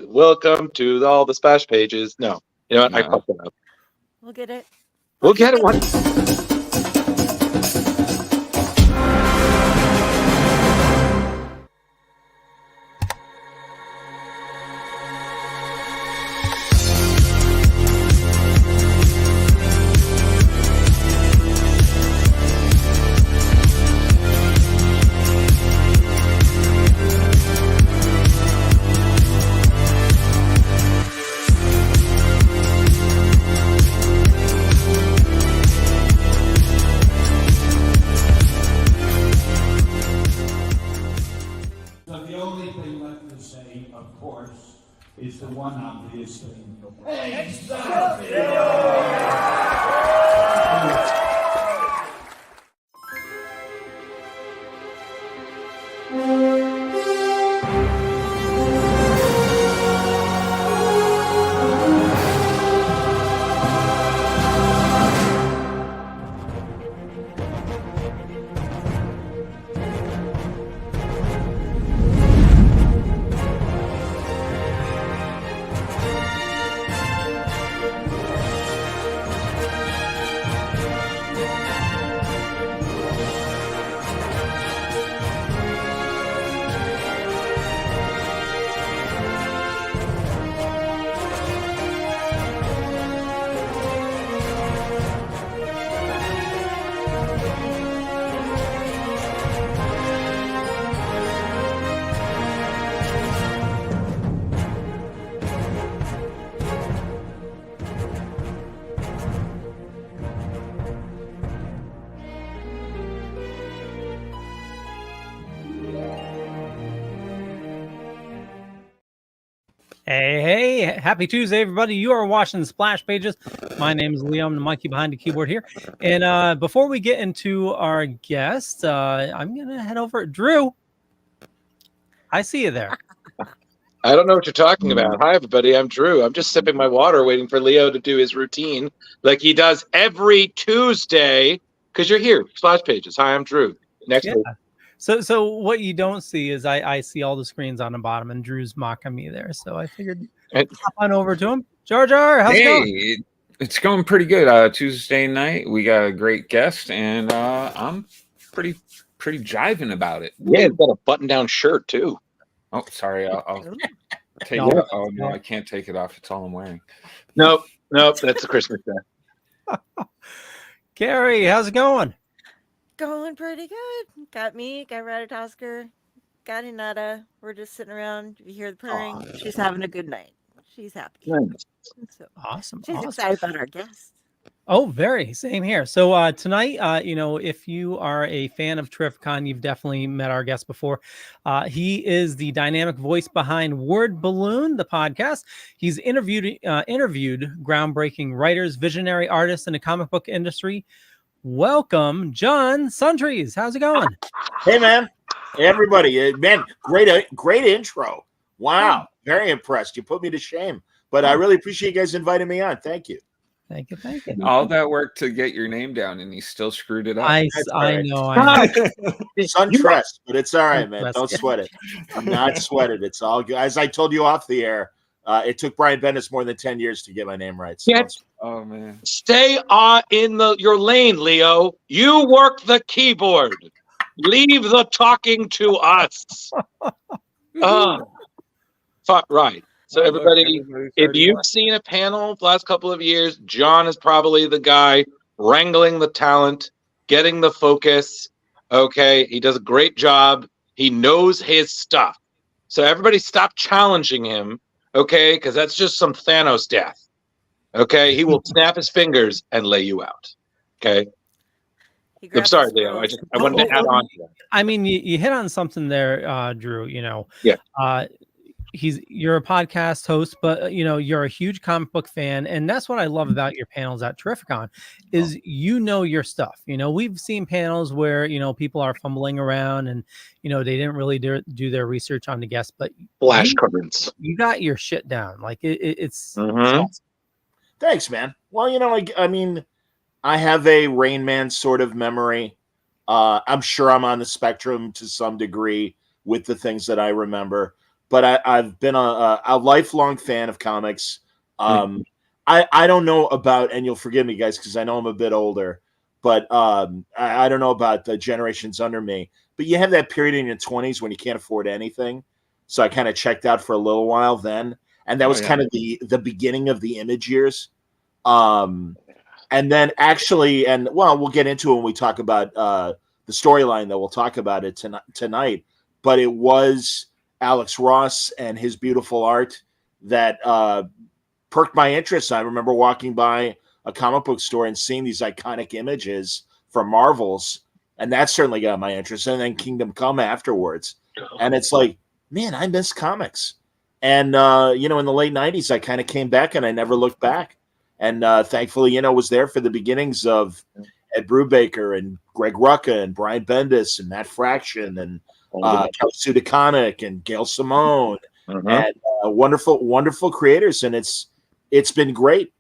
Welcome to all the splash pages. No, you know what? I No. fucked it up. We'll get it. We'll get it one. So the only thing left to say, of course, is the one obvious thing. Hey, stop it! Hey, happy Tuesday, everybody. You are watching Splash Pages. My name is Leo. I'm the monkey behind the keyboard here. And before we get into our guest, I'm going to head over. Drew, I see you there. I don't know what you're talking about. Hi, everybody. I'm Drew. I'm just sipping my water, waiting for Leo to do his routine like he does every Tuesday. Because you're here, Splash Pages. Hi, I'm Drew. Next week. So what you don't see is I see all the screens on the bottom, and Drew's mocking me there. So I figured hop on over to him. Jar Jar, how's it going? It's going pretty good. Tuesday night, we got a great guest, and I'm pretty jiving about it. Yeah, he's got a button-down shirt, too. Oh, sorry. I'll take it off. Oh, no, I can't take it off. It's all I'm wearing. Nope. That's a Christmas day. Carrie, how's it going? Going pretty good. Got me, got Ratatosker, got Inata. We're just sitting around. You hear the purring. She's having a good night. She's happy. Nice. So Awesome. she's excited about our guest. Oh, very. Same here. So tonight, if you are a fan of Terrificon, you've definitely met our guest before. He is the dynamic voice behind Word Balloon, the podcast. He's interviewed groundbreaking writers, visionary artists in the comic book industry. Welcome, John Siuntres. How's it going? Hey, man. Hey, everybody. Man, great intro. Wow. Very impressed. You put me to shame. But I really appreciate you guys inviting me on. Thank you. Thank you. All that work to get your name down, and he still screwed it up. I know. Siuntres, but it's all right, man. Don't sweat it. I'm not sweated. It's all good. As I told you off the air, it took Brian Bendis more than 10 years to get my name right. So Oh, man. Stay in your lane, Leo. You work the keyboard. Leave the talking to us. Right. So everybody, if you've seen a panel the last couple of years, John is probably the guy wrangling the talent, getting the focus. Okay. He does a great job. He knows his stuff. So everybody stop challenging him. Okay. Because that's just some Thanos death. Okay. He will snap his fingers and lay you out. Okay. I'm sorry, Leo. I wanted to add on to that. I mean, you hit on something there, Drew. Yeah. You're a podcast host, but you're a huge comic book fan, and that's what I love about your panels at Terrificon is your stuff. We've seen panels where people are fumbling around and they didn't really do their research on the guest, but flashcards. You got your shit down. Like it's awesome. Thanks, man. Well, I have a Rain Man sort of memory. I'm sure I'm on the spectrum to some degree with the things that I remember. but I've been a lifelong fan of comics. I don't know about, and you'll forgive me, guys, because I know I'm a bit older, but I don't know about the generations under me. But you have that period in your 20s when you can't afford anything. So I kind of checked out for a little while then. And that was kind of the beginning of the Image years. And then actually, and well, we'll get into it when we talk about the storyline, that we'll talk about it tonight. But it was Alex Ross and his beautiful art that perked my interest. I remember walking by a comic book store and seeing these iconic images from Marvel's, and that certainly got my interest. And then Kingdom Come afterwards. And it's like, man, I miss comics. And, in the late 90s, I kind of came back and I never looked back. And thankfully, was there for the beginnings of Ed Brubaker and Greg Rucka and Brian Bendis and Matt Fraction and Kelly Sue DeConnick and Gail Simone and wonderful, wonderful creators. And it's been great.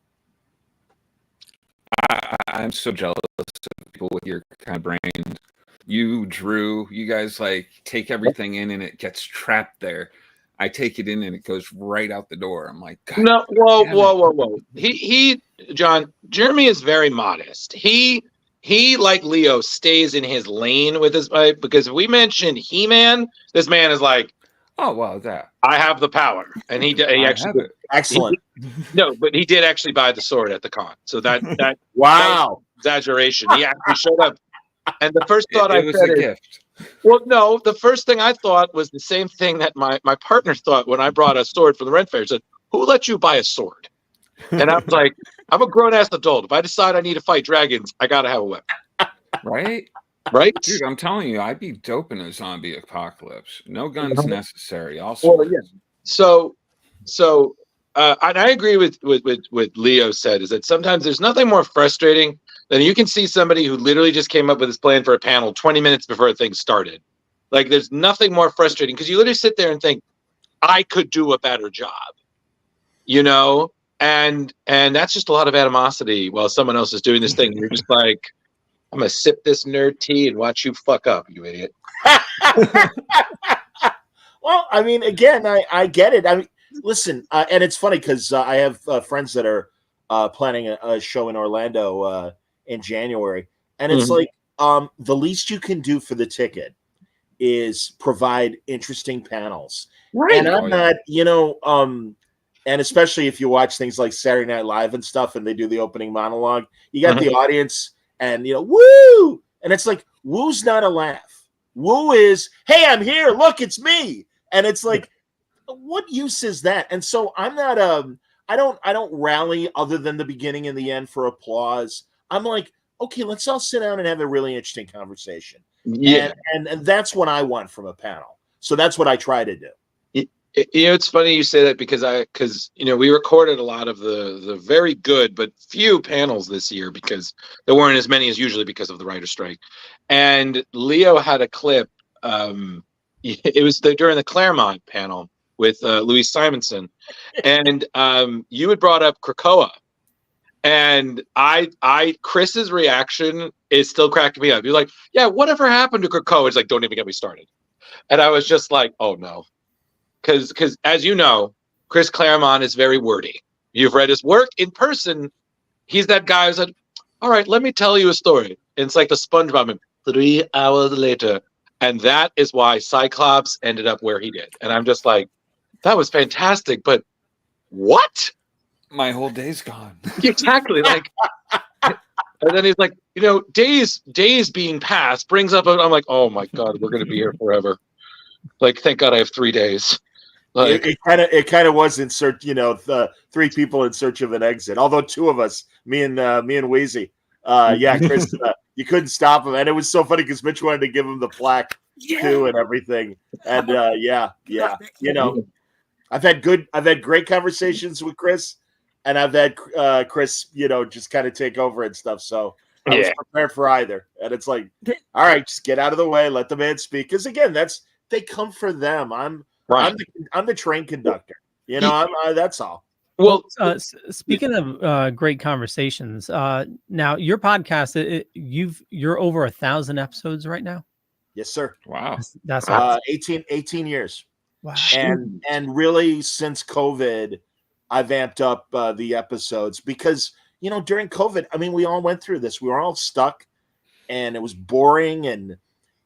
I'm so jealous of people with your kind of brain. You, Drew, you guys like take everything in and it gets trapped there. I take it in and it goes right out the door. I'm like, God, no, whoa. He, John, Jeremy is very modest. He like Leo stays in his lane with his pipe, because if we mentioned He-Man, this man is like, oh well, that I have the power, and he actually excellent. No, but he did actually buy the sword at the con. So that wow, exaggeration. He actually showed up, and the first thought I was said a is, gift. well, no, the first thing I thought was the same thing that my partner thought when I brought a sword for the rent fair. He said, "Who let you buy a sword?" And I was like, "I'm a grown ass adult. If I decide I need to fight dragons, I gotta have a weapon." Right? Right, dude. I'm telling you, I'd be dope in a zombie apocalypse. No guns necessary. Also, well, yeah. So, and I agree with Leo said, is that sometimes there's nothing more frustrating than you can see somebody who literally just came up with this plan for a panel 20 minutes before things started. Like, there's nothing more frustrating, because you literally sit there and think, I could do a better job, and that's just a lot of animosity while someone else is doing this thing. You're just like, I'm gonna sip this nerd tea and watch you fuck up, you idiot. Well, I mean, again, I get it. I mean, listen, and it's funny because I have friends that are planning a show in Orlando in January, and it's like the least you can do for the ticket is provide interesting panels. Right. And I'm not, and especially if you watch things like Saturday Night Live and stuff, and they do the opening monologue, you got the audience, and woo, and it's like, woo's not a laugh. Woo is, hey, I'm here. Look, it's me. And it's like, what use is that? And so I'm not I don't rally other than the beginning and the end for applause. I'm like, okay, let's all sit down and have a really interesting conversation. Yeah. And that's what I want from a panel. So that's what I try to do. It's funny you say that, because we recorded a lot of the very good but few panels this year, because there weren't as many as usually because of the writer's strike. And Leo had a clip. It was during the Claremont panel with Louise Simonson, and you had brought up Krakoa, and Chris's reaction is still cracking me up. You're like, yeah, whatever happened to Krakoa? It's like, don't even get me started. And I was just like, oh no. Because as you know, Chris Claremont is very wordy. You've read his work in person. He's that guy who said, all right, let me tell you a story. And it's like the SpongeBob meme, 3 hours later. And that is why Cyclops ended up where he did. And I'm just like, that was fantastic. But what? My whole day's gone. Exactly. Like, and then he's like, days being passed brings up, I'm like, oh my God, we're going to be here forever. Like, thank God I have 3 days. Like, it kind of was in search, the 3 people in search of an exit. Although 2 of us, me and Wheezy, Chris, you couldn't stop him, and it was so funny because Mitch wanted to give him the plaque too and everything. And I've had great conversations with Chris, and I've had Chris, just kind of take over and stuff. So I was prepared for either. And it's like, all right, just get out of the way, let the man speak. Because again, they come for them. I'm the train conductor. That's all. Well, speaking of great conversations, now your podcast, you're over 1,000 episodes right now. Yes, sir. Wow, that's 18 years. Wow. And really, since COVID, I've amped up the episodes because, during COVID, I mean, we all went through this. We were all stuck and it was boring and,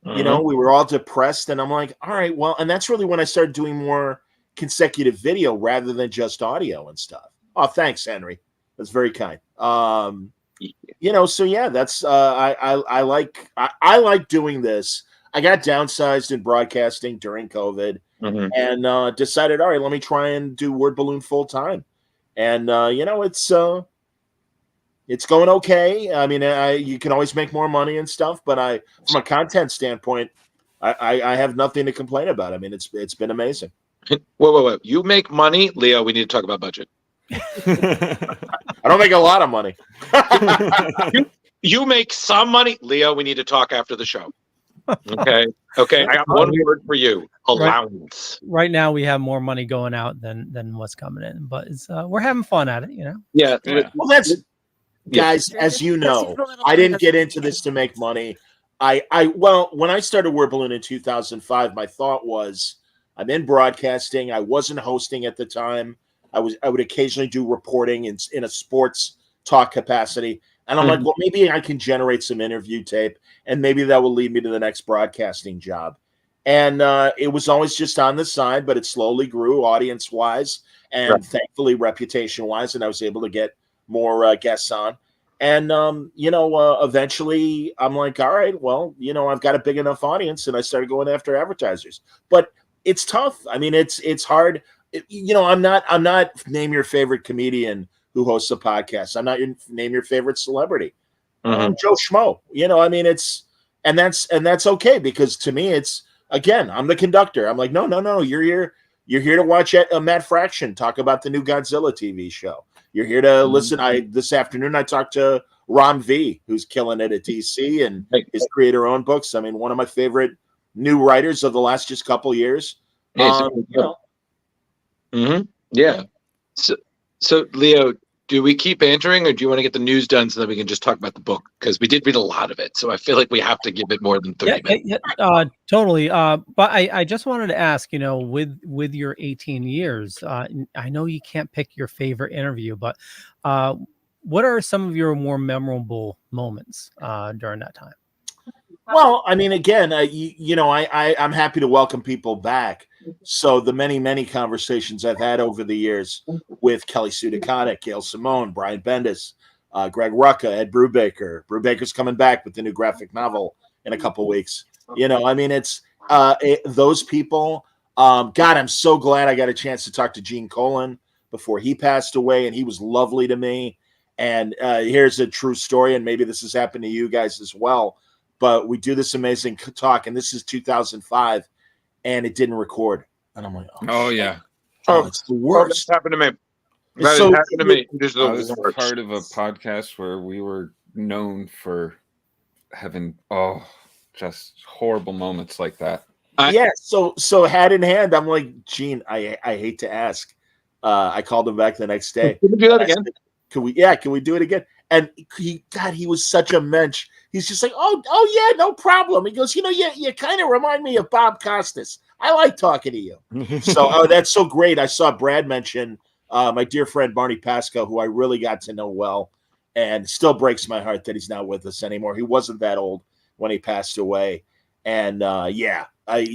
we were all depressed. And I'm like, all right, well, and that's really when I started doing more consecutive video rather than just audio and stuff. Oh, thanks, Henry. That's very kind. So yeah, that's I like doing this. I got downsized in broadcasting during COVID and decided, all right, let me try and do Word Balloon full time. And it's going okay. I mean, you can always make more money and stuff, but from a content standpoint, I have nothing to complain about. I mean, it's been amazing. Whoa. You make money, Leo. We need to talk about budget. I don't make a lot of money. You make some money, Leo. We need to talk after the show. Okay. I got one word for you: allowance. Right now, we have more money going out than what's coming in, but we're having fun at it, Yeah. Well, that's guys, as you know, I didn't get into this to make money. Well, when I started Word Balloon in 2005, my thought was I'm in broadcasting. I wasn't hosting at the time. I would occasionally do reporting in a sports talk capacity. And I'm like, well, maybe I can generate some interview tape and maybe that will lead me to the next broadcasting job. And it was always just on the side, but it slowly grew audience wise and thankfully reputation wise. And I was able to get more guests on. And, eventually I'm like, all right, well, I've got a big enough audience and I started going after advertisers. But it's tough. I mean, it's hard. I'm not name your favorite comedian who hosts a podcast. I'm not name your favorite celebrity. Joe Schmo. I mean, that's okay because to me, it's again, I'm the conductor. I'm like, no, you're here to watch Matt Fraction talk about the new Godzilla TV show. You're here to listen. This afternoon I talked to Ron V, who's killing it at DC and his creator-owned books. I mean, one of my favorite new writers of the last just couple years. Yeah. So Leo, do we keep answering or do you want to get the news done so that we can just talk about the book? Because we did read a lot of it. So I feel like we have to give it more than 30 minutes. Totally. But I just wanted to ask, with your 18 years, I know you can't pick your favorite interview, but what are some of your more memorable moments during that time? Well, I mean, again, I'm happy to welcome people back. So the many, many conversations I've had over the years with Kelly Sue DeConnick, Gail Simone, Brian Bendis, Greg Rucka, Ed Brubaker. Brubaker's coming back with the new graphic novel in a couple weeks. I mean, it's those people. God, I'm so glad I got a chance to talk to Gene Colan before he passed away, and he was lovely to me. And here's a true story, and maybe this has happened to you guys as well. But we do this amazing talk, and this is 2005, and it didn't record. And I'm like, oh yeah. It's the worst. That happened to me. Happened to me. I was part of a podcast where we were known for having just horrible moments like that. So hat in hand, I'm like, Gene, I hate to ask. I called him back the next day. Can we do that again? Can we do it again? And he was such a mensch. He's just like, oh yeah, no problem. He goes, you kind of remind me of Bob Costas. I like talking to you. So that's so great. I saw Brad mention my dear friend Marty Pasco, who I really got to know well, and still breaks my heart that he's not with us anymore. He wasn't that old when he passed away. And I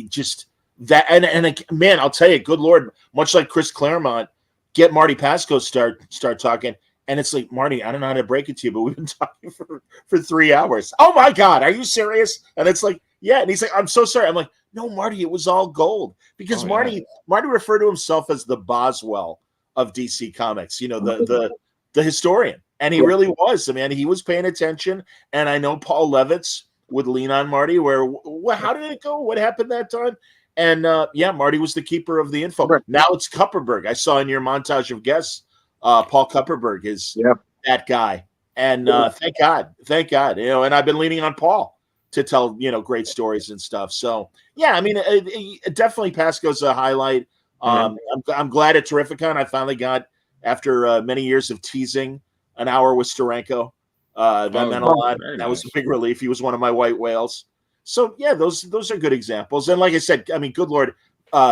just that and man, I'll tell you, good Lord, much like Chris Claremont, get Marty Pasco start talking. And it's like, Marty, I don't know how to break it to you, but we've been talking for 3 hours. Oh my God, are you serious? And it's like, yeah. And he's like, I'm so sorry. I'm like, no, Marty, it was all gold. Because Marty referred to himself as the Boswell of DC Comics, the historian. And he really was. I mean, he was paying attention. And I know Paul Levitz would lean on Marty how did it go? What happened that time? And Marty was the keeper of the info. Right. Now it's Kupperberg. I saw in your montage of guests, Paul Kupperberg is that guy. And thank God. And I've been leaning on Paul to tell, great stories and stuff. So, yeah, I mean, definitely Pasco's a highlight. I'm glad at Terrificon I finally got, after many years of teasing, an hour with Steranko. That meant a lot. That was a big relief. He was one of my white whales. So, yeah, those are good examples. And like I said, I mean, good Lord,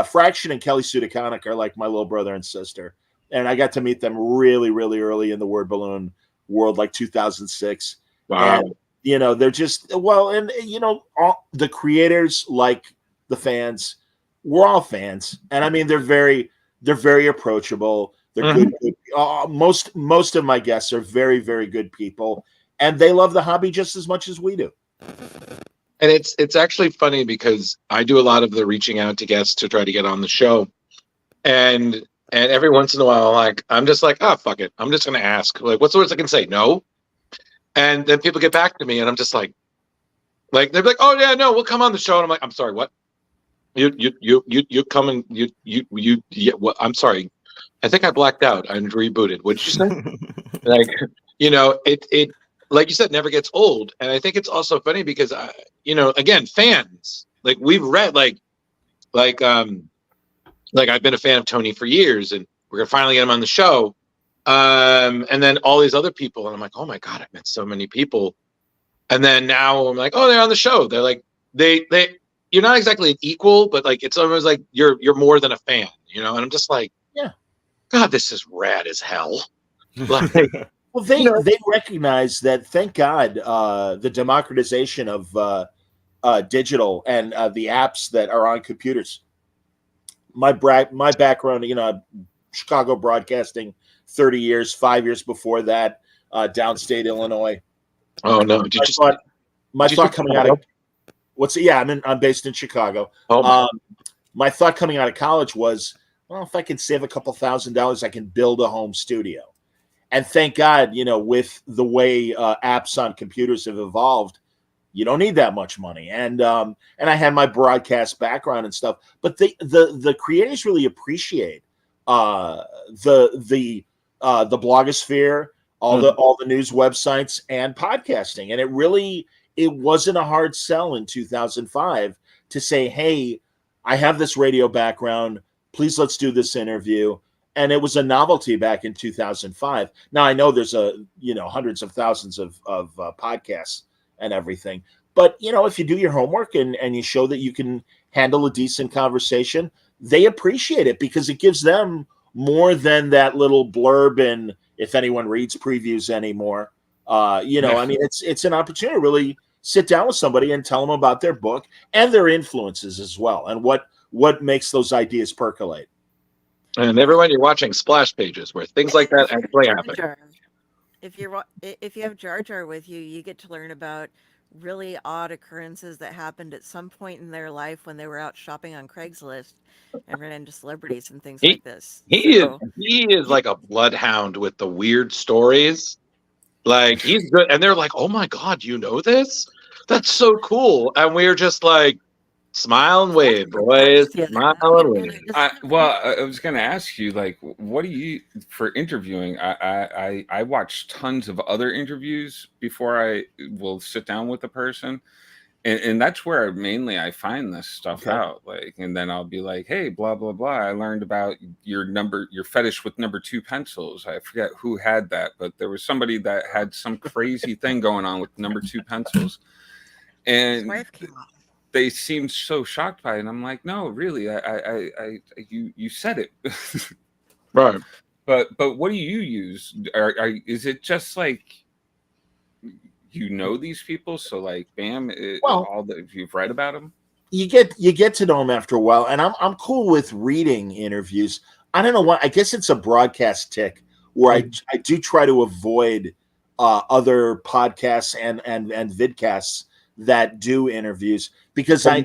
Fraction and Kelly Sudaconic are like my little brother and sister, and I got to meet them really, really early in the Word Balloon world, like 2006. Wow. And they're just and all the creators, like the fans, we're all fans, and I mean they're very approachable. They're good. Most of my guests are very, very good people, and they love the hobby just as much as we do. And it's actually funny because I do a lot of the reaching out to guests to try to get on the show, and every once in a while, I'm just like, fuck it, I'm just gonna ask, like, what's the worst I can say? No. And then people get back to me, and I'm just like they're like, oh yeah, no, we'll come on the show, and I'm like, I'm sorry, what? You come and yeah, what? I'm sorry, I think I blacked out. I rebooted. What did you say? Like, it like you said, never gets old. And I think it's also funny because again, fans, like we've read like I've been a fan of Tony for years, and we're gonna finally get him on the show. And then all these other people, and I'm like, oh my God, I've met so many people. And then now I'm like, oh, they're on the show. They're like, you're not exactly an equal, but like it's almost like you're more than a fan, And I'm just like, yeah, God, this is rad as hell. Like, well, they recognize that. Thank God, the democratization of digital and the apps that are on computers. My background, Chicago broadcasting, 30 years, 5 years before that, downstate Illinois. Oh no! My thought coming out of I'm based in Chicago. My thought coming out of college was, well, if I can save a couple $1,000s, I can build a home studio. And thank God, with the way apps on computers have evolved, you don't need that much money. And I had my broadcast background and stuff, but the creators really appreciate the blogosphere, all the news websites and podcasting. And it wasn't a hard sell in 2005 to say, hey, I have this radio background. Please, let's do this interview. And it was a novelty back in 2005. Now I know there's hundreds of thousands of podcasts and everything, but if you do your homework and you show that you can handle a decent conversation, they appreciate it because it gives them more than that little blurb in, if anyone reads previews anymore. I mean, it's an opportunity to really sit down with somebody and tell them about their book and their influences as well, and what makes those ideas percolate. And everyone, you're watching splash pages where things like that actually happen. If you have Jar Jar with you, you get to learn about really odd occurrences that happened at some point in their life when they were out shopping on Craigslist and ran into celebrities and things like this. He is like a bloodhound with the weird stories. Like, he's good, and they're like, "Oh my God, you know this? That's so cool!" And we're just like, smile and wave, boys. Smile and wave. I was going to ask you, like, what do you for interviewing? I watch tons of other interviews before I will sit down with a person, and that's where mainly I find this stuff out. Like, and then I'll be like, hey, blah blah blah. I learned about your fetish with number 2 pencils. I forget who had that, but there was somebody that had some crazy thing going on with number 2 pencils, and his wife came on. They seemed so shocked by it. And I'm like, no, really, you said it. Right. But what do you use? Is it just like, these people? So like, bam, all that you've read about them? You get to know them after a while. And I'm cool with reading interviews. I don't know why. I guess it's a broadcast tick where I do try to avoid other podcasts and vidcasts that do interviews, because I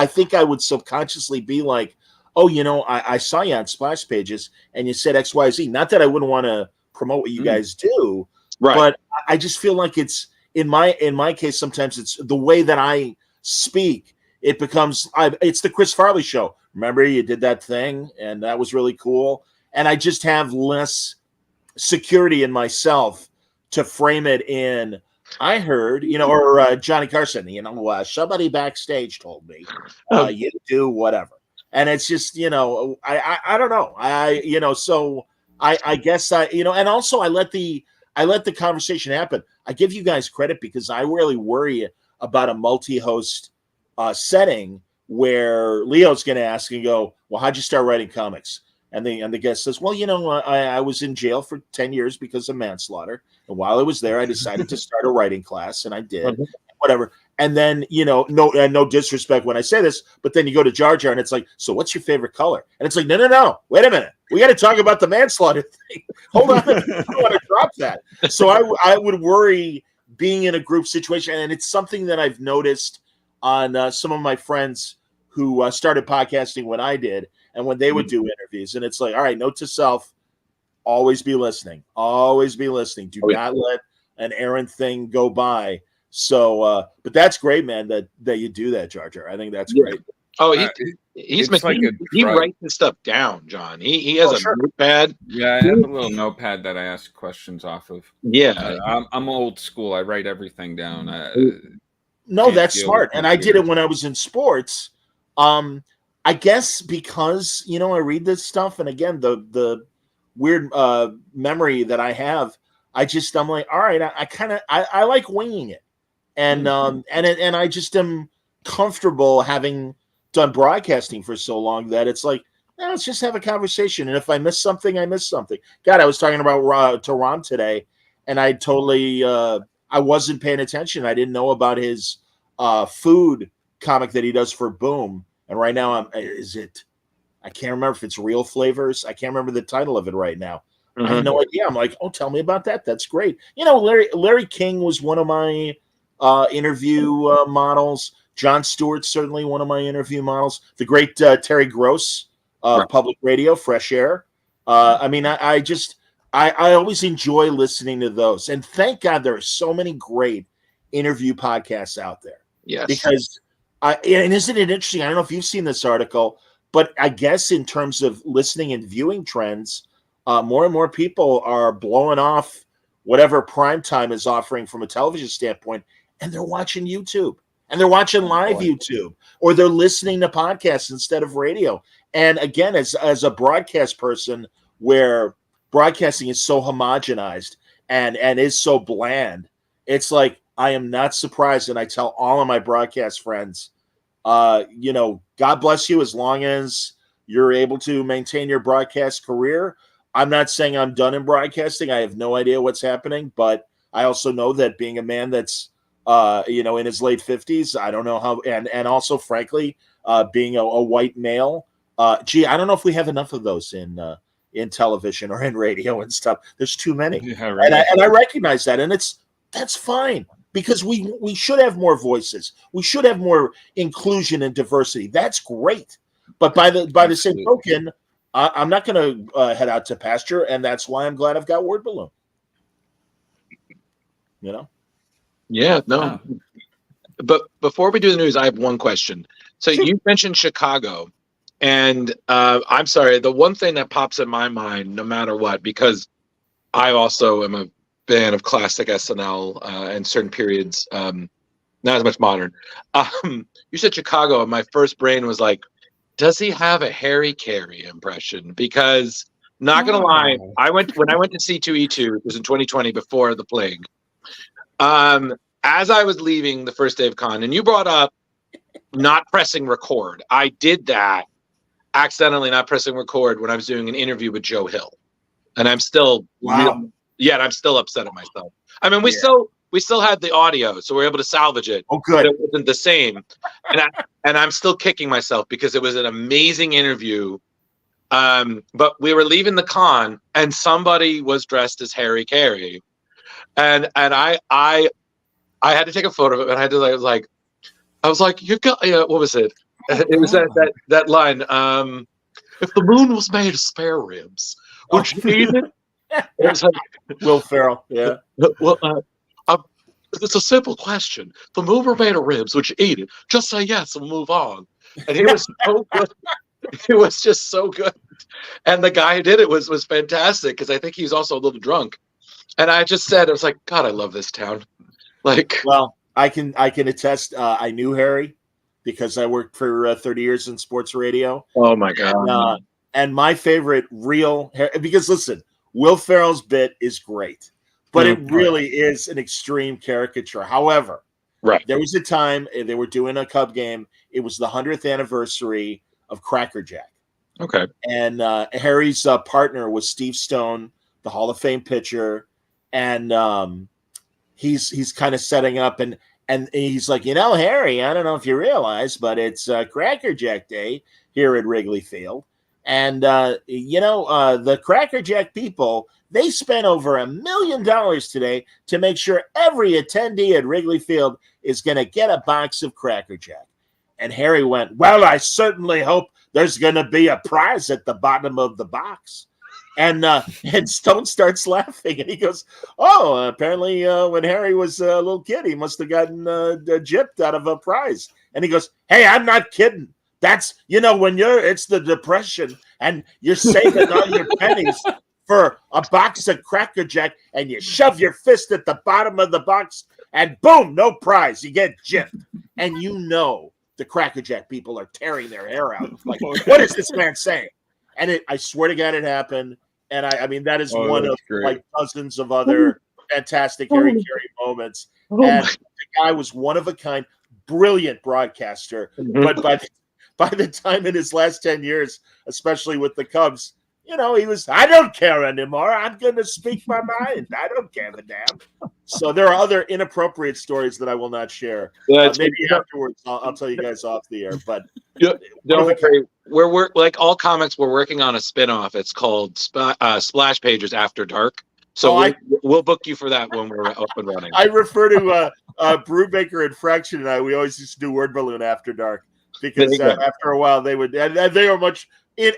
think I would subconsciously be like, oh, I saw you on splash pages and you said XYZ. Not that I wouldn't want to promote what you guys do, right? But I just feel like it's in my case, sometimes it's the way that I speak. It becomes it's the Chris Farley show. Remember, you did that thing and that was really cool. And I just have less security in myself to frame it in, I heard, or Johnny Carson, somebody backstage told me, you do whatever. And it's just, I don't know. So I guess and also I let the conversation happen. I give you guys credit because I really worry about a multi-host setting where Leo's going to ask and go, well, how'd you start writing comics? And the guest says, well, I was in jail for 10 years because of manslaughter. And while I was there, I decided to start a writing class, and I did. Whatever. And then, no disrespect when I say this, but then you go to Jar Jar and it's like, so what's your favorite color? And it's like, no. Wait a minute. We got to talk about the manslaughter thing. Hold on. I don't want to drop that. So I would worry being in a group situation. And it's something that I've noticed on some of my friends who started podcasting when I did and when they would do interviews. And it's like, all right, note to self, always be listening. Always be listening. Do not let an errant thing go by. So, but that's great, man, that you do that, Jar Jar. I think that's great. Oh, he writes his stuff down, John. He has a notepad. Yeah, I have a little notepad that I ask questions off of. Yeah, I'm old school. I write everything down. No, that's smart. And I did it when I was in sports. I guess because I read this stuff, and again, the weird memory that I have, I'm like, all right, I like winging it. And I just am comfortable having done broadcasting for so long that it's like, let's just have a conversation. And if I miss something, I miss something. God, I was talking about to Ron today, and I totally I wasn't paying attention. I didn't know about his food comic that he does for Boom. And right now, I can't remember if it's Real Flavors. I can't remember the title of it right now. I have no idea. I'm like, oh, tell me about that. That's great. Larry King was one of my interview models. Jon Stewart's certainly one of my interview models. The great Terry Gross, Public Radio, Fresh Air. I always enjoy listening to those. And thank God there are so many great interview podcasts out there. Yes. Because, and isn't it interesting? I don't know if you've seen this article, but I guess in terms of listening and viewing trends, more and more people are blowing off whatever primetime is offering from a television standpoint, and they're watching YouTube, and they're watching live YouTube, or they're listening to podcasts instead of radio. And again, as a broadcast person, where broadcasting is so homogenized and is so bland, it's like, I am not surprised. And I tell all of my broadcast friends, God bless you as long as you're able to maintain your broadcast career. I'm not saying I'm done in broadcasting. I have no idea what's happening, but I also know that being a man that's, in his late 50s, I don't know how, and also, frankly, being a white male, I don't know if we have enough of those in television or in radio and stuff. There's too many. Yeah, right. And I recognize that, and that's fine, because we should have more voices. We should have more inclusion and diversity. That's great. But by the same token, I'm not going to head out to pasture, and that's why I'm glad I've got Word Balloon. Yeah, no. But before we do the news, I have one question. So you mentioned Chicago, and I'm sorry, the one thing that pops in my mind, no matter what, because I also am a fan of classic SNL and certain periods, not as much modern. You said Chicago, and my first brain was like, does he have a Harry Carey impression? Because, not gonna lie, when I went to C2E2, it was in 2020 before the plague. As I was leaving the first day of con, and you brought up not pressing record, I did that accidentally, not pressing record, when I was doing an interview with Joe Hill, and I'm still I'm still upset at myself. I mean, we still had the audio, so we were able to salvage it. Oh, good. But it wasn't the same, and I'm still kicking myself because it was an amazing interview. But we were leaving the con, and somebody was dressed as Harry Carey, and I had to take a photo of it, and I was like, you got, what was it? It was that line. If the moon was made of spare ribs, would you eat it? It was like, Will Ferrell. Yeah. Well, it's a simple question. If the moon were made of ribs, would you eat it? Just say yes and move on. And it was so good. It was just so good. And the guy who did it was fantastic, because I think he was also a little drunk. And I just said, I was like, God, I love this town. Well, I can attest. I knew Harry because I worked for 30 years in sports radio. Oh my God. And my favorite because listen, Will Ferrell's bit is great, but it really is an extreme caricature. However, Right. There was a time they were doing a Cub game. It was the 100th anniversary of Cracker Jack. Okay. And Harry's partner was Steve Stone, the Hall of Fame pitcher, and he's kind of setting up, and he's like, Harry, I don't know if you realize, but it's Cracker Jack Day here at Wrigley Field, and the Cracker Jack people, they spent over $1 million today to make sure every attendee at Wrigley Field is going to get a box of Cracker Jack. And Harry went, well, I certainly hope there's going to be a prize at the bottom of the box. And Stone starts laughing, and he goes, oh, apparently when Harry was a little kid, he must have gotten gypped out of a prize. And he goes, hey, I'm not kidding. That's, when it's the Depression, and you're saving all your pennies for a box of Cracker Jack, and you shove your fist at the bottom of the box, and boom, no prize. You get gypped. And the Cracker Jack people are tearing their hair out. Like, what is this man saying? And I swear to God, it happened. And I mean, that is one of like dozens of other fantastic Harry Carey moments. And the guy was one of a kind, brilliant broadcaster. But by the time in his last 10 years, especially with the Cubs, he was, I don't care anymore. I'm going to speak my mind. I don't care the damn. So there are other inappropriate stories that I will not share. Maybe afterwards, I'll tell you guys off the air. But don't worry. We're like all comics. We're working on a spinoff. It's called Splash Pages After Dark. So we'll book you for that when we're up and running. I refer to Brubaker and Fraction and I. We always used to do Word Balloon After Dark because after a while they would, and they are much.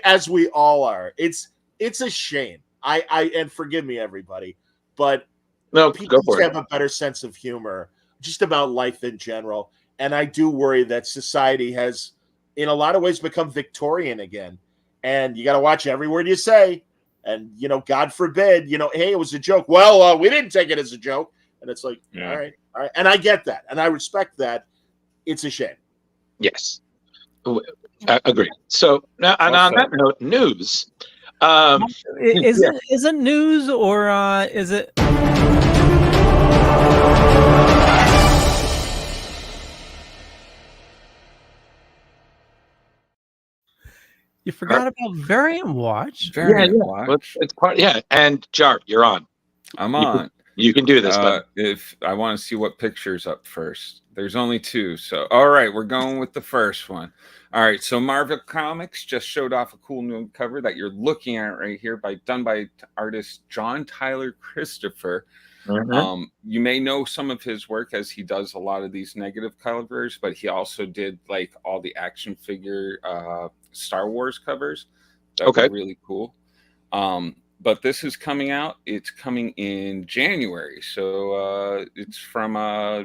As we all are. It's a shame. And forgive me, everybody, but people have a better sense of humor just about life in general. And I do worry that society has, in a lot of ways, become Victorian again. And you got to watch every word you say. And, God forbid, hey, it was a joke. Well, we didn't take it as a joke. And it's like, all right. And I get that. And I respect that. It's a shame. Yes. Agreed. So now, and on that note, news. Is it news or is it? You forgot about Variant Watch. Variant Watch. It's part. Yeah, and Jar, you're on. I'm on. You can do this, but if I want to see what picture's up first. There's only 2. So, all right, we're going with the first one. All right, so Marvel Comics just showed off a cool new cover that you're looking at right here, done by artist John Tyler Christopher. Mm-hmm. You may know some of his work as he does a lot of these negative covers, but he also did like all the action figure Star Wars covers. That were really cool. But this is coming out. It's coming in January. So it's from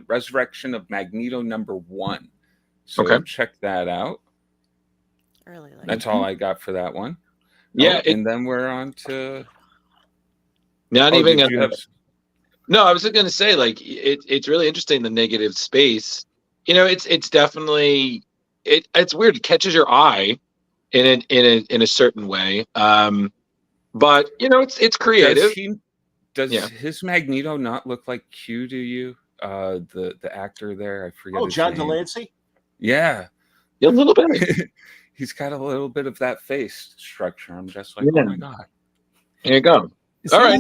Resurrection of Magneto #1. So check that out. That's all I got for that one. Yeah. And then we're on to... Not even... No, I was just going to say, like, it's really interesting, the negative space. It's definitely... It's weird. It catches your eye in a certain way. But it's creative. Does his Magneto not look like Q to you? The actor there, I forget. His John name. Delancey. Yeah, a little bit. He's got a little bit of that face structure. I'm just like, oh my god. There you go. All right.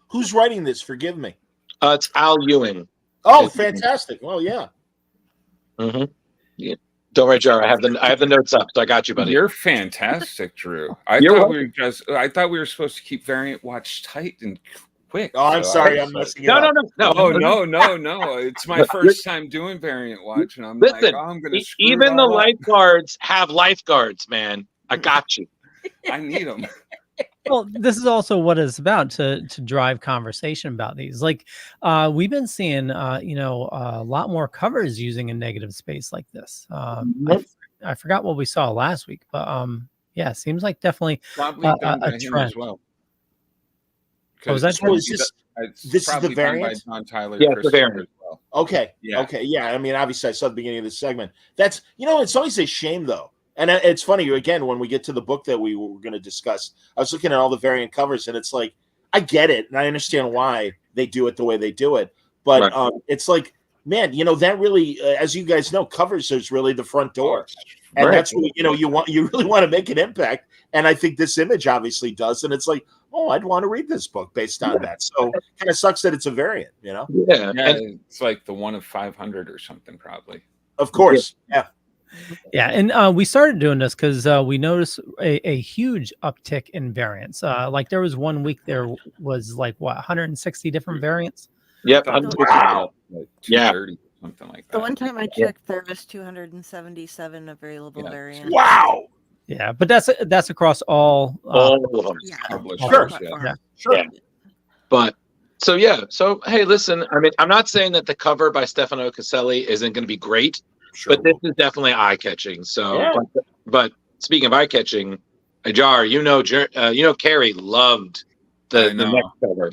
Who's writing this? Forgive me. It's Al Ewing. Oh, fantastic. Well, yeah. Mm-hmm. Yeah. Don't worry, Jar. I have the notes up, so I got you, buddy. You're fantastic, Drew. I thought we were supposed to keep Variant Watch tight and quick. Oh, I'm sorry, I'm messing it up. No. It's my first time doing Variant Watch, and I'm like, I'm going to screw even it the all up. lifeguards have lifeguards, man. I got you. I need them. Well, this is also what it's about, to drive conversation about these. Like, we've been seeing, a lot more covers using a negative space like this. I forgot what we saw last week, but it seems like definitely a trend as well. Was that this is the Variant? By John Tyler. Yeah, the Variant. As well. Okay. Yeah. Okay. Yeah. I mean, obviously, I saw the beginning of this segment. That's it's always a shame though. And it's funny, again, when we get to the book that we were going to discuss, I was looking at all the Variant covers, and it's like, I get it, and I understand why they do it the way they do it. But it's like, man, that really, as you guys know, covers is really the front door. And Right. that's what you really want to make an impact. And I think this image obviously does. And it's like, oh, I'd want to read this book based on that. So kind of sucks that it's a variant, Yeah. Yeah, And it's like the one of 500 or something, probably. Of course. Yeah. Yeah, and we started doing this because we noticed a huge uptick in variants. Like there was one week there was like 160 different variants. yep. I thought it was Wow. like Yeah. 230, something like that. The one time I checked, there was 277 available Yeah. variants. Wow. Yeah, but that's across all. All of them. Yeah. Published, Sure. yeah. Sure. Yeah. But so yeah. So hey, listen. I mean, I'm not saying that the cover by Stefano Caselli isn't going to be great, Sure. but this is definitely eye catching. So, Yeah. but speaking of eye catching, Jar, Carrie loved the I know. next cover.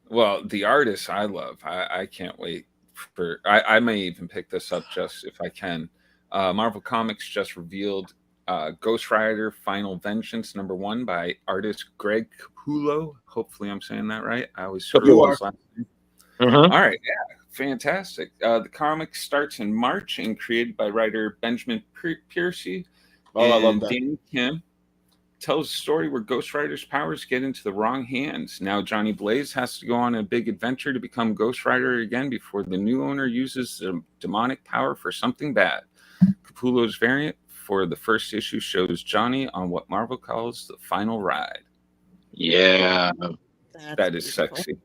Well, the artist I love. I can't wait for. I may even pick this up just if I can. Marvel Comics just revealed Ghost Rider Final Vengeance #1 by artist Greg Capullo. Hopefully, I'm saying that right. I always screw his last name. Mhm. All right, yeah, fantastic. The comic starts in March and created by writer Benjamin Piercy. Oh, I love and that. Danny Kim tells a story where Ghost Rider's powers get into the wrong hands. Now Johnny Blaze has to go on a big adventure to become Ghost Rider again before the new owner uses the demonic power for something bad. Capullo's variant for the first issue shows Johnny on what Marvel calls the final ride. Yeah. That is sexy.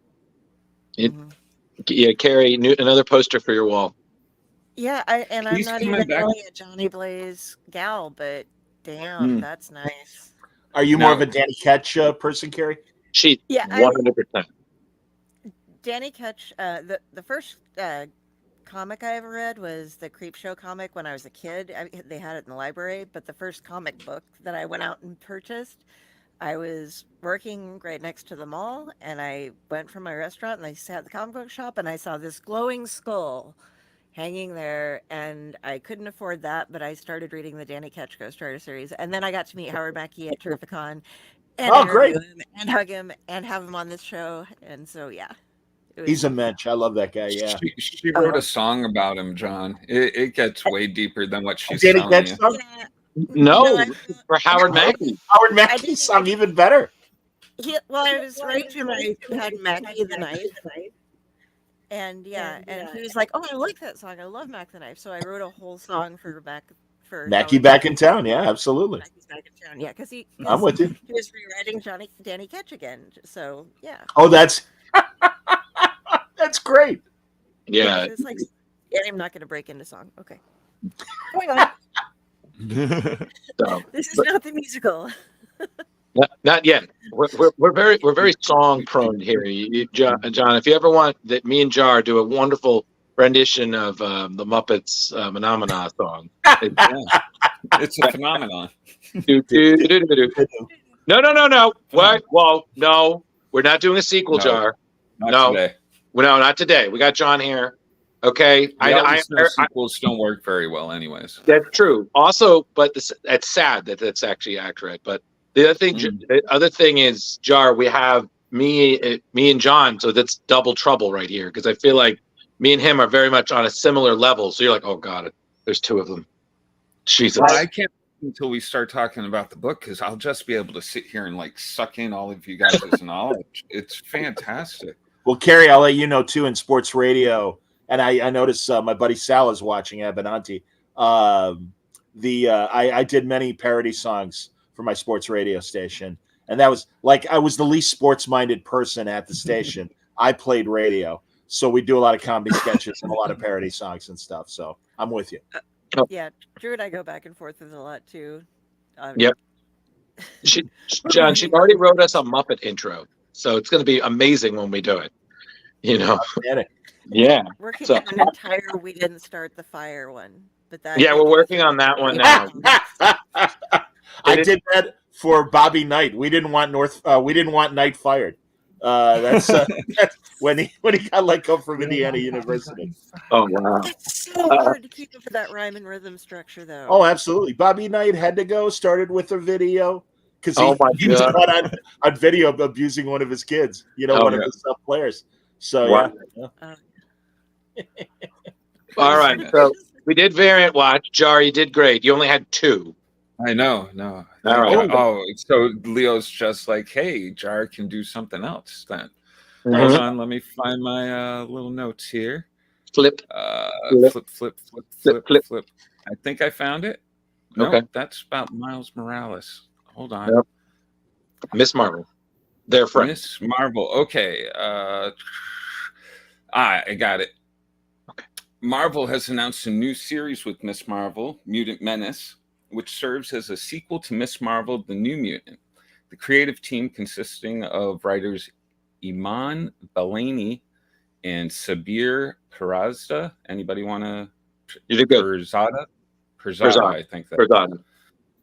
Yeah, Carrie, another poster for your wall. Yeah, I'm He's not coming even back. really a Johnny Blaze gal, but damn, that's nice. Are you Now- more of a Danny Ketch person, Carrie? She Yeah, 100%. Danny Ketch, the first comic I ever read was the Creepshow comic when I was a kid. They had it in the library, but the first comic book that I went out and purchased, I was working right next to the mall, and I went from my restaurant, and I sat at the comic book shop, and I saw this glowing skull hanging there, and I couldn't afford that, but I started reading the Danny Ketch Ghost Rider series, and then I got to meet Howard Mackie at Terrificon, and great. interview him, and hug him, and have him on this show, and so yeah. He's a mensch. I love that guy. Yeah. She wrote a song about him, John. It gets way deeper than what she's Danny telling Ketch you. song? Yeah. No, for Howard Mackie. Howard Mackie's song even better. Well, I was right to my had Mackie the Knife. And and he was like, "Oh, I like that song. I love Mac the Knife." So I wrote a whole song for Mackie Howard back in town. Yeah, absolutely. Mackie's back in town. Yeah, because I'm with you. he was rewriting Danny Ketch again. So yeah. Oh, that's great. Yeah. It's like, I'm not going to break into song. Okay. Going on. So, This is not the musical. not yet. We're very song prone here. John, if you ever want that, me and Jar do a wonderful rendition of the Muppets Phenomena song. It's a phenomenon. No. What? Well, no, we're not doing a sequel, No. Jar. Not today. No, not today. We got John here. Okay, Sequels don't work very well, anyways. That's true. Also, but it's sad that that's actually accurate. But the other thing is, Jar, we have me and John, so that's double trouble right here because I feel like me and him are very much on a similar level. So you're like, oh god, there's two of them. Jesus. Well, I can't wait until we start talking about the book because I'll just be able to sit here and like suck in all of you guys' knowledge. It's fantastic. Well, Carrie, I'll let you know too in sports radio. And I noticed my buddy Sal is watching Abenanti. I did many parody songs for my sports radio station, and that was like I was the least sports-minded person at the station. I played radio, so we do a lot of comedy sketches and a lot of parody songs and stuff. So I'm with you. Yeah, Drew and I go back and forth with it a lot too. Yep. John, she already wrote us a Muppet intro, so it's going to be amazing when we do it. You know. Yeah. Working So- on an entire "We Didn't Start the Fire" one, but that Yeah, we're working on that one now. I did that for Bobby Knight. We didn't want Knight fired. That's when he got let go from Indiana University. Oh wow. It's so hard to keep up with that rhyme and rhythm structure, though. Oh, absolutely. Bobby Knight had to go. Started with a video because Oh my he was God. caught on video of abusing one of his kids. Oh, one yeah. of his players. So Wow. yeah. All right. So we did variant watch. Jar, you did great. You only had 2. I know. No. All right. Oh, so Leo's just like, hey, Jar can do something else then. Mhm. Hold on. Let me find my little notes here. Flip. Flip. I think I found it. Nope, Okay. that's about Miles Morales. Hold on. Yep. Miss Marvel. Their friend. Miss Marvel. Okay. I got it. Okay. Marvel has announced a new series with Miss Marvel, Mutant Menace, which serves as a sequel to Miss Marvel, The New Mutant. The creative team, consisting of writers Iman Belaney and Sabir Perazda. Anybody want to? You did good. Perzada, Perzada. I think that. Perzada.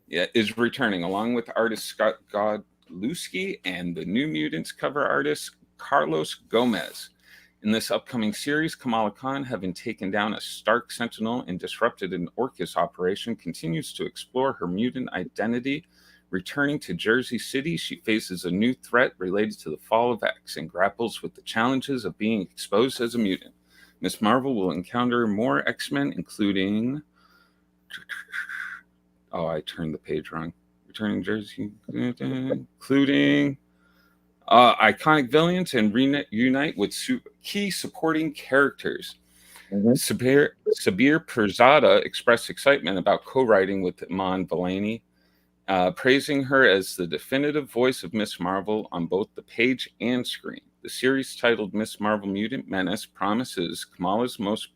Yeah, is returning along with artist Scott Godlewski and the New Mutants cover artist Carlos Gomez. In this upcoming series, Kamala Khan, having taken down a Stark Sentinel and disrupted an Orcus operation, continues to explore her mutant identity. Returning to Jersey City, she faces a new threat related to the fall of X and grapples with the challenges of being exposed as a mutant. Miss Marvel will encounter more X-Men, including... Oh, I turned the page wrong. Returning Jersey, including iconic villains and reunite with key supporting characters. Mhm. Sabir Perzada expressed excitement about co-writing with Iman Belaney, praising her as the definitive voice of Miss Marvel on both the page and screen. The series, titled Miss Marvel Mutant Menace, promises Kamala's most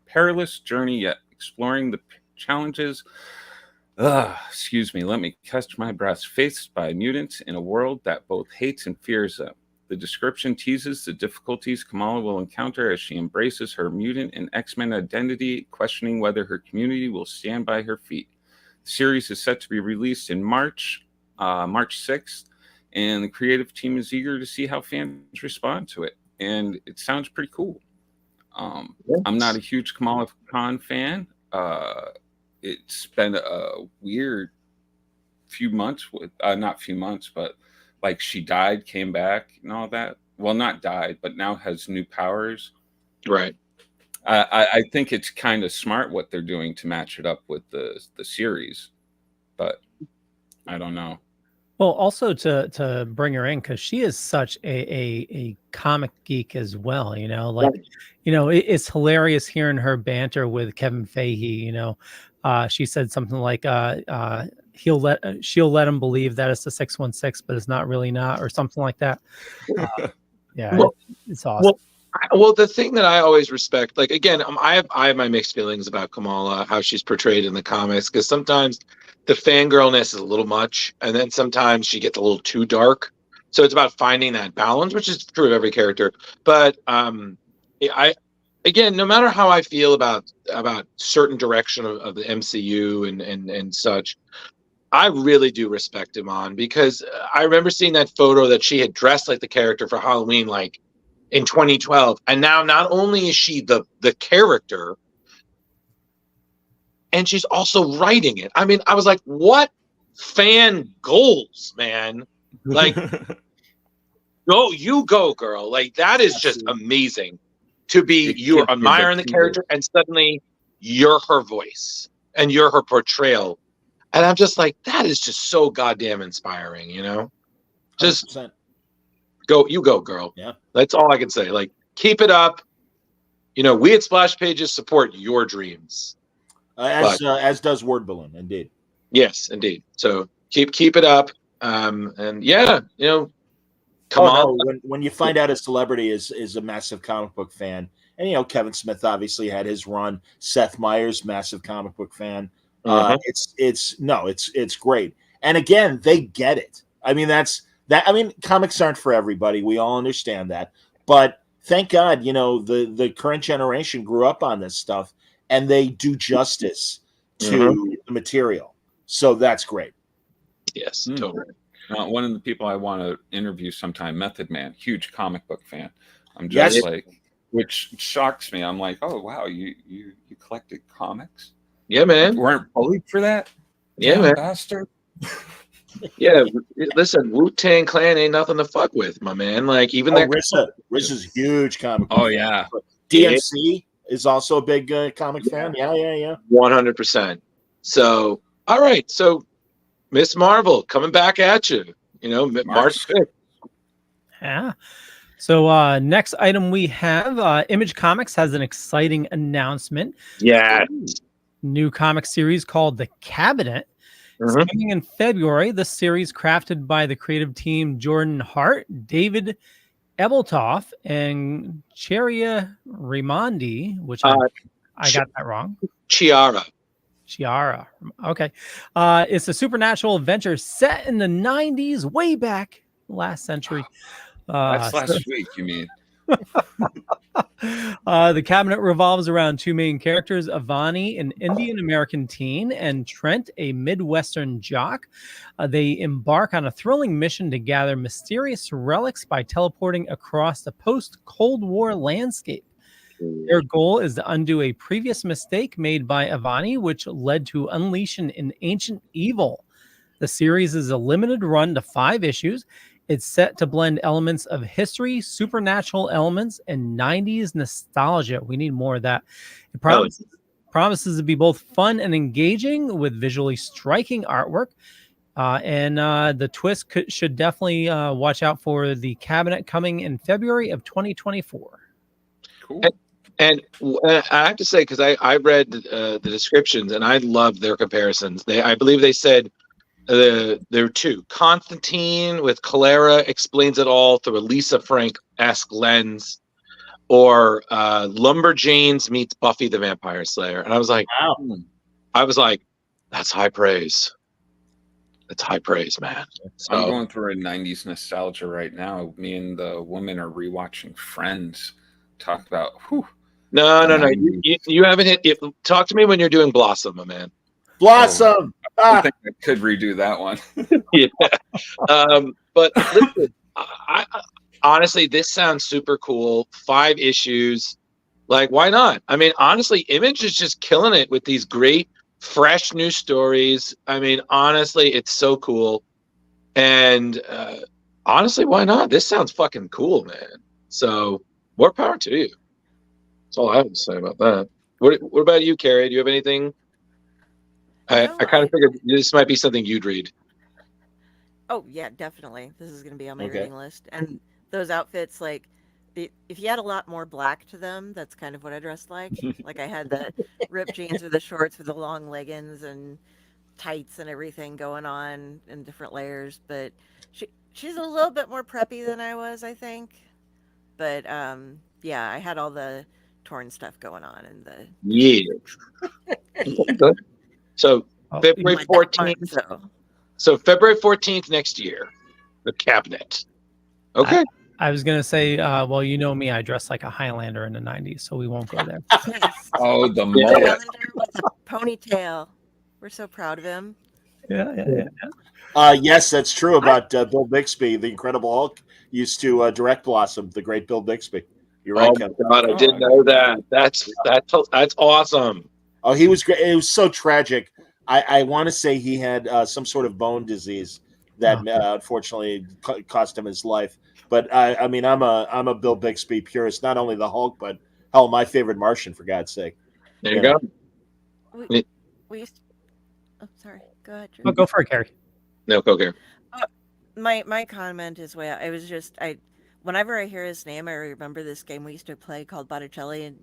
perilous journey yet, exploring the challenges let me catch my breath, faced by mutants in a world that both hates and fears them. The description teases the difficulties Kamala will encounter as she embraces her mutant and X-Men identity, questioning whether her community will stand by her feet. The series is set to be released in March 6th, and the creative team is eager to see how fans respond to it. And it sounds pretty cool. I'm not a huge Kamala Khan fan. It's been a weird few months with not few months, but like she died, came back, and all that. Well, not died, but now has new powers. Right. I think it's kind of smart what they're doing to match it up with the series, but I don't know. Well, also to bring her in, because she is such a comic geek as well, like, Right. it's hilarious hearing her banter with Kevin Feige. She said something like, she'll let him believe that it's the 616, but it's not really not, or something like that. Yeah, Well, it's awesome. Well, the thing that I always respect, like, again, I have my mixed feelings about Kamala, how she's portrayed in the comics, because sometimes the fangirlness is a little much, and then sometimes she gets a little too dark. So it's about finding that balance, which is true of every character. But again, no matter how I feel about certain direction of the MCU and such, I really do respect Iman, because I remember seeing that photo that she had dressed like the character for Halloween, like in 2012, and now not only is she the character, and she's also writing it. I mean, I was like, what fan goals, man? Like, go, girl. Like, that is just amazing to be, you're admiring the character, and suddenly you're her voice and you're her portrayal. And I'm just like, that is just so goddamn inspiring, Just 100%. go, girl. Yeah. That's all I can say. Like, keep it up. We at Splash Pages support your dreams. As does Word Balloon, indeed. Yes, indeed. So keep it up. And yeah, come on. No, when you find out a celebrity is a massive comic book fan, and Kevin Smith obviously had his run. Seth Meyers, massive comic book fan. It's great. And again, they get it. I mean, comics aren't for everybody. We all understand that. But thank God, the current generation grew up on this stuff, and they do justice to the material. So that's great. Yes, totally. One of the people I want to interview sometime, Method Man, huge comic book fan. I'm just which shocks me. I'm like, oh wow, you collected comics? Yeah, man. You weren't bullied for that? Yeah, man. Bastard. Yeah, listen, Wu-Tang Clan ain't nothing to fuck with, my man. Like, even that RZA's huge comic book. Oh yeah. DMC, is also a big comic fan. Yeah. 100%. So, all right. So, Miss Marvel coming back at you. March 5th. Yeah. So next item we have, Image Comics has an exciting announcement. Yeah. New comic series called The Cabinet. It's coming in February. The series crafted by the creative team Jordan Hart, David Ebeltoff, and Cheria Raimondi, which I got that wrong. Chiara. Okay. It's a supernatural adventure set in the 90s, way back last century. That's last week, you mean? The Cabinet revolves around two main characters, Avani, an Indian American teen, and Trent, a Midwestern jock. They embark on a thrilling mission to gather mysterious relics by teleporting across the post-Cold War landscape. Their goal is to undo a previous mistake made by Avani, which led to unleashing an ancient evil. The series is a limited run to 5 issues. It's set to blend elements of history, supernatural elements, and 90s nostalgia. We need more of that. It promises to be both fun and engaging with visually striking artwork. And the twist should definitely watch out for The Cabinet coming in February of 2024. Cool. And I have to say, because I read the descriptions and I loved their comparisons. I believe they said there are 2. Constantine with Cholera explains it all through a Lisa Frank-esque lens, or Lumberjanes meets Buffy the Vampire Slayer. And I was like, wow. That's high praise. That's high praise, man. So, I'm going through a 90s nostalgia right now. Me and the woman are rewatching Friends. Talk about No. You haven't hit it. Talk to me when you're doing Blossom, my man. Blossom. I think I could redo that one. Yeah. But listen, I honestly, this sounds super cool. 5 issues. Like, why not? I mean, honestly, Image is just killing it with these great, fresh new stories. I mean, honestly, it's so cool. And honestly, why not? This sounds fucking cool, man. So, more power to you. That's all I have to say about that. What about you, Carrie? Do you have anything? I kind of figured this might be something you'd read. Oh, yeah, definitely. This is going to be on my reading list. And those outfits, like, if you had a lot more black to them, that's kind of what I dressed like. Like, I had the ripped jeans with the shorts with the long leggings and tights and everything going on in different layers. But she's a little bit more preppy than I was, I think. But, yeah, I had all the torn stuff going on and the... Yeah. Good. So February 14th. So February 14th next year, The Cabinet. Okay. I was gonna say, well, you know me, I dressed like a Highlander in the 90s, so we won't go there. Oh, the mullet. Highlander with a ponytail. We're so proud of him. Yeah. Yes, that's true about Bill Bixby. The Incredible Hulk used to direct Blossom, the great Bill Bixby. You're right, Ken. God, I didn't know that. That's awesome. Oh, he was great. It was so tragic. I want to say he had some sort of bone disease that unfortunately cost him his life. But I mean, I'm a Bill Bixby purist. Not only the Hulk, but hell, my favorite Martian, for God's sake. There you go. Sorry. Go ahead, Drew. Oh, go for it, Carrie. No, go, Carrie. My comment is whenever I hear his name, I remember this game we used to play called Botticelli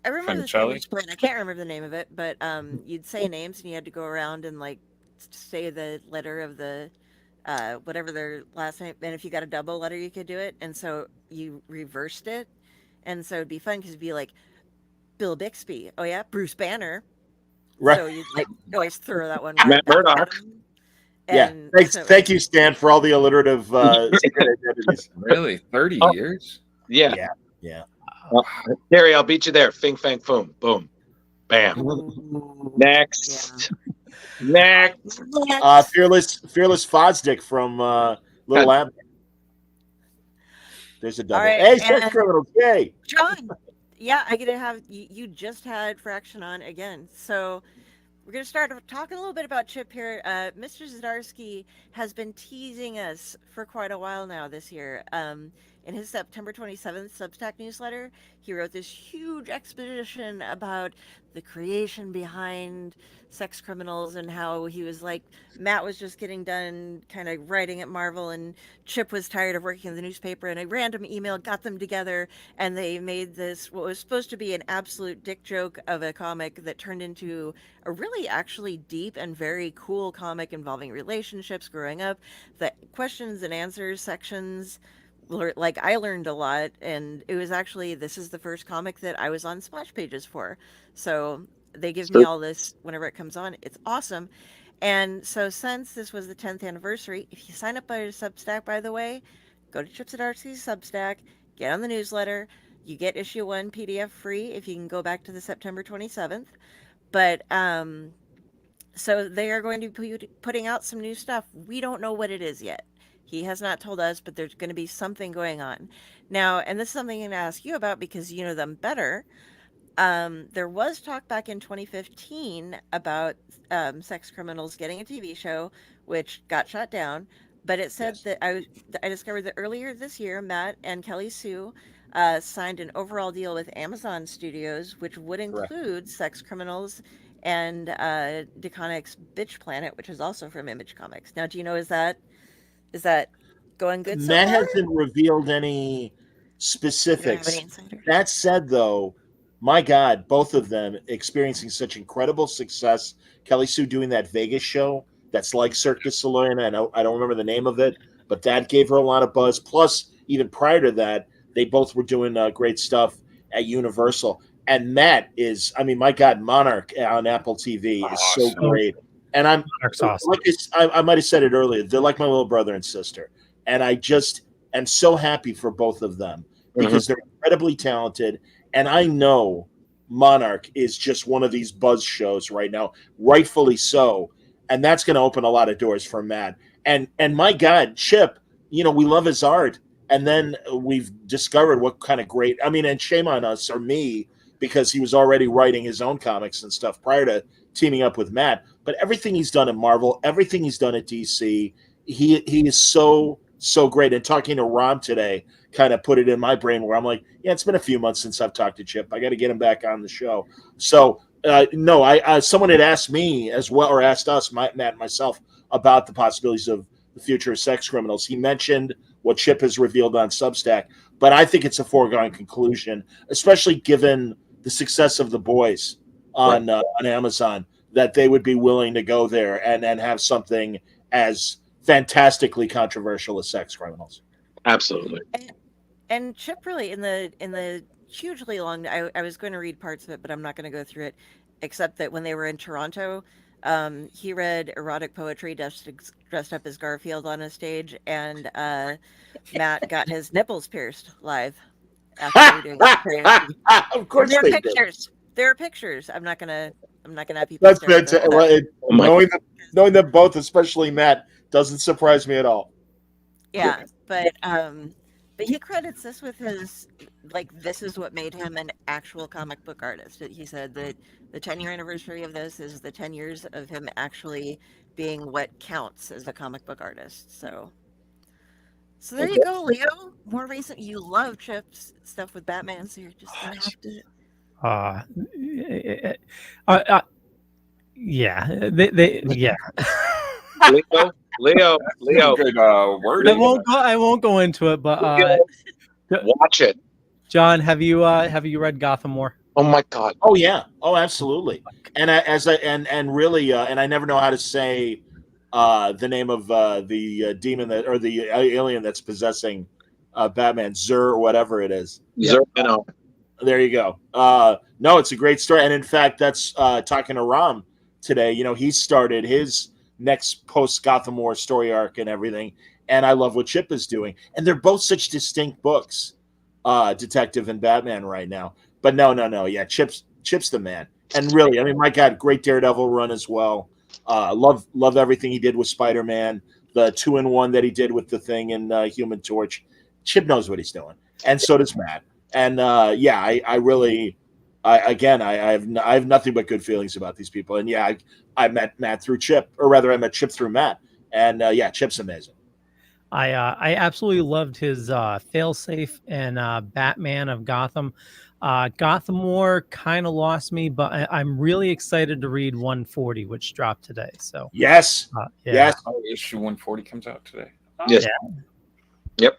I remember this game we used to play, and I can't remember the name of it, but you'd say names and you had to go around and like say the letter of the whatever their last name, and if you got a double letter, you could do it, and so you reversed it, and so it'd be fun because it'd be like Bill Bixby. Oh yeah, Bruce Banner. Right. So you'd like always throw that one. Matt Murdock. Yeah. Thank you, Stan, for all the alliterative identities. Really? 30 years? Yeah. Gary, I'll beat you there. Fing, fang, boom, boom, bam. Ooh. Next. Fearless Fosdick from Little Lab. There's a double. Right, hey, sex criminals. Yay. John. Yeah, I get to have you just had Fraction on again. So we're going to start talking a little bit about Chip here. Mr. Zdarsky has been teasing us for quite a while now this year. in his September 27th Substack newsletter, he wrote this huge exposition about the creation behind Sex Criminals and how he was like, Matt was just getting done kind of writing at Marvel and Chip was tired of working in the newspaper, and a random email got them together and they made this, what was supposed to be an absolute dick joke of a comic that turned into a really actually deep and very cool comic involving relationships growing up. The questions and answers sections, like I learned a lot, and it was actually, this is the first comic that I was on splash pages for. So they give me all this whenever it comes on. It's awesome. And so since this was the 10th anniversary, if you sign up by Substack, by the way, go to Chips at Arcee's Substack, get on the newsletter. You get issue 1 PDF free if you can go back to the September 27th. But so they are going to be putting out some new stuff. We don't know what it is yet. He has not told us, but there's going to be something going on. Now, and this is something I'm going to ask you about because you know them better. There was talk back in 2015 about Sex Criminals getting a TV show, which got shut down. But it said that I discovered that earlier this year, Matt and Kelly Sue signed an overall deal with Amazon Studios, which would include Sex Criminals and DeConnick's Bitch Planet, which is also from Image Comics. Now, do you know, is that going good so Matt far? hasn't revealed any You don't have specifics. any insiders? That said, though, my God, both of them experiencing such incredible success. Kelly Sue doing that Vegas show that's like Cirque du Soleil, and I don't remember the name of it, but that gave her a lot of buzz. Plus, even prior to that, they both were doing great stuff at Universal. And Matt is, I mean, my God, Monarch on Apple TV is so Awesome. great. And I'm Monarch's awesome. like I might have said it earlier. They're like my little brother and sister, and I just am so happy for both of them because they're incredibly talented. And I know Monarch is just one of these buzz shows right now, rightfully so. And that's going to open a lot of doors for Matt. And my God, Chip, you know, we love his art. And then we've discovered what kind of great, I mean, and shame on us or me, because he was already writing his own comics and stuff prior to teaming up with Matt. But everything he's done at Marvel, everything he's done at DC, he is so great. And talking to Rob today kind of put it in my brain where I'm like, yeah, it's been a few months since I've talked to Chip. I got to get him back on the show. So no, I someone had asked me as well, or asked us, Matt and myself, about the possibilities of the future of Sex Criminals. He mentioned what Chip has revealed on Substack, but I think it's a foregone conclusion, especially given the success of The Boys on Amazon, that they would be willing to go there and have something as fantastically controversial as Sex Criminals. Absolutely. And Chip really in the hugely long, I was going to read parts of it, but I'm not going to go through it, except that when they were in Toronto, he read erotic poetry dressed up as Garfield on a stage, and Matt got his nipples pierced live after doing it. Of course, there are they pictures. did. There are pictures. I'm not gonna have people. That's stare at them. fantastic. Knowing them both, especially Matt, doesn't surprise me at all. Yeah, but he credits this with his, like, this is what made him an actual comic book artist. He said that the 10-year anniversary of this is the 10 years of him actually being what counts as a comic book artist. So there you go, Leo. More recent, you love Chip's stuff with Batman, so you're just gonna have to. Yeah, yeah. Leo. Good wording. I won't go into it, but watch it. John, have you read Gotham War? Oh my God. Oh yeah. Oh, absolutely. And really, I never know how to say the name of the demon or the alien that's possessing Batman, Zur or whatever it is. Zur, you know. There you go. No, it's a great story, and in fact, that's talking to Ram today. You know, he started his next post Gotham War story arc and everything, and I love what Chip is doing. And they're both such distinct books, Detective and Batman, right now. But no, yeah, Chip's the man. And really, I mean, my God, great Daredevil run as well. Love everything he did with Spider-Man, the 2-in-1 that he did with the Thing and Human Torch. Chip knows what he's doing, and so does Matt. And yeah, I really, I have nothing but good feelings about these people. And yeah, I met Matt through Chip, or rather, I met Chip through Matt. And yeah, Chip's amazing. I absolutely loved his Failsafe and Batman of Gotham. Gotham War kind of lost me, but I'm really excited to read 140, which dropped today. So Yes. yeah. Yes. Oh, issue 140 comes out today. Yes. Yeah. Yep.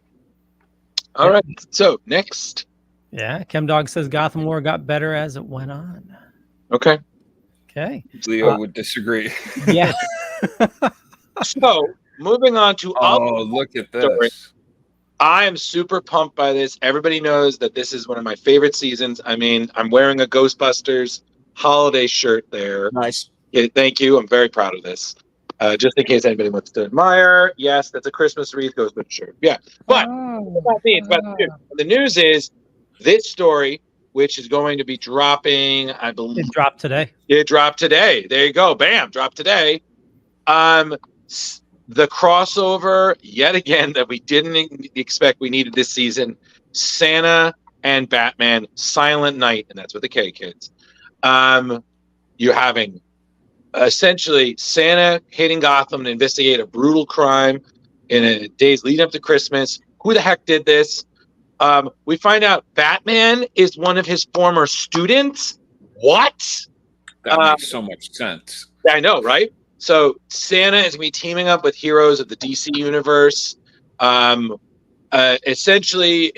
All right. So next. Yeah. Chemdog says Gotham War got better as it went on. Okay. Okay. Leo would disagree. Yeah. So moving on to Look at this. story. I am super pumped by this. Everybody knows that this is one of my favorite seasons. I mean, I'm wearing a Ghostbusters holiday shirt there. Nice. Yeah, thank you. I'm very proud of this. Just in case anybody wants to admire, yes, that's a Christmas wreath Ghostbusters shirt. Yeah, but the news is this story, which is going to be dropping, I believe. It dropped today. It dropped today. There you go. Bam, dropped today. The crossover yet again that we didn't expect we needed this season. Santa and Batman, Silent Night, and that's with the K kids. You're having essentially Santa hitting Gotham to investigate a brutal crime in a days leading up to Christmas. Who the heck did this? We find out Batman is one of his former students. What? That makes so much sense. I know, right? So Santa is going to be teaming up with heroes of the DC universe. Essentially,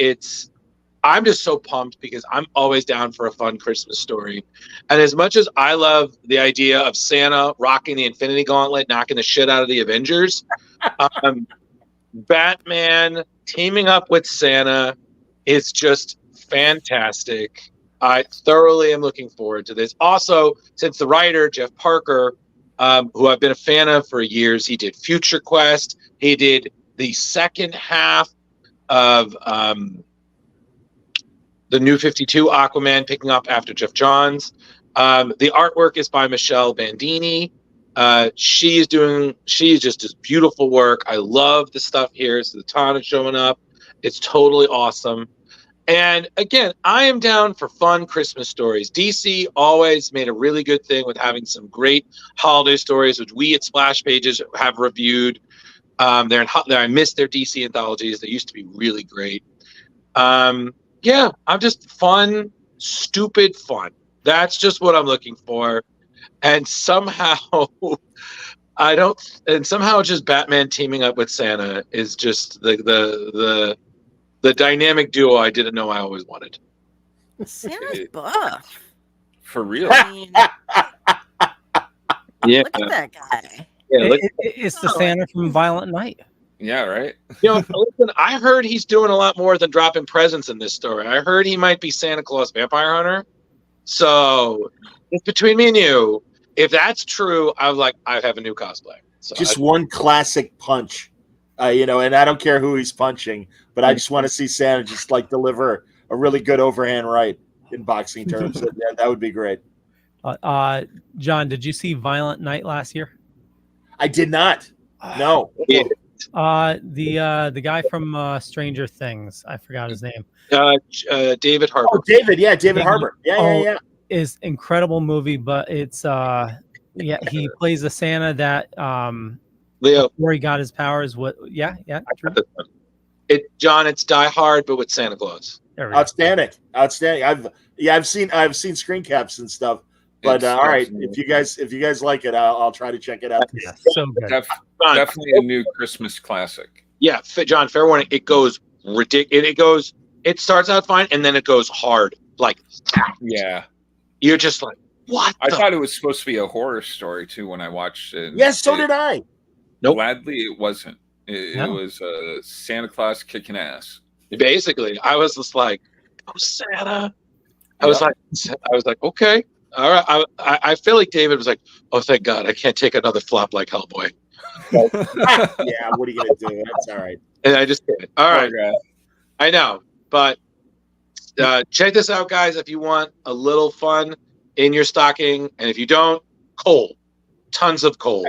I'm just so pumped because I'm always down for a fun Christmas story. And as much as I love the idea of Santa rocking the Infinity Gauntlet, knocking the shit out of the Avengers, Batman teaming up with Santa is just fantastic. I thoroughly am looking forward to this. Also, since the writer, Jeff Parker, who I've been a fan of for years, he did Future Quest. He did the second half of the New 52 Aquaman, picking up after Jeff Johns. The artwork is by Michelle Bandini. She is just this beautiful work. I love the stuff here. So the Tana showing up. It's totally awesome. And again, I am down for fun Christmas stories. DC always made a really good thing with having some great holiday stories, which we at Splash Pages have reviewed. I miss their DC anthologies. They used to be really great. Yeah, I'm just fun, stupid fun. That's just what I'm looking for. And somehow just Batman teaming up with Santa is just the dynamic duo I didn't know I always wanted. Santa's buff. For real. I mean, Yeah. look at that guy. Yeah, It's the Santa from Violent Night. Yeah, right. Listen, I heard he's doing a lot more than dropping presents in this story. I heard he might be Santa Claus Vampire Hunter. So it's between me and you. If that's true, I have a new cosplay. So Just one classic punch, and I don't care who he's punching, but I just want to see Santa just deliver a really good overhand right in boxing terms. That would be great. John, did you see Violent Night last year? I did not. No. The guy from Stranger Things, I forgot his name. David Harbour. Oh, David. Yeah, David Harbour. Yeah. Is incredible movie, but it's he plays a Santa that Leo, before he got his powers. True. John, it's Die Hard, but with Santa Claus. Outstanding. I've seen screen caps and stuff. But all right, if you guys like it, I'll try to check it out. Yeah, so good. Definitely a new Christmas classic. Yeah, John, fair warning. It goes ridiculous. It starts out fine, and then it goes hard. Yeah. You're just like, what? I thought it was supposed to be a story too when I watched it. Yes, so did I. Nope. Gladly, it wasn't. It was Santa Claus kicking ass. Basically, I was just like, "Oh, Santa!" I was like, "Okay, all right." I feel like David was like, "Oh, thank God, I can't take another flop like Hellboy." Yeah, what are you gonna do? That's all right. And I just did. All right, I know, but check this out, guys. If you want a little fun in your stocking, and if you don't, coal, tons of coal.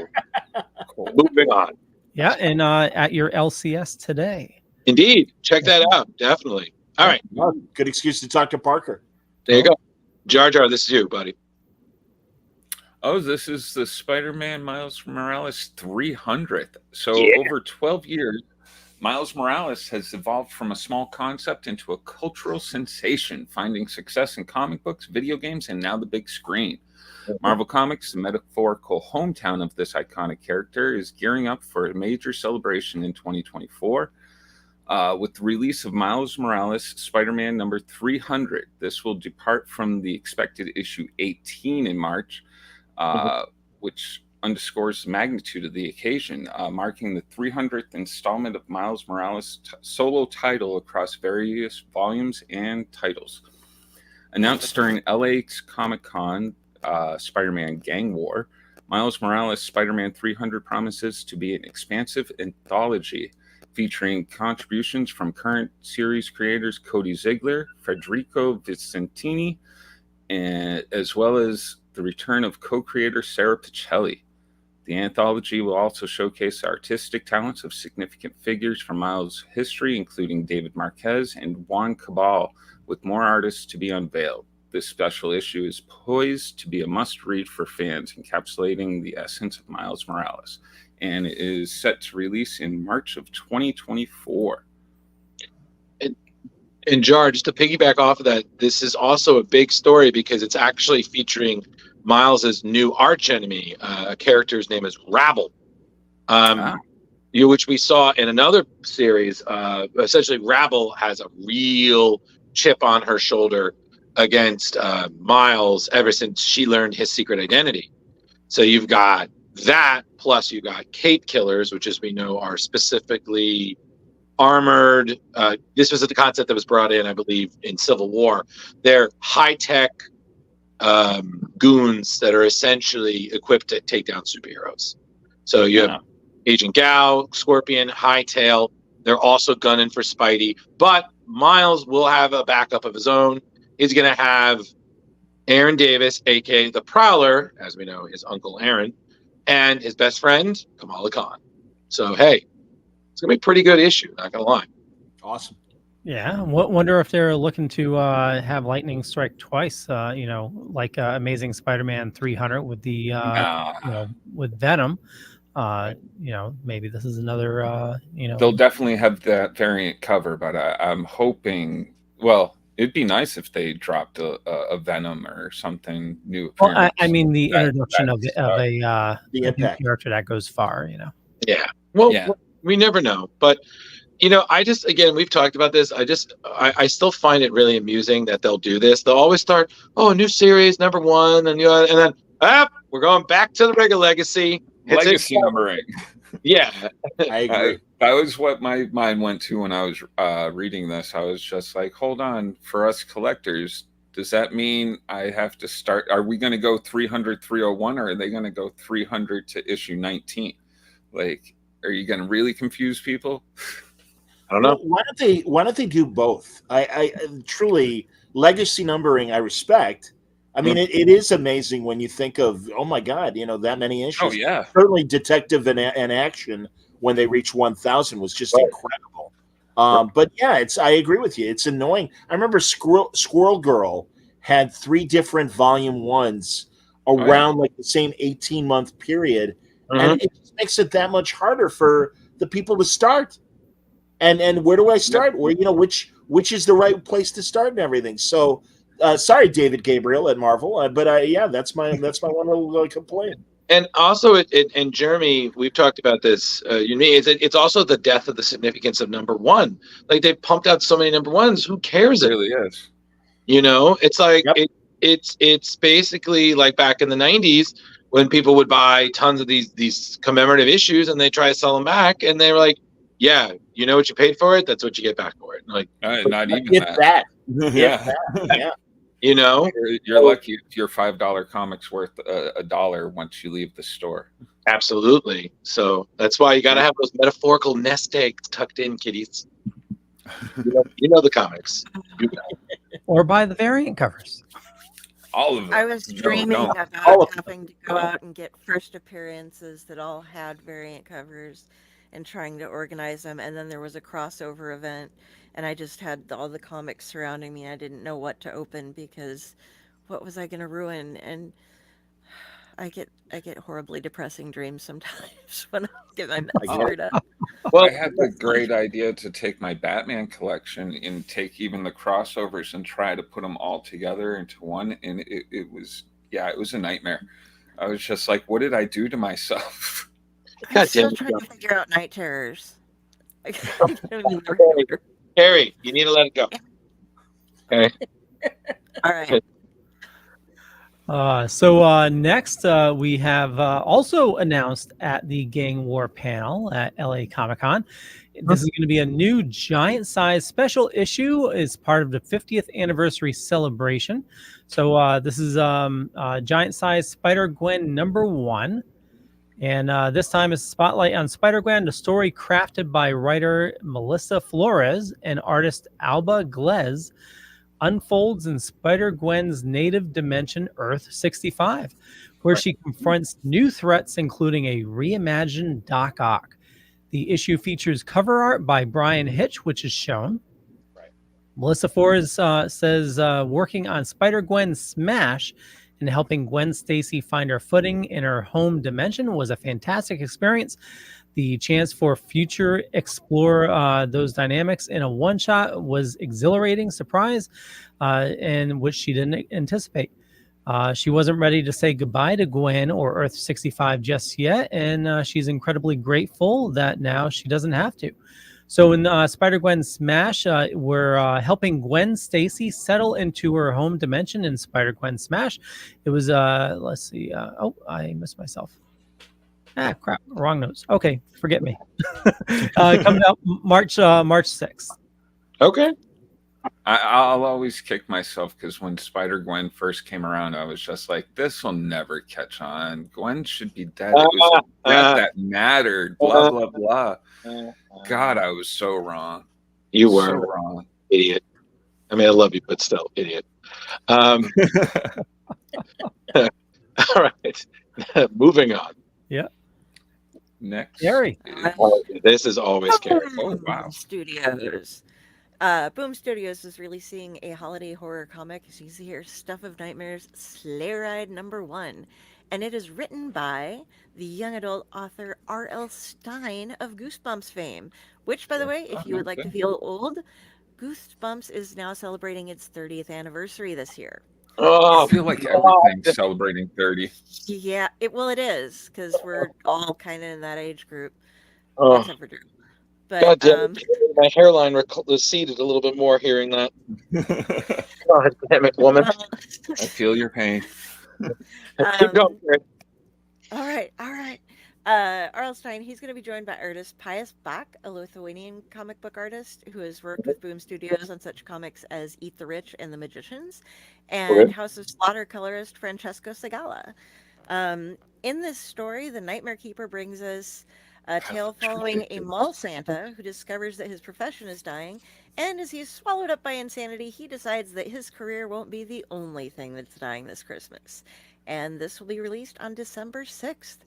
Moving on. Yeah, and at your LCS today. Indeed, check that out. Definitely. All right. Good excuse to talk to Parker. There you go. Jar Jar, this is you, buddy. Oh, this is the Spider-Man Miles Morales 300th. So over 12 years, Miles Morales has evolved from a small concept into a cultural sensation, finding success in comic books, video games, and now the big screen. Marvel Comics, the metaphorical hometown of this iconic character, is gearing up for a major celebration in 2024. With the release of Miles Morales Spider-Man number 300, this will depart from the expected issue 18 in March, which underscores the magnitude of the occasion, marking the 300th installment of Miles Morales' solo title across various volumes and titles. Announced during LA's Comic-Con Spider-Man Gang War, Miles Morales Spider-Man 300 promises to be an expansive anthology featuring contributions from current series creators Cody Ziegler, Federico Vicentini, and as well as the return of co-creator Sarah Pichelli. The anthology will also showcase the artistic talents of significant figures from Miles' history, including David Marquez and Juan Cabal, with more artists to be unveiled. This special issue is poised to be a must-read for fans, encapsulating the essence of Miles Morales, and it is set to release in March of 2024. And Jar, just to piggyback off of that, this is also a big story because it's actually featuring Miles's new arch enemy. A character's name is Rabble, which we saw in another series. Essentially, Rabble has a real chip on her shoulder against Miles ever since she learned his secret identity. So you've got that, plus you got Cape Killers, which, as we know, are specifically armored. This was the concept that was brought in, I believe, in Civil War. They're high-tech goons that are essentially equipped to take down superheroes. So you have Agent Gao, Scorpion, Hightail. They're also gunning for Spidey. But Miles will have a backup of his own. He's going to have Aaron Davis, a.k.a. the Prowler, as we know, his Uncle Aaron, and his best friend, Kamala Khan. So, hey, it's going to be a pretty good issue, not going to lie. Awesome. Yeah, wonder if they're looking to have lightning strike twice. Like Amazing Spider-Man 300 with the with Venom. Maybe this is another. They'll definitely have that variant cover, but I'm hoping. Well, it'd be nice if they dropped a Venom or something new. Well, I mean the introduction of a new character that goes far. Yeah. Well, we never know, but. I just, again, we've talked about this. I still find it really amusing that they'll do this. They'll always start, new series, number one, and then we're going back to the regular legacy. Legacy numbering. Yeah. I agree. That was what my mind went to when I was reading this. I was just like, hold on, for us collectors, does that mean I have to start? Are we going to go 300, 301, or are they going to go 300 to issue 19? Like, are you going to really confuse people? I don't know. Well, why don't they do both? I truly, legacy numbering I respect. I mean, it is amazing when you think of, oh my God, that many issues. Oh yeah. Certainly Detective and Action when they reached 1,000 was just incredible. But yeah, I agree with you. It's annoying. I remember Squirrel Girl had 3 different volume 1s around like the same 18-month period. And it just makes it that much harder for the people to start. And where do I start? Where which is the right place to start and everything. So sorry, David Gabriel at Marvel, but that's my one little complaint. And also, and Jeremy, we've talked about this. It's also the death of the significance of number one. Like they've pumped out so many number ones. Who cares? It really is. It's like it's basically like back in the 90s when people would buy tons of these commemorative issues and they try to sell them back, and they were like, yeah, you know what you paid for it? That's what you get back for it. Like, not even that. Yeah. Yeah. You're lucky if your $5 comic's worth $1 once you leave the store. Absolutely. So that's why you got to have those metaphorical nest eggs tucked in, kiddies. You know the comics. Or buy the variant covers. All of them. I was dreaming about having to go out and get first appearances that all had variant covers and trying to organize them. And then there was a crossover event, and I just had all the comics surrounding me. I didn't know what to open because what was I going to ruin? And I get horribly depressing dreams sometimes when I get my mouth screwed up. I had the great idea to take my Batman collection and take even the crossovers and try to put them all together into one, and it was a nightmare. I was just like, what did I do to myself? I'm still trying to figure out night terrors. I don't even know Okay. Carrie, you need to let it go. Okay. All right. So next, we have also announced at the Gang War panel at LA Comic Con. This is going to be a new giant size special issue as part of the 50th anniversary celebration. So this is giant size Spider-Gwen #1. And this time is spotlight on Spider-Gwen, the story crafted by writer Melissa Flores and artist Alba Glez, unfolds in Spider-Gwen's native dimension, Earth 65, where she confronts new threats, including a reimagined Doc Ock. The issue features cover art by Brian Hitch, which is shown. Melissa Flores says working on Spider-Gwen Smash and helping Gwen Stacy find her footing in her home dimension was a fantastic experience. The chance for future explore those dynamics in a one-shot was exhilarating surprise, and which she didn't anticipate. She wasn't ready to say goodbye to Gwen or Earth 65 just yet, and she's incredibly grateful that now she doesn't have to. So in Spider-Gwen Smash, we're helping Gwen Stacy settle into her home dimension in Spider-Gwen Smash. It was, let's see. Oh, I missed myself. Ah, crap. Wrong notes. Okay, forget me. Comes out March 6th. Okay. I'll always kick myself because when Spider-Gwen first came around, I was just like, this will never catch on. Gwen should be dead. It was a death that mattered. Blah, blah, blah. God, I was so wrong. You were so wrong. Idiot. I mean, I love you, but still, idiot. All right. Moving on. Yeah. Next. Gary. This is always Gary. Oh, wow. Studios. Boom Studios is releasing a holiday horror comic. As you see here, Stuff of Nightmares, Sleigh Ride #1. And it is written by the young adult author R.L. Stine of Goosebumps fame. Which, by the way, if you would like to feel old, Goosebumps is now celebrating its 30th anniversary this year. Oh, I feel like everything's celebrating 30. Yeah, it is, because we're all kind of in that age group. Oh. Except for Drew. But, God damn it. My hairline receded a little bit more hearing that. God damn it, woman. I feel your pain. Keep going, Gary. All right. R.L. Stine, he's going to be joined by artist Pius Bach, a Lithuanian comic book artist who has worked with Boom Studios on such comics as Eat the Rich and The Magicians, and House of Slaughter colorist Francesco Segala. In this story, the Nightmare Keeper brings us a tale following a mall Santa who discovers that his profession is dying, and as he's swallowed up by insanity, he decides that his career won't be the only thing that's dying this Christmas. And this will be released on December 6th.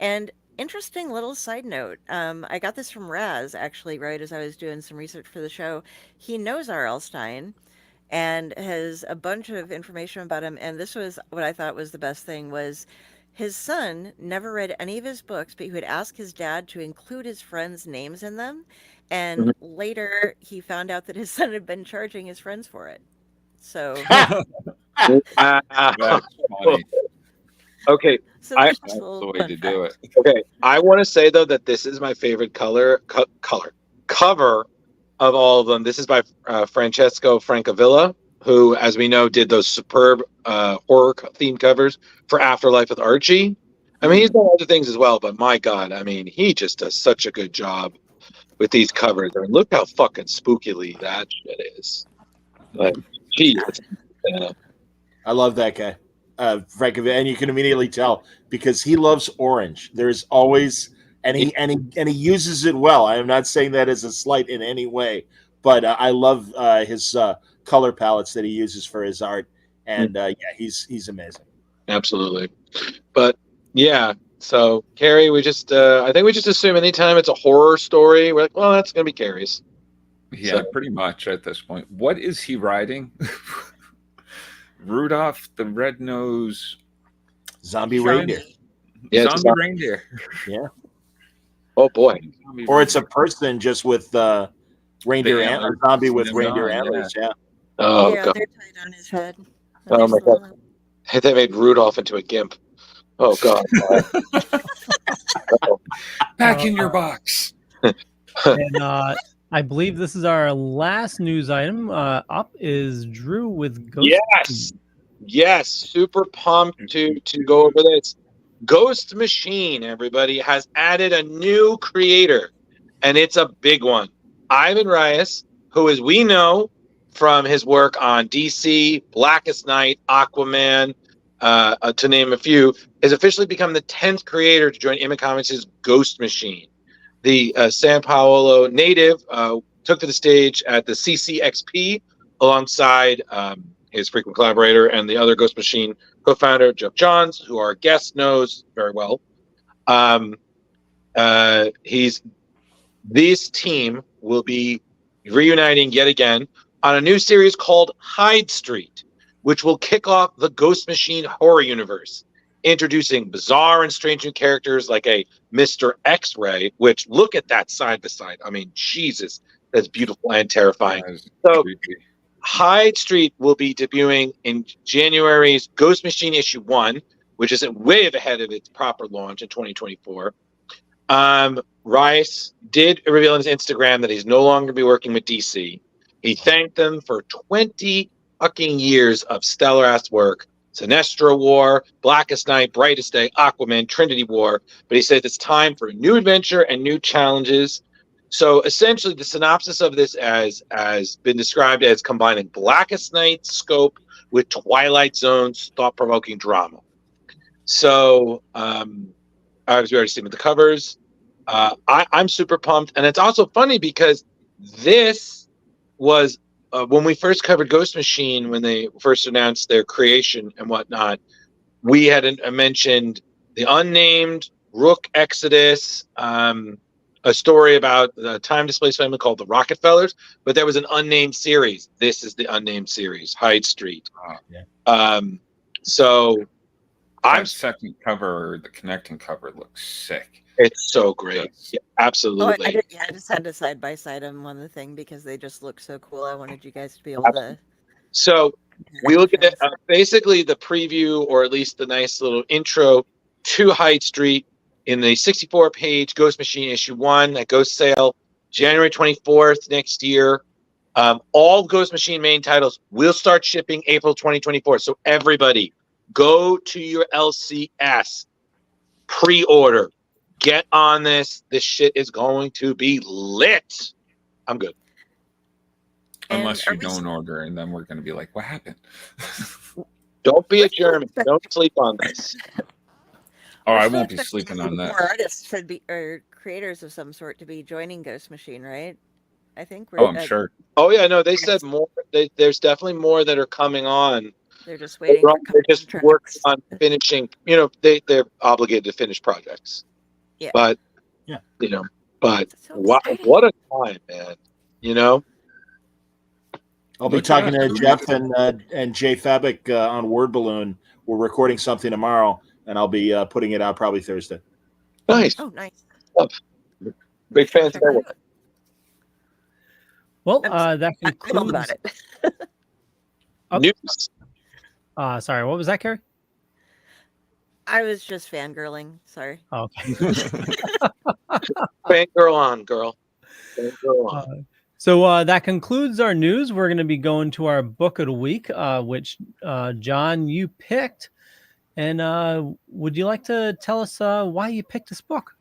And interesting little side note, I got this from Raz, actually, right as I was doing some research for the show. He knows R.L. Stine and has a bunch of information about him, and this was what I thought was the best thing was his son never read any of his books, but he would ask his dad to include his friends' names in them. And later he found out that his son had been charging his friends for it. So That's funny. Okay. so That's the way to do it. Okay. I want to say though that this is my favorite cover of all of them. This is by Francesco Francavilla, who, as we know, did those superb horror themed covers for Afterlife with Archie. I mean, he's done other things as well, but my God, I mean, he just does such a good job with these covers. I mean, look how fucking spookily that shit is. Like, geez. I love that guy, Francavilla, and you can immediately tell because he loves orange. There's always and he uses it well. I am not saying that as a slight in any way, but I love his color palettes that he uses for his art, and yeah, he's amazing. Absolutely, but yeah. So Carrie, we just I think we just assume anytime it's a horror story, we're like, well, that's gonna be Carrie's. Yeah, pretty much at this point. What is he riding? Rudolph the Red-Nosed Zombie reindeer. Yeah, it's a Zombie reindeer. Yeah. Oh boy. Zombie Or it's a reindeer. person just with reindeer The antlers. antlers Zombie with sitting reindeer on, antlers. Yeah. Oh Yeah, god. they're tied on his head. Oh my god. They made Rudolph into a gimp. Oh god. Back in your box. And I believe this is our last news item. Up is Drew with Ghost. Yes. Yes. Super pumped to go over this. Ghost Machine, everybody, has added a new creator, and it's a big one. Ivan Reyes, who, as we know from his work on DC, Blackest Night, Aquaman, to name a few, has officially become the 10th creator to join Image Comics' Ghost Machine. The San Paulo native took to the stage at the CCXP alongside his frequent collaborator and the other Ghost Machine co-founder, Jeff Johns, who our guest knows very well. This team will be reuniting yet again on a new series called Hyde Street, which will kick off the Ghost Machine horror universe, introducing bizarre and strange new characters like a Mr. X-Ray, which look at that side by side. I mean, Jesus, that's beautiful and terrifying. So Hyde Street will be debuting in January's Ghost Machine issue 1, which is way ahead of its proper launch in 2024. Rice did reveal on his Instagram that he's no longer be working with DC. He thanked them for 20 fucking years of stellar ass work. Sinestro War, Blackest Night, Brightest Day, Aquaman, Trinity War. But he said it's time for a new adventure and new challenges. So essentially, the synopsis of this has been described as combining Blackest Night scope with Twilight Zone's thought-provoking drama. So, as we already seen with the covers, I'm super pumped, and it's also funny because this was when we first covered Ghost Machine, when they first announced their creation and whatnot. We had mentioned the unnamed Rook Exodus, a story about the time displaced family called the Rockefellers, but there was an unnamed series. This is the unnamed series, Hyde Street. So That second cover, the connecting cover, looks sick. It's so great. Yeah, absolutely. I just had to side by side them on the thing because they just look so cool. I wanted you guys to be able to. So we look at basically the preview, or at least the nice little intro to Hyde Street in the 64-page Ghost Machine issue 1 that goes sale January 24th next year. All Ghost Machine main titles will start shipping April 2024. So everybody, go to your LCS, pre-order, get on this. This shit is going to be lit. I'm good. Unless you don't order, and then we're going to be like, what happened? Don't be a German. Don't sleep on this. Oh, I won't be sleeping on that. More artists should be, or creators of some sort, to be joining Ghost Machine, right? I think we're. Oh, I'm sure. Oh yeah, no, they said more. There's definitely more that are coming on. They're just waiting. They're just working on finishing. You know, they're obligated to finish projects. Yeah. But yeah, you know, but what a time, man. You know. I'll be talking to Jeff and Jay Fabic on Word Balloon. We're recording something tomorrow, and I'll be putting it out probably Thursday. Nice. Oh, nice. Big fans of their work. Well, that concludes. About it. News. Sorry, what was that, Carrie? I was just fangirling. Sorry. Oh, okay. Fangirl on, girl. Fangirl on. So that concludes our news. We're going to be going to our book of the week, which John, you picked. And would you like to tell us why you picked this book?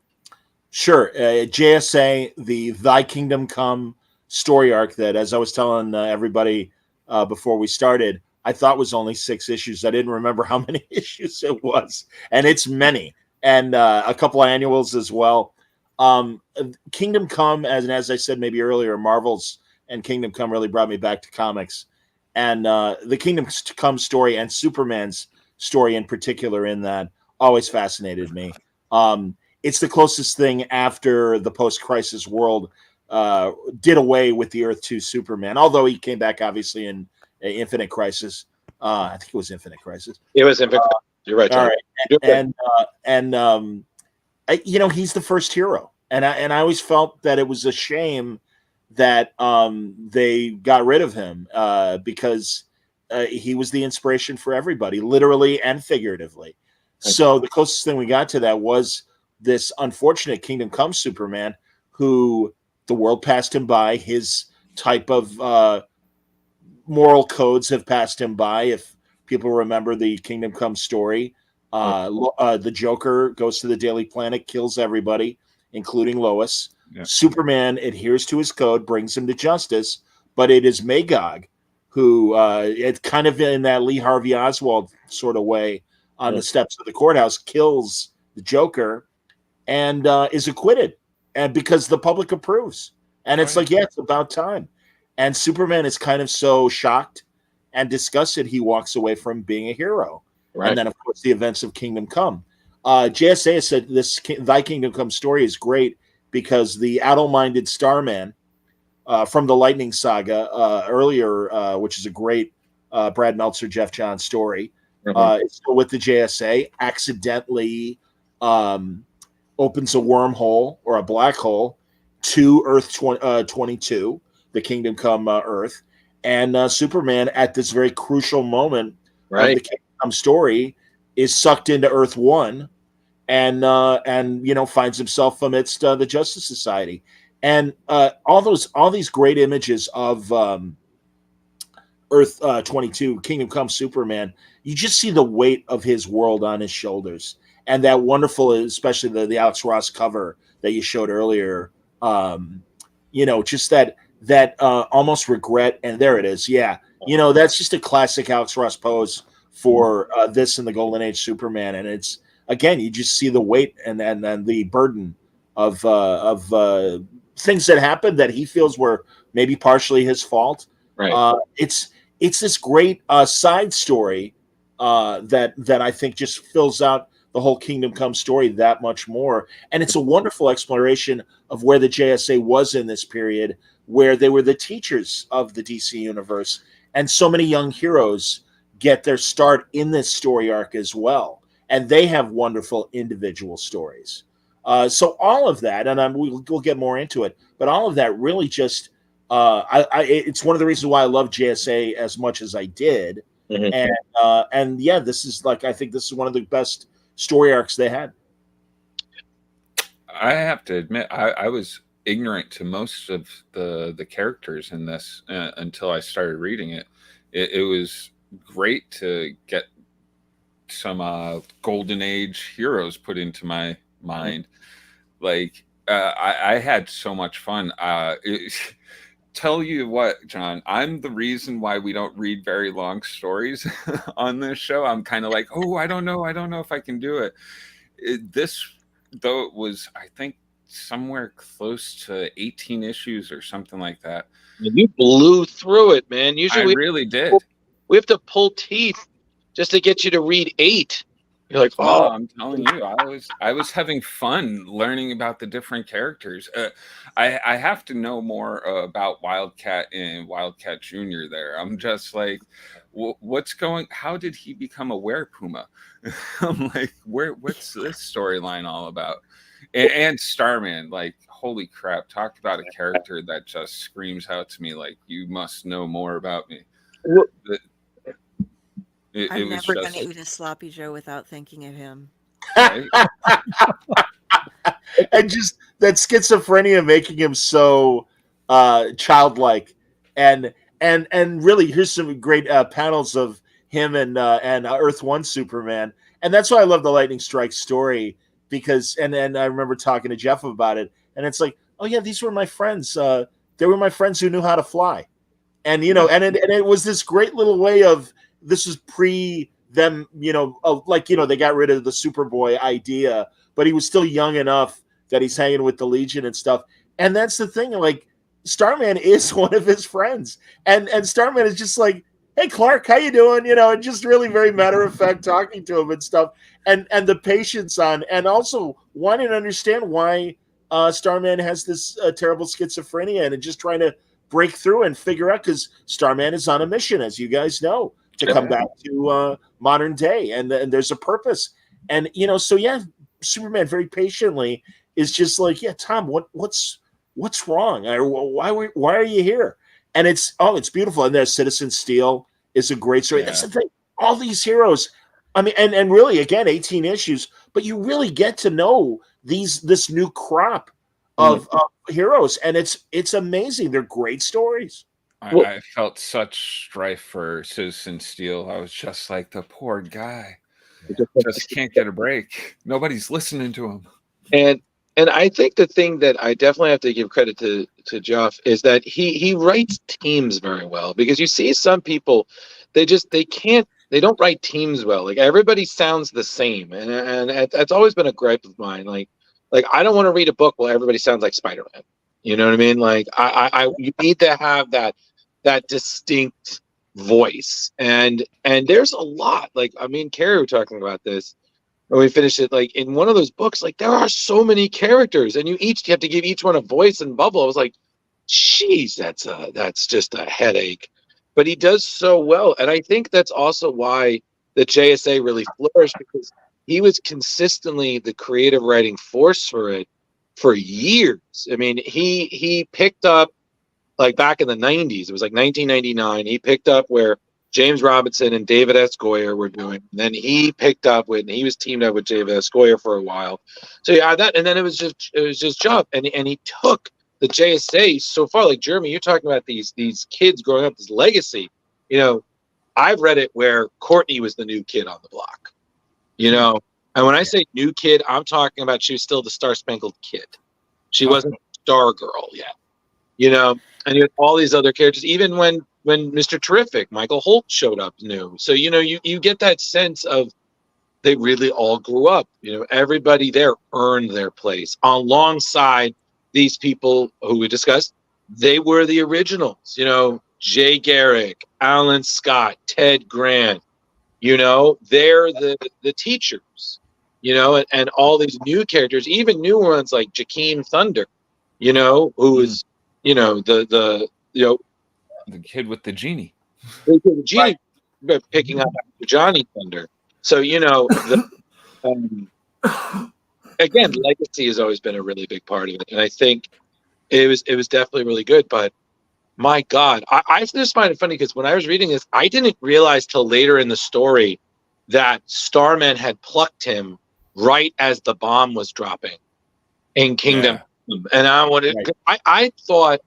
Sure. JSA, the Thy Kingdom Come story arc that, as I was telling everybody before we started, I thought was only 6 issues. I didn't remember how many issues it was. And it's many. And a couple of annuals as well. Kingdom Come, as I said maybe earlier, Marvel's and Kingdom Come really brought me back to comics. And the Kingdom Come story and Superman's story in particular in that always fascinated me. It's the closest thing after the post-crisis world did away with the Earth 2 Superman, although he came back obviously in Infinite Crisis. I think it was Infinite Crisis. It was Infinite. You're right, All John. right, he's the first hero, and I always felt that it was a shame that they got rid of him because he was the inspiration for everybody, literally and figuratively. So the closest thing we got to that was this unfortunate Kingdom Come Superman, who the world passed him by. His type of moral codes have passed him by. If people remember the Kingdom Come story, the Joker goes to the Daily Planet, kills everybody, including Lois. Yeah. Superman adheres to his code, brings him to justice, but it is Magog who, it's kind of in that Lee Harvey Oswald sort of way, on the steps of the courthouse, kills the Joker and is acquitted, and because the public approves. And it's like, yeah, it's about time. And Superman is kind of so shocked and disgusted, he walks away from being a hero. Right. And then, of course, the events of Kingdom Come. JSA has said this Thy Kingdom Come story is great because the addle-minded Starman from the Lightning Saga earlier, which is a great Brad Meltzer, Jeff Johns story, is still with the JSA, accidentally opens a wormhole or a black hole to Earth 22, the Kingdom Come Earth, and Superman at this very crucial moment of the Kingdom Come story is sucked into Earth 1 and finds himself amidst the Justice Society. And all these great images of Earth 22, Kingdom Come Superman, you just see the weight of his world on his shoulders. And that wonderful, especially the Alex Ross cover that you showed earlier, just that almost regret. And there it is. Yeah. That's just a classic Alex Ross pose for this and the Golden Age Superman. And it's, again, you just see the weight and the burden of things that happened that he feels were maybe partially his fault. Right. It's this great side story that I think just fills out the whole Kingdom Come story that much more. And it's a wonderful exploration of where the JSA was in this period, where they were the teachers of the DC universe. And so many young heroes get their start in this story arc as well. And they have wonderful individual stories. So all of that, and we'll get more into it, but all of that really just, it's one of the reasons why I love JSA as much as I did. Mm-hmm. And yeah, this is I think this is one of the best story arcs they had. I have to admit, I was ignorant to most of the characters in this until I started reading it. It was great to get some Golden Age heroes put into my mind. I had so much fun. Tell you what, John, I'm the reason why we don't read very long stories on this show. I'm kind of like, I don't know if I can do it. This, though, it was, I think, somewhere close to 18 issues or something like that. You blew through it, man. Usually, I really did. We have to pull teeth just to get you to read 8. You're like, oh, I'm telling you, I was having fun learning about the different characters. I have to know more about Wildcat and Wildcat Jr. there. I'm just like, how did he become a were-puma? I'm like, what's this storyline all about? And Starman, holy crap, talk about a character that just screams out to me like, you must know more about me. I'm never going to eat a sloppy Joe without thinking of him. Right? And just that schizophrenia making him so childlike, and really, here's some great panels of him and Earth 1 Superman, and that's why I love the Lightning Strike story, because and I remember talking to Jeff about it, and it's like, oh yeah, these were my friends. They were my friends who knew how to fly, and and it was this great little way of. This is pre them, they got rid of the Superboy idea, but he was still young enough that he's hanging with the Legion and stuff. And that's the thing, Starman is one of his friends. And Starman is just like, hey, Clark, how you doing? And just really very matter of fact talking to him and stuff. And the patience and also wanting to understand why Starman has this terrible schizophrenia and just trying to break through and figure out, because Starman is on a mission, as you guys know, to come back to modern day, and there's a purpose. And so yeah, Superman very patiently is just like, yeah, Tom, what's wrong? Or why are you here? And it's beautiful. And there's Citizen Steel is a great story. That's the thing. All these heroes, I mean, and really, again, 18 issues, but you really get to know this new crop of heroes, and it's amazing. They're great stories. I felt such strife for Citizen Steel. I was just like, the poor guy just can't get a break. Nobody's listening to him. And I think the thing that I definitely have to give credit to Jeff is that he writes teams very well, because you see some people, they don't write teams well. Like, everybody sounds the same, and that's always been a gripe of mine. Like I don't want to read a book where everybody sounds like Spider-Man. You know what I mean? Like you need to have that distinct voice, and there's a lot. Like, I mean, Carrie were talking about this when we finished it. Like, in one of those books, like, there are so many characters, and you have to give each one a voice and bubble. I was like, geez, that's just a headache. But he does so well, and I think that's also why the JSA really flourished, because he was consistently the creative writing force for it for years. I mean, he picked up, like, back in the 90s, it was like 1999, he picked up where James Robinson and David S. Goyer were doing. And then he picked up he was teamed up with David S. Goyer for a while. So yeah, and then it was just Jeff, and he took the JSA so far. Like, Jeremy, you're talking about these kids growing up, this legacy. I've read it where Courtney was the new kid on the block. And when I say new kid, I'm talking about she was still the Star Spangled Kid. She wasn't Star Girl yet. And you had all these other characters, even when Mr. Terrific, Michael Holt, showed up new. So, you get that sense of they really all grew up. Everybody there earned their place alongside these people who we discussed. They were the originals, Jay Garrick, Alan Scott, Ted Grant, they're the teachers, and all these new characters, even new ones like Jakeem Thunder, who is, the kid with the genie. The genie, right, picking up Johnny Thunder. So, again, legacy has always been a really big part of it, and I think it was definitely really good. But my God, I just find it funny, because when I was reading this, I didn't realize till later in the story that Starman had plucked him right as the bomb was dropping in Kingdom. Yeah. And I thought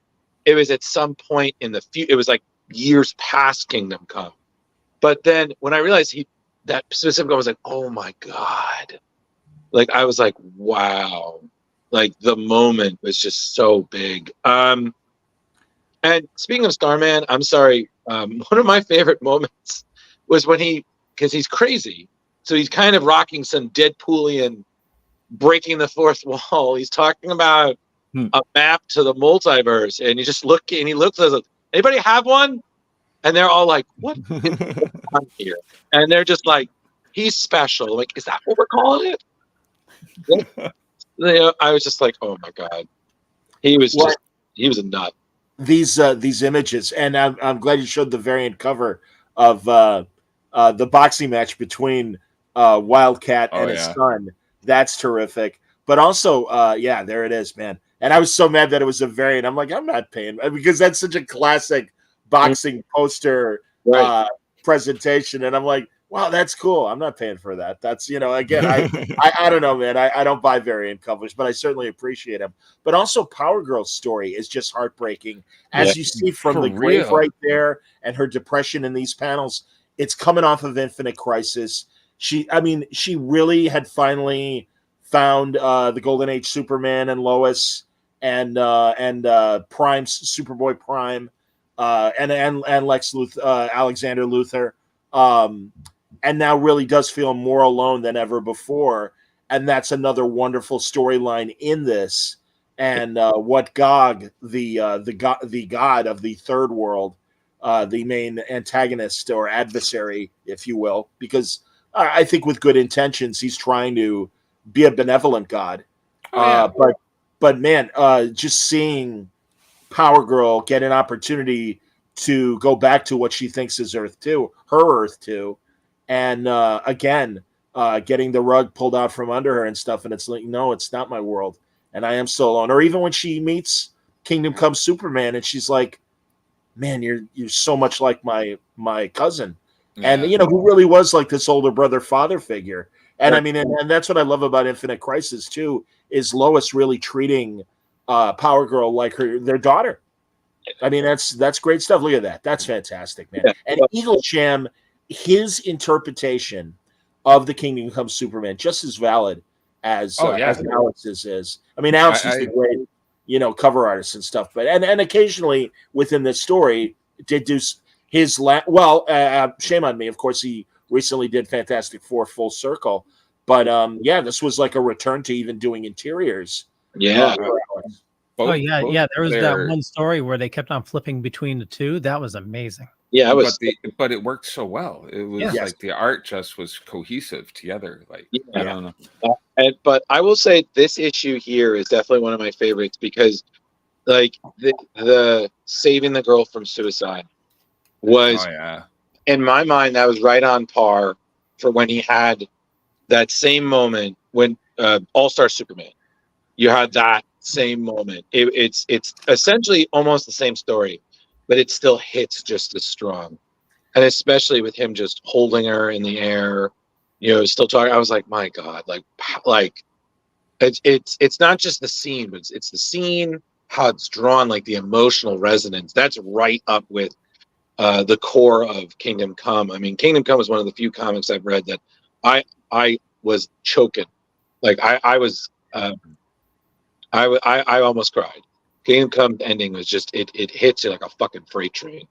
it was at some point in the future. It was like years past Kingdom Come. But then when I realized that specific, I was like, oh my God. Like, I was like, wow. Like, the moment was just so big. And speaking of Starman, I'm sorry. One of my favorite moments was when because he's crazy. So he's kind of rocking some Deadpoolian breaking the fourth wall. He's talking about a map to the multiverse, and he looks at us, anybody have one? And they're all like, what is going on here? And they're just like, he's special. Like, is that what we're calling it? I was just like, oh my God. He was a nut. These images, and I'm glad you showed the variant cover of the boxing match between Wildcat and his son. That's terrific. But also, there it is, man. And I was so mad that it was a variant. I'm like, I'm not paying, because that's such a classic boxing poster presentation. And I'm like, wow, that's cool. I'm not paying for that. That's, again, I don't know, man. I don't buy variant covers, but I certainly appreciate them. But also, Power Girl's story is just heartbreaking. As you see from the grave right there, and her depression in these panels, it's coming off of Infinite Crisis. She really had finally found the Golden Age Superman and Lois and Prime, Superboy Prime, and Lex Luthor, Alexander Luthor. And now really does feel more alone than ever before. And that's another wonderful storyline in this. And what Gog, the god of the third world, the main antagonist or adversary, if you will, because I think with good intentions, he's trying to be a benevolent god. But man, just seeing Power Girl get an opportunity to go back to what she thinks is Earth 2, her Earth 2, and again, getting the rug pulled out from under her and stuff, and it's like, no, it's not my world, and I am so alone. Or even when she meets Kingdom Come Superman, and she's like, man, you're so much like my cousin, and who really was like this older brother father figure. And I mean, and that's what I love about Infinite Crisis too, is Lois really treating Power Girl like their daughter. I mean, that's great stuff. Look at that. That's fantastic, man. And Eaglesham, his interpretation of the Kingdom Come Superman, just as valid as Alex's is. I mean, Alex is the great, cover artist and stuff. But and occasionally within this story did do his shame on me. Of course, he recently did Fantastic Four Full Circle. But this was like a return to even doing interiors. Yeah. There was that one story where they kept on flipping between the two. That was amazing. Yeah, but it worked so well. It was like the art just was cohesive together. Like I don't know. But I will say this issue here is definitely one of my favorites because, like, the saving the girl from suicide was, in my mind, that was right on par for when he had that same moment when All-Star Superman. You had that same moment. It's essentially almost the same story, but it still hits just as strong. And especially with him just holding her in the air, still talking. I was like, my God, like it's not just the scene, but it's the scene, how it's drawn, like the emotional resonance. That's right up with the core of Kingdom Come. I mean, Kingdom Come is one of the few comics I've read that I was choking. Like I was. I almost cried. Kingdom Come ending was just it hits you like a fucking freight train.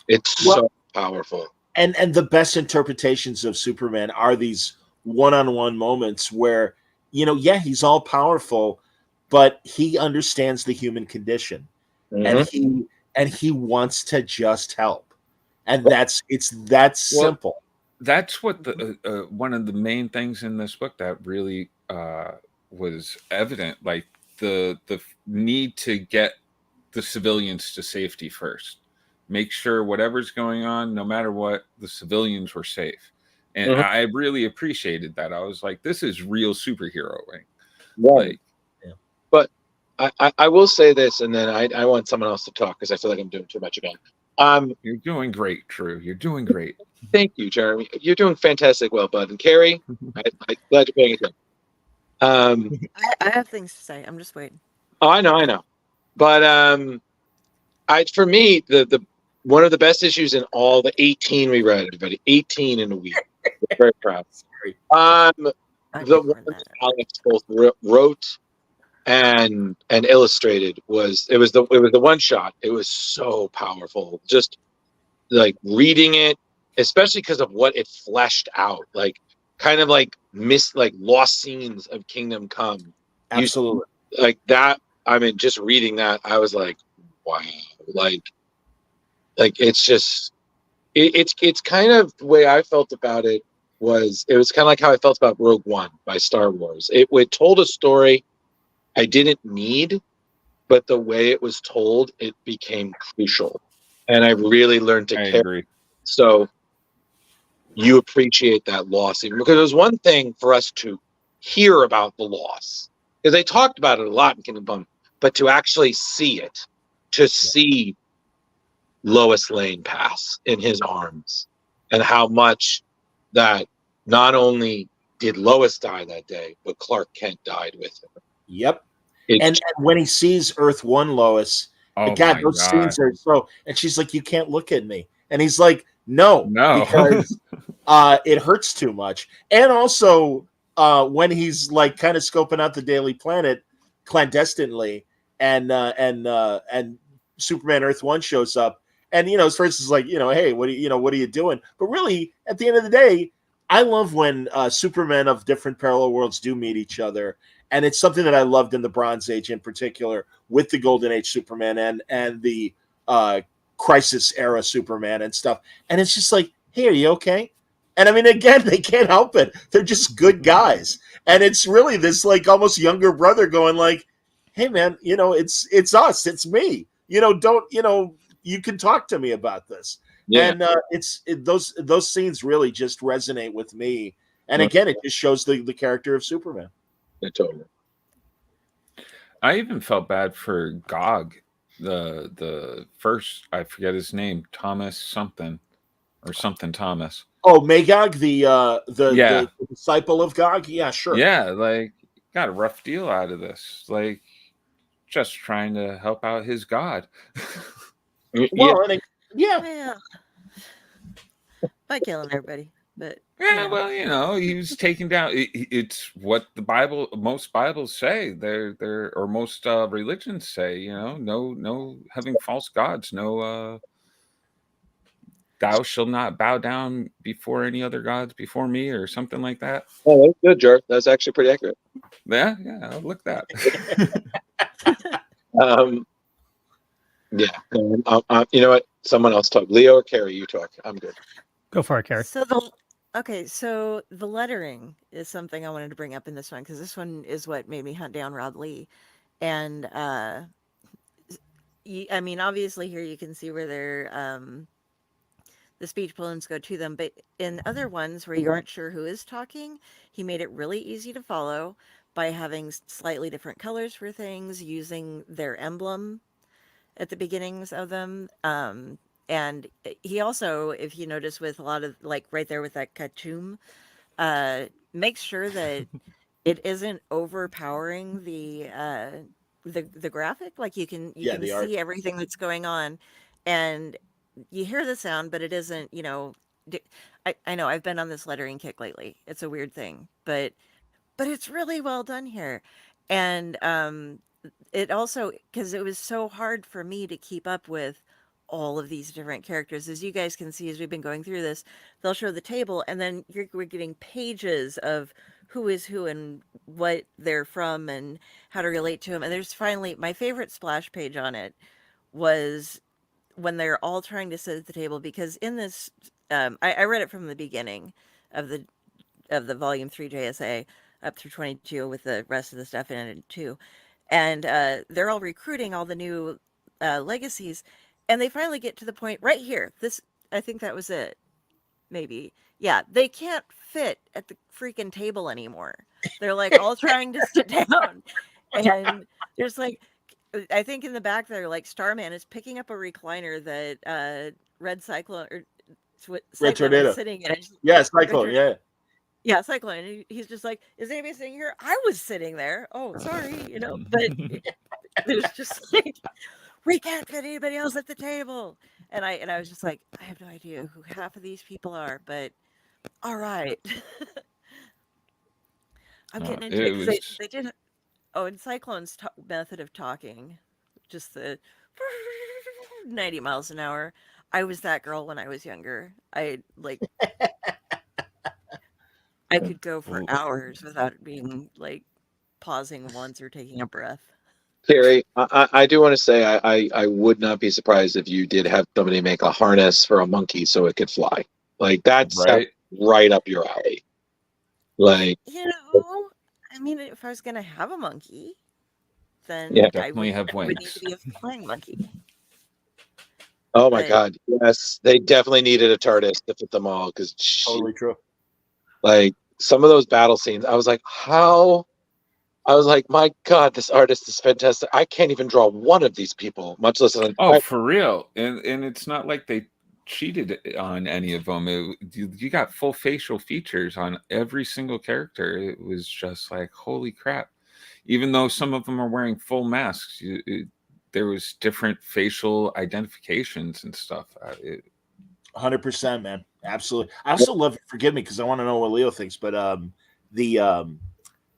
It's so powerful. And the best interpretations of Superman are these one-on-one moments where, he's all powerful, but he understands the human condition. Mm-hmm. and he wants to just help. And that's simple. That's what the one of the main things in this book that really was evident, like the need to get the civilians to safety first. Make sure whatever's going on, no matter what, the civilians were safe. And I really appreciated that. I was like, this is real superheroing. Right. But I will say this, and then I want someone else to talk because I feel like I'm doing too much again. You're doing great, Drew. You're doing great. Thank you, Jeremy. You're doing fantastic, well, bud. And Carrie, I'm glad you're paying attention. I have things to say. I'm just waiting. Oh, I know. But for me, the one of the best issues in all the 18 we read, everybody, 18 in a week. We're very proud. The one Alex both wrote and illustrated was the one shot. It was so powerful. Just like reading it, especially because of what it fleshed out, like kind of like lost scenes of Kingdom Come. Absolutely. Like that. I mean, just reading that, I was like, wow. Like it's just it's kind of the way I felt about it was kind of like how I felt about Rogue One by Star Wars. It told a story I didn't need, but the way it was told, it became crucial. And I really learned to care. Agree. So you appreciate that loss, even because it was one thing for us to hear about the loss, because they talked about it a lot in Kingdom Come, but to actually see it, see Lois Lane pass in his arms, and how much that not only did Lois die that day, but Clark Kent died with her. Yep. And when he sees Earth 1 Lois, God, those scenes are so, and she's like, you can't look at me. And he's like, no. Because it hurts too much. And also when he's like kind of scoping out the Daily Planet clandestinely, and Superman Earth 1 shows up, and his first is like, hey, what are you doing? But really, at the end of the day, I love when Supermen of different parallel worlds do meet each other. And it's something that I loved in the Bronze Age in particular, with the Golden Age Superman and the Crisis era Superman and stuff. And it's just like, hey, are you okay? And I mean, again, they can't help it. They're just good guys. And it's really this like almost younger brother going like, hey man, it's us, it's me. Don't, you can talk to me about this. Yeah. And those scenes really just resonate with me. And again, it just shows the character of Superman. Yeah, totally. I even felt bad for Gog, the first, I forget his name, Thomas something or something Thomas. Oh, Magog, the disciple of Gog. Yeah, sure. Yeah, like got a rough deal out of this. Like just trying to help out his god. Well, yeah. Well, by killing everybody, but Yeah, well, you know, he was taken down. It's what the most Bibles say. They're or most religions say. You know, no having false gods. No, thou shalt not bow down before any other gods before me, or something like that. Oh, that's good, George. That's actually pretty accurate. Yeah, I'll look that. Yeah. You know what? Someone else talk. Leo or Carrie, you talk. I'm good. Go for it, Carrie. So the lettering is something I wanted to bring up in this one because this one is what made me hunt down Rob Lee, and I mean, obviously here you can see where they're the speech balloons go to them, but in other ones where you aren't sure who is talking, he made it really easy to follow by having slightly different colors for things, using their emblem at the beginnings of them. And he also, if you notice, with a lot of like right there with that Khatum, makes sure that it isn't overpowering the graphic. Like you can see everything that's going on, and you hear the sound, but it isn't. You know, I know I've been on this lettering kick lately. It's a weird thing, but it's really well done here, and it also, because it was so hard for me to keep up with all of these different characters. As you guys can see, as we've been going through this, they'll show the table, and then we're getting pages of who is who and what they're from and how to relate to them. And there's finally my favorite splash page on it was when they're all trying to sit at the table, because in this, I read it from the beginning of the volume 3 JSA up through 22 with the rest of the stuff in it too. And they're all recruiting all the new legacies, and they finally get to the point right here. This, I think that was it. Maybe. Yeah, they can't fit at the freaking table anymore. They're like all trying to sit down. And there's like, I think in the back there, like Starman is picking up a recliner that Red Cyclone or Cyclone is sitting in. Yeah, Cyclone, yeah. Yeah, Cyclone. And he's just like, is anybody sitting here? I was sitting there. Oh, sorry, you know, but there's just like, we can't fit anybody else at the table. And I was just like, I have no idea who half of these people are, but all right. I'm getting into it. They did. Oh, and Cyclone's method of talking, just the 90 miles an hour. I was that girl when I was younger. I could go for hours without being like pausing once or taking a breath. Carrie, I do want to say I would not be surprised if you did have somebody make a harness for a monkey so it could fly. Like that's right up your alley. Like, you know, I mean, if I was gonna have a monkey, then I would need to be a flying monkey. Oh my God! Yes, they definitely needed a TARDIS to fit them all because totally true. Like some of those battle scenes, I was like, how? I was like, my God, this artist is fantastic. I can't even draw one of these people, much less an. Oh, for real! And it's not like they cheated on any of them. You got full facial features on every single character. It was just like, holy crap! Even though some of them are wearing full masks, there was different facial identifications and stuff. 100%, man. Absolutely. I also love, forgive me because I want to know what Leo thinks, but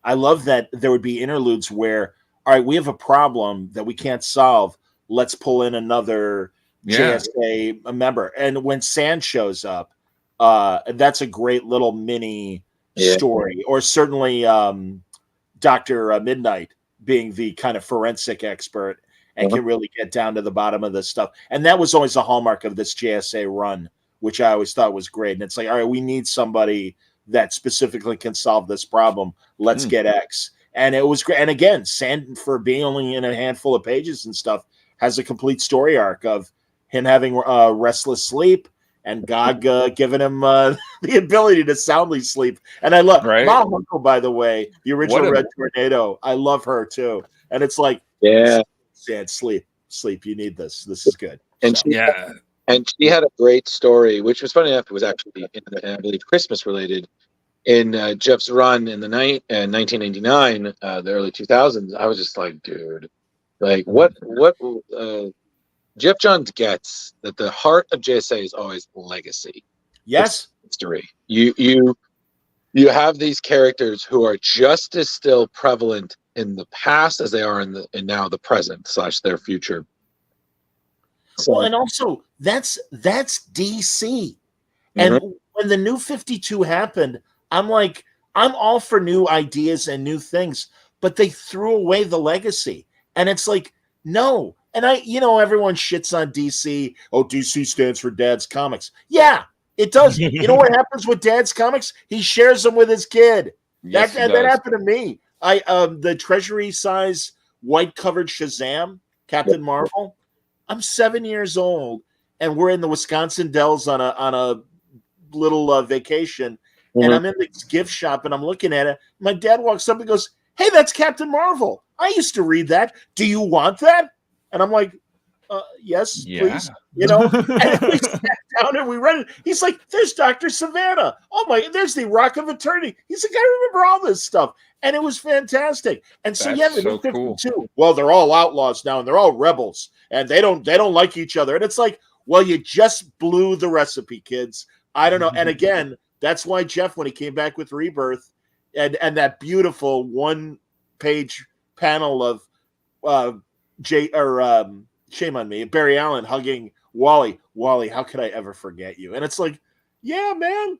I love that there would be interludes where, all right, we have a problem that we can't solve. Let's pull in another JSA member. And when Sand shows up, that's a great little mini story. Or certainly Dr. Midnight being the kind of forensic expert and can really get down to the bottom of this stuff. And that was always a hallmark of this JSA run, which I always thought was great. And it's like, all right, we need somebody that specifically can solve this problem. Let's get X. And it was great. And again, Sand, for being only in a handful of pages and stuff, has a complete story arc of, him having restless sleep, and Gog giving him the ability to soundly sleep. And I love Ma Hunko, by the way, the original Red Tornado. I love her too. And it's like, Sad, sleep. You need this. This is good. And she had a great story, which was funny enough. It was actually, I believe, Christmas related. In Jeff's run in the 1999, the early 2000s, I was just like, dude, like what Jeff Johns gets that the heart of JSA is always legacy. Yes, history. You have these characters who are just as still prevalent in the past as they are in now the present / their future. So, well, and also that's DC. And when the New 52 happened, I'm like, I'm all for new ideas and new things, but they threw away the legacy. And it's like, no. And everyone shits on DC. Oh, DC stands for Dad's Comics. Yeah, it does. You know what happens with Dad's Comics? He shares them with his kid. Yes, that happened to me. The Treasury size white covered Shazam, Captain Marvel. I'm 7 years old, and we're in the Wisconsin Dells on a little vacation, and I'm in this gift shop, and I'm looking at it. My dad walks up and goes, "Hey, that's Captain Marvel. I used to read that. Do you want that?" And I'm like, "Yes, please." And we sat down and we read it. He's like, "There's Dr. Savannah. Oh my, there's the Rock of Eternity." He's like, "I remember all this stuff." And it was fantastic. And so the New 52, well, they're all outlaws now and they're all rebels and they don't like each other. And it's like, well, you just blew the recipe, kids. I don't know. And again, that's why Jeff, when he came back with Rebirth and that beautiful 1-page panel of shame on me, Barry Allen hugging Wally. Wally, how could I ever forget you? And it's like, yeah, man,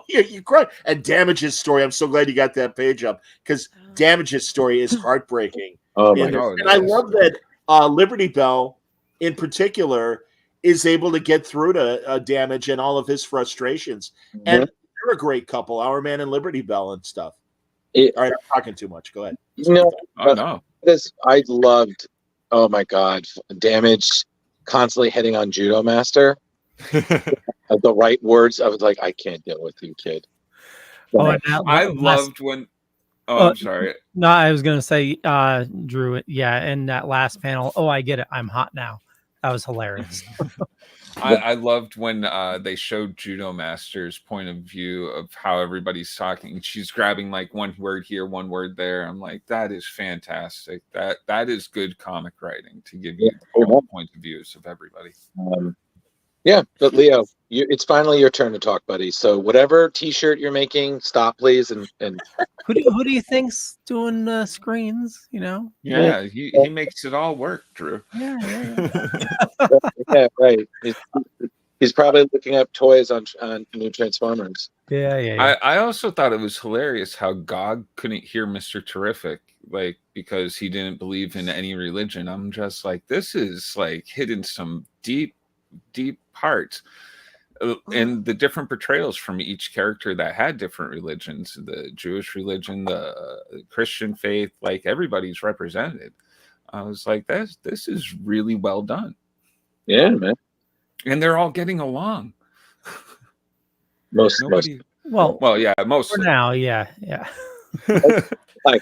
you cry. And Damage's story, I'm so glad you got that page up because Damage's story is heartbreaking. Oh my God! And I love that Liberty Bell, in particular, is able to get through to Damage and all of his frustrations. And they're a great couple, Our Man and Liberty Bell and stuff. All right, I'm talking too much. Go ahead. No, I loved. Oh my God, Damage constantly hitting on Judo Master. The right words. I was like, I can't deal with you, kid. I loved when. Oh, I'm sorry. No, I was gonna say, Drew. Yeah, in that last panel. Oh, I get it. I'm hot now. That was hilarious. I loved when they showed Judo Master's point of view of how everybody's talking. She's grabbing like one word here, one word there. I'm like, that is fantastic. That is good comic writing to give you all points of views of everybody. Yeah, but Leo, it's finally your turn to talk, buddy. So whatever T-shirt you're making, stop, please. And who do you think's doing the screens? Yeah, he makes it all work, Drew. Yeah, right. He's probably looking up toys on new Transformers. Yeah. I also thought it was hilarious how Gog couldn't hear Mr. Terrific, like because he didn't believe in any religion. I'm just like, this is like hitting some deep parts. And the different portrayals from each character that had different religions, the Jewish religion, the Christian faith, like everybody's represented. I was like, this is really well done. Yeah, man. And they're all getting along. Most. Well, yeah, mostly. For now, yeah. Like,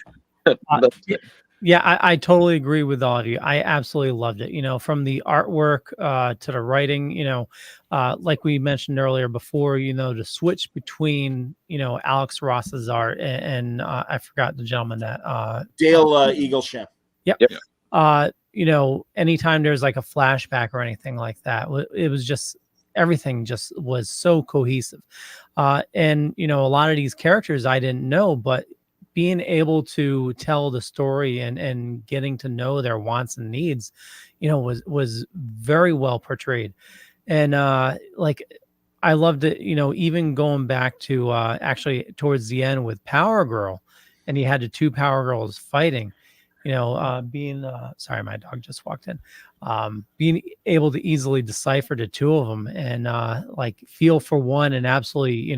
yeah, I totally agree with all of you. I absolutely loved it. From the artwork to the writing, like we mentioned earlier before, to switch between, Alex Ross's art and I forgot the gentleman that Dale Eaglesham. Yep. Anytime there's like a flashback or anything like that, it was just everything just was so cohesive. And a lot of these characters I didn't know, but being able to tell the story and getting to know their wants and needs, was very well portrayed. And like I loved it, even going back to actually towards the end with Power Girl, and he had the two Power Girls fighting, being sorry, my dog just walked in, being able to easily decipher the two of them and like feel for one and absolutely,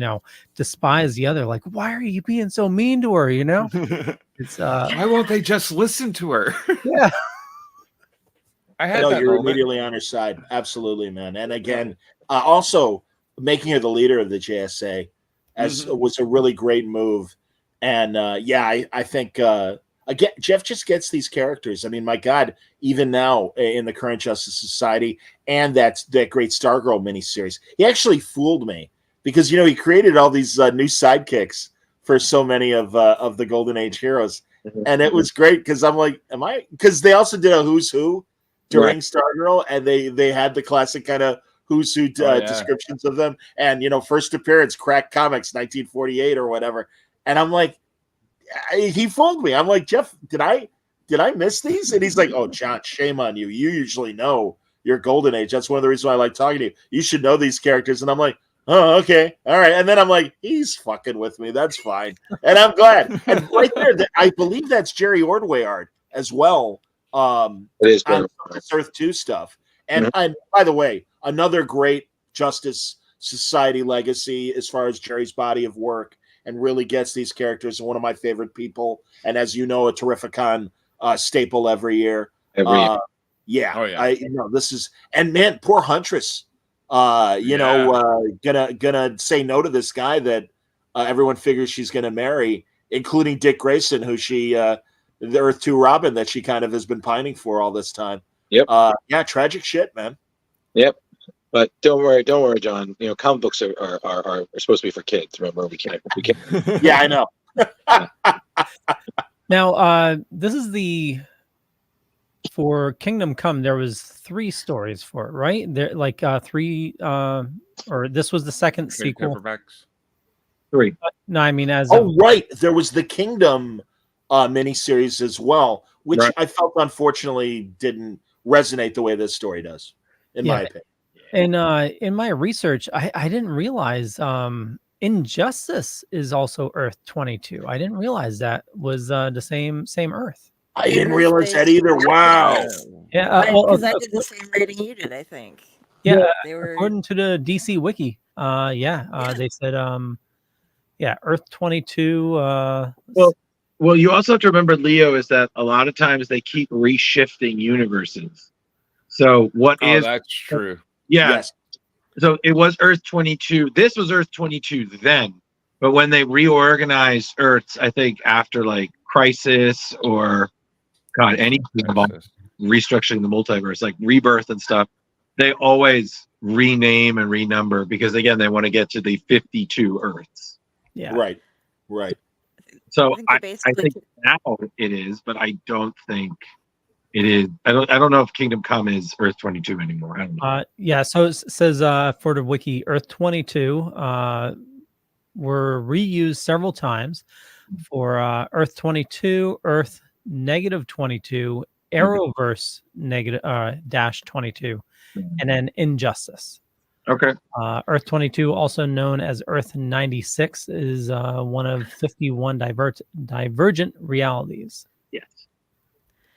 despise the other. Like, why are you being so mean to her? It's why won't they just listen to her? Yeah. I had No, that you're moment. immediately on her side. Absolutely, man. And again, also making her the leader of the JSA was a really great move. And I think again, Jeff just gets these characters. I mean, my God, even now in the current Justice Society and that great Stargirl miniseries, he actually fooled me because he created all these new sidekicks for so many of the Golden Age heroes, and it was great because I'm like, am I? Because they also did a Who's Who during Stargirl, and they had the classic kind of Who's Who descriptions of them, and first appearance, Crack Comics, 1948 or whatever, and I'm like, he fooled me. I'm like, Jeff, did I miss these? And he's like, oh, John, shame on you. You usually know your Golden Age. That's one of the reasons why I like talking to you. You should know these characters. And I'm like, oh, okay, all right. And then I'm like, he's fucking with me. That's fine. And I'm glad. And right there, I believe that's Jerry Ordway art as well. It is on Earth 2 stuff. And by the way, another great Justice Society legacy as far as Jerry's body of work, and really gets these characters, and one of my favorite people. And as you know, a Terrificon staple every year. This is, and man, poor Huntress. Gonna say no to this guy that everyone figures she's gonna marry, including Dick Grayson, who she the Earth 2 Robin that she kind of has been pining for all this time. Yep. Tragic shit, man. Yep. But don't worry, John. Comic books are supposed to be for kids. Remember, we can't. Yeah, I know. Now, this is for Kingdom Come. There was 3 stories for it, right? There, like 3, or this was the second sequel. Paperbacks. 3. No, I mean right. There was the Kingdom miniseries as well, which I felt unfortunately didn't resonate the way this story does, in my opinion. And in my research, I didn't realize Injustice is also Earth 22. I didn't realize that was the same Earth. I didn't realize that either. Wow. Yeah, because I did the same rating you did, I think. Yeah, they were according to the DC Wiki. They said Earth 22. Well, you also have to remember, Leo, is that a lot of times they keep reshifting universes. So that's true. Yeah. Yes. So it was Earth 22. This was Earth 22 then. But when they reorganized Earths, I think after like Crisis or anything about restructuring the multiverse, like Rebirth and stuff, they always rename and renumber because again, they want to get to the 52 Earths. Yeah. Right. So I think now it is, but I don't think it is. I don't know if Kingdom Come is Earth 22 anymore. I don't know. So it says for the wiki, Earth 22 were reused several times for Earth 22, Earth -22, Arrowverse -22, and then Injustice. Okay. Earth 22, also known as Earth 96, is one of 51 divergent realities. Yes.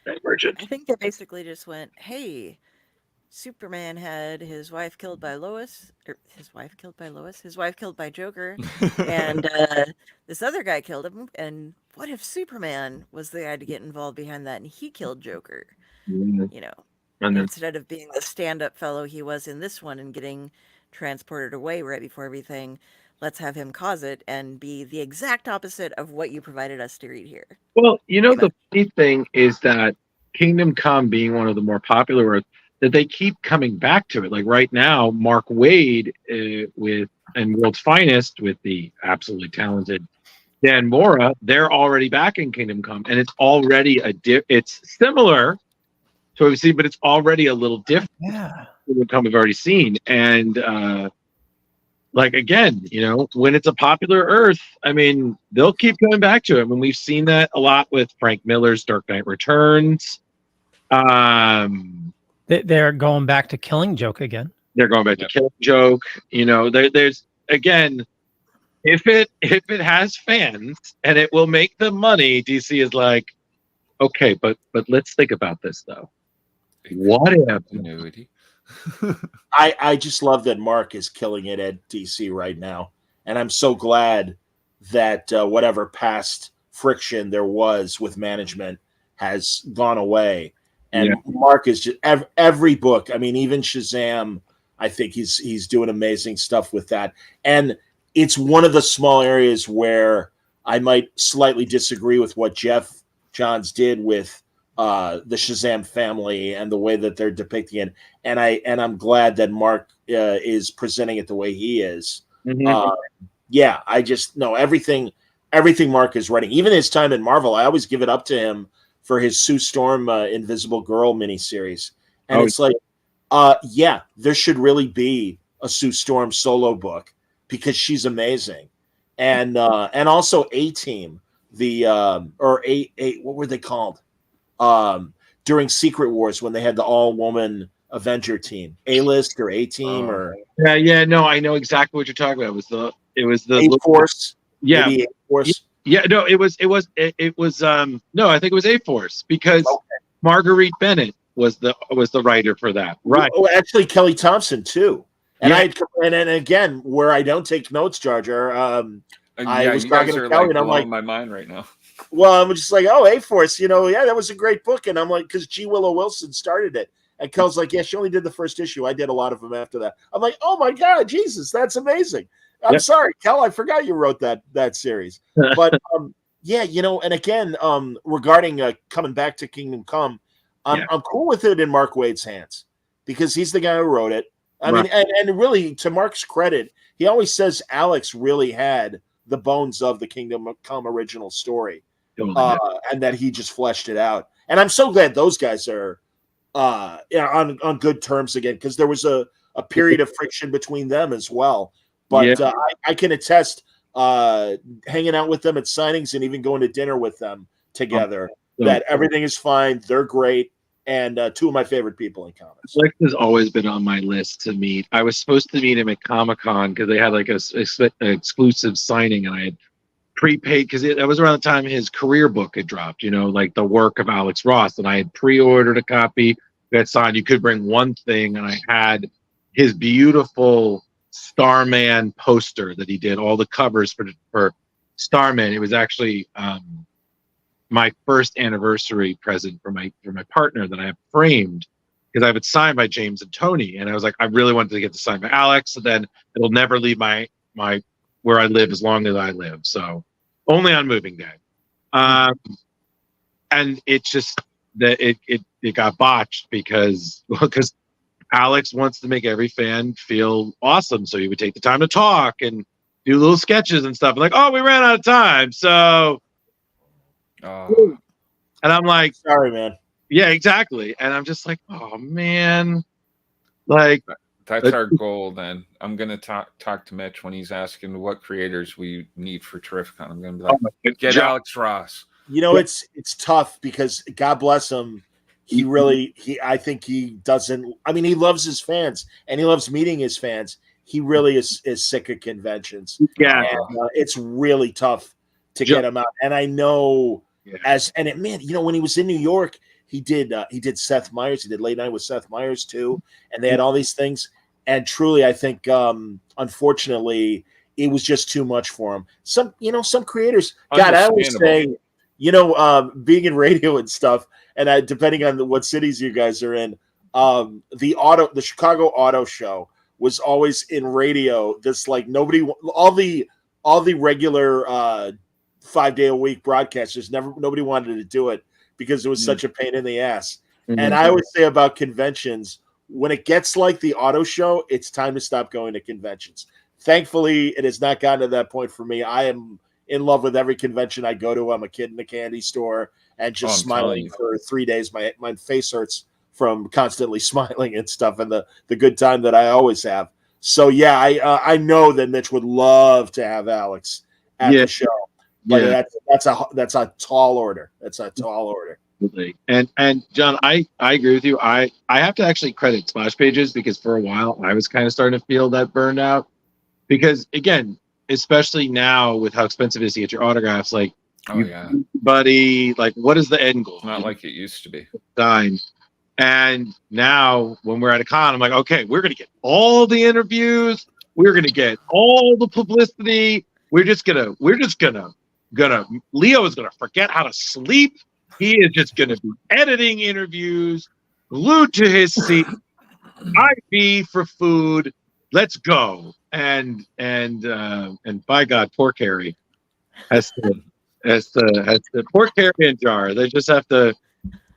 Divergent. I think they basically just went, hey, Superman had his wife killed by his wife killed by Joker, and this other guy killed him, and what if Superman was the guy to get involved behind that, and he killed Joker? Instead of being the stand-up fellow he was in this one and getting transported away right before everything, let's have him cause it and be the exact opposite of what you provided us to read here. Well, the funny thing is that Kingdom Come being one of the more popular, that they keep coming back to it. Like right now, Mark Waid with World's Finest with the absolutely talented Dan Mora, they're already back in Kingdom Come, and it's already it's similar to what we've seen, but it's already a little different. Yeah. Kingdom Come we've already seen, and again, when it's a popular Earth, I mean, they'll keep coming back to it. I mean, we've seen that a lot with Frank Miller's Dark Knight Returns. They're going back to Killing Joke again. They're going back to Killing Joke. There's again, if it has fans and it will make them money, DC is like, okay, but let's think about this though. What if? I just love that Mark is killing it at DC right now, and I'm so glad that whatever past friction there was with management has gone away. And Mark is just every book. I mean, even Shazam, I think he's doing amazing stuff with that. And it's one of the small areas where I might slightly disagree with what Jeff Johns did with the Shazam family and the way that they're depicting it. And I'm glad that Mark is presenting it the way he is. Yeah, I just know everything Mark is writing. Even his time in Marvel, I always give it up to him for his Sue Storm Invisible Girl miniseries. And it's like, yeah, there should really be a Sue Storm solo book because she's amazing. And also A-Team, what were they called? During Secret Wars when they had the all-woman Avenger team, A-List or A-Team or no, I know exactly what you're talking about. It was the A-Force. Yeah, maybe A-Force. Yeah, no, it was no, I think it was A-Force because Marguerite Bennett was the writer for that. Right. Oh, actually Kelly Thompson too. And and again, where I don't take notes, Jar Jar, I was talking to Kelly and I'm like, my mind right now. Well, I'm just like, oh, A-Force, that was a great book. And I'm like, because G. Willow Wilson started it. And Kel's like, yeah, she only did the first issue. I did a lot of them after that. I'm like, oh my God, Jesus, that's amazing. I'm sorry, Kel, I forgot you wrote that series. But and again, regarding coming back to Kingdom Come, I'm cool with it in Mark Waid's hands because he's the guy who wrote it. I mean, and really, to Mark's credit, he always says Alex really had the bones of the Kingdom Come original story, and that he just fleshed it out. And I'm so glad those guys are on good terms again, because there was a period of friction between them as well. But I can attest, hanging out with them at signings and even going to dinner with them together, that everything is fine. They're great. And two of my favorite people in comics. Flex has always been on my list to meet. I was supposed to meet him at Comic-Con because they had like an exclusive signing, and I had prepaid because that was around the time his career book had dropped, like the work of Alex Ross, and I had pre-ordered a copy that signed. You could bring one thing, and I had his beautiful Starman poster that he did, all the covers for Starman. It was actually my first anniversary present for my partner that I have framed, because I have it signed by James and Tony, and I was like, I really wanted to get the signed by Alex, so then it'll never leave my where I live as long as I live. So only on moving day. And it's just that it got botched because Alex wants to make every fan feel awesome, so he would take the time to talk and do little sketches and stuff. Like, oh, we ran out of time, so. And I'm like, sorry, man. Yeah, exactly. And I'm just like, oh man, like that's our goal. Then I'm gonna talk to Mitch when he's asking what creators we need for Terrificon. I'm gonna be like, get Alex Ross. It's tough because God bless him. I think he doesn't. I mean, he loves his fans and he loves meeting his fans. He really is sick of conventions. Yeah, and, it's really tough to get him out. And I know. When he was in New York, he did Seth Meyers. He did Late Night with Seth Meyers too, and they had all these things. And truly, I think, unfortunately, it was just too much for him. Some creators. God, I always say, being in radio and stuff, and depending on what cities you guys are in, the Chicago Auto Show was always in radio. This like all the regular 5-day-a-week broadcasters nobody wanted to do it because it was such a pain in the ass. And I always say about conventions, when it gets like the auto show, it's time to stop going to conventions. Thankfully, it has not gotten to that point for me. I am in love with every convention I go to. I'm a kid in the candy store and just smiling for 3 days. My face hurts from constantly smiling and stuff, and the good time that I always have. So yeah, I know that Mitch would love to have Alex at the show. But that's a tall order. That's a tall order. And John, I agree with you. I have to actually credit Splash Pages because for a while I was kind of starting to feel that burned out. Because again, especially now with how expensive it is to get your autographs, like buddy, like what is the end goal? It's not like it used to be. Dime. And now when we're at a con, I'm like, okay, we're gonna get all the interviews, we're gonna get all the publicity, we're just gonna Leo is gonna forget how to sleep. He is just going to be editing interviews, glued to his seat. IV for food. Let's go. And by God, poor Carrie has to poor Carrie and Jar. They just have to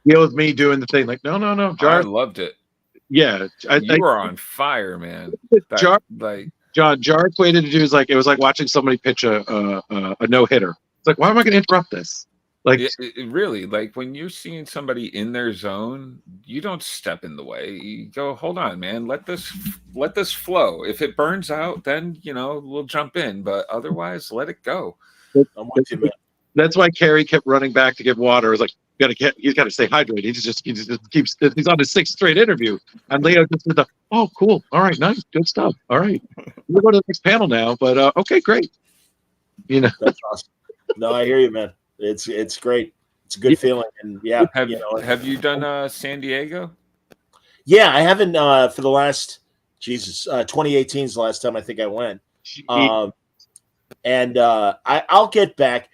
deal with me doing the thing. Like, no, I Jar. loved it. Yeah, You were on fire, man. Jar, like Jar equated to do is like it was like watching somebody pitch a no hitter. It's like, why am I going to interrupt this? Like, it really, like when you're seeing somebody in their zone, you don't step in the way. You go, hold on, man, let this flow. If it burns out, then we'll jump in. But otherwise, let it go. I'm with you, man. That's why Carrie kept running back to get water. It was like, he's got to stay hydrated. He just keeps. He's on his 6th straight interview, and Leo just did oh, cool, all right, nice, good stuff. All right, we'll go to the next panel now. But okay, great. That's awesome. No, I hear you, man. It's great. It's a good feeling, and yeah. Have you done San Diego? Yeah, I haven't for the last 2018 is the last time I think I went. And I'll get back.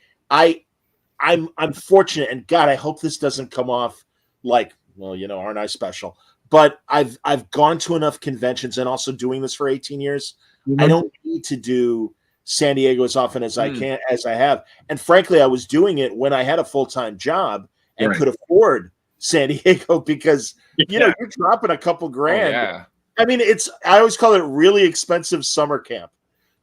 I'm fortunate, and God, I hope this doesn't come off like, well, aren't I special? But I've gone to enough conventions, and also doing this for 18 years. Mm-hmm. I don't need to do San Diego as often as I have. And frankly, I was doing it when I had a full-time job and could afford San Diego because you're dropping a couple grand. Oh, yeah. I mean, I always call it really expensive summer camp.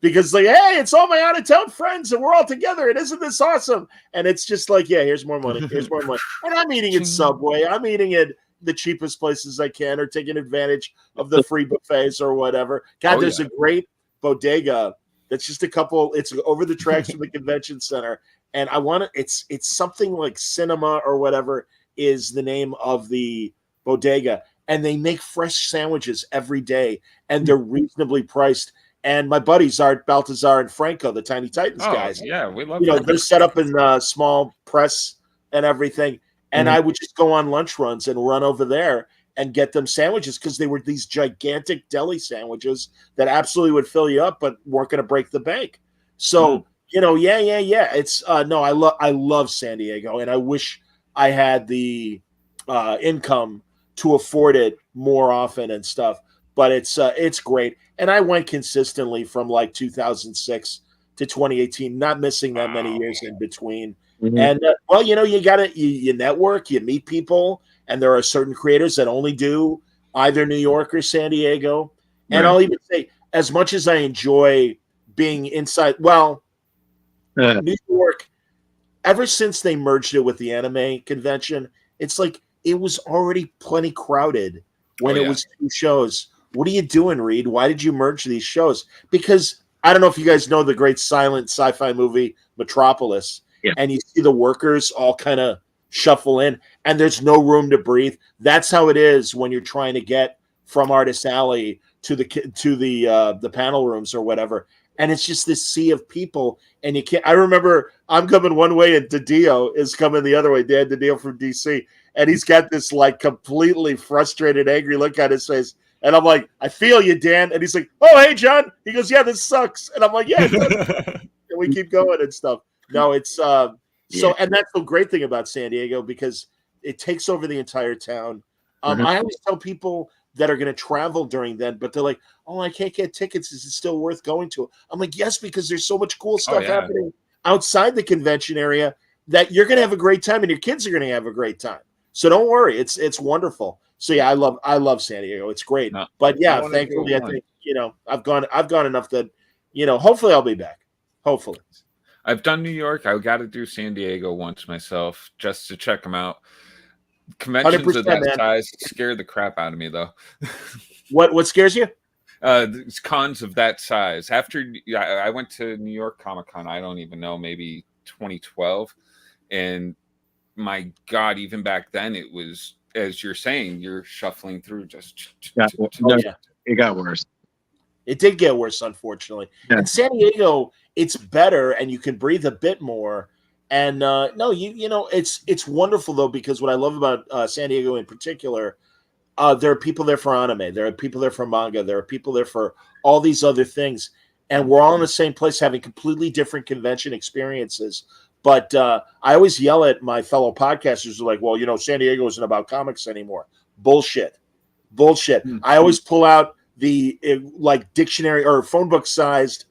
Because hey, it's all my out-of-town friends, and we're all together, and isn't this awesome? And it's just like, yeah, here's more money, here's more money. And I'm eating at Subway, I'm eating at the cheapest places I can, or taking advantage of the free buffets or whatever. God, there's a great bodega that's just it's over the tracks from the convention center, and it's something like Cinema or whatever is the name of the bodega, and they make fresh sandwiches every day, and they're reasonably priced. And my buddies, Art Baltazar and Franco, the Tiny Titans guys. Yeah, we love they're set up in small press and everything. And I would just go on lunch runs and run over there and get them sandwiches because they were these gigantic deli sandwiches that absolutely would fill you up, but weren't going to break the bank. So, yeah. It's I love San Diego, and I wish I had the income to afford it more often and stuff. But it's great. And I went consistently from like 2006 to 2018, not missing that many years in between. Mm-hmm. And you network, you meet people, and there are certain creators that only do either New York or San Diego. And I'll even say, as much as I enjoy being inside, New York, ever since they merged it with the anime convention, it's like it was already plenty crowded when it was 2 shows. What are you doing, Reed? Why did you merge these shows? Because I don't know if you guys know the great silent sci-fi movie Metropolis, and you see the workers all kind of shuffle in, and there's no room to breathe. That's how it is when you're trying to get from Artist Alley to the panel rooms or whatever, and it's just this sea of people, and you can't. I remember I'm coming one way, and DiDio is coming the other way. Dan DiDio from DC, and he's got this like completely frustrated, angry look on his face. And I'm like, I feel you, Dan. And he's like, oh, hey, John. He goes, yeah, this sucks. And I'm like, yeah. And we keep going and stuff. No, it's so, and that's the great thing about San Diego because it takes over the entire town. I always tell people that are going to travel during then, but they're like, oh, I can't get tickets. Is it still worth going to? I'm like, yes, because there's so much cool stuff happening outside the convention area that you're going to have a great time and your kids are going to have a great time. So don't worry. It's wonderful. So yeah, I love San Diego. It's great. No, but yeah, thankfully I think, I've gone enough that, hopefully I'll be back. Hopefully. I've done New York. I got to do San Diego once myself just to check them out. Conventions of that size scare the crap out of me though. What scares you? Cons of that size. After I went to New York Comic-Con, I don't even know, maybe 2012. And my God, even back then it was, as you're saying, you're shuffling through it got worse. It did get worse, unfortunately. Yeah. In San Diego, it's better and you can breathe a bit more. And it's wonderful though, because what I love about San Diego in particular, there are people there for anime, there are people there for manga, there are people there for all these other things, and we're all in the same place having completely different convention experiences. But I always yell at my fellow podcasters who are like, well, you know, San Diego isn't about comics anymore. Bullshit. I always pull out the like dictionary or phone book sized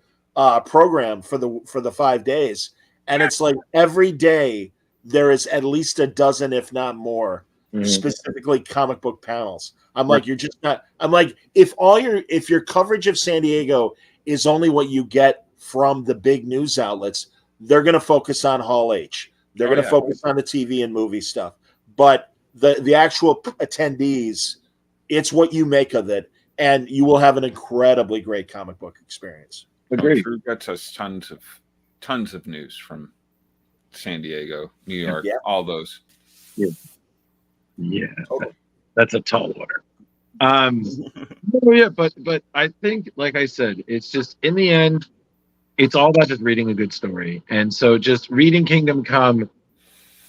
program for the 5 days, and it's like every day there is at least a dozen, if not more, specifically comic book panels. I'm like, you're just not. I'm like, if your coverage of San Diego is only what you get from the big news outlets, they're going to focus on Hall H. They're going to focus on the TV and movie stuff. But the actual attendees, it's what you make of it, and you will have an incredibly great comic book experience. Agreed. Drew gets us tons of news from San Diego, New York, all those. Yeah, that's a tall order. But I think, like I said, it's just in the end, it's all about just reading a good story. And so just reading Kingdom Come,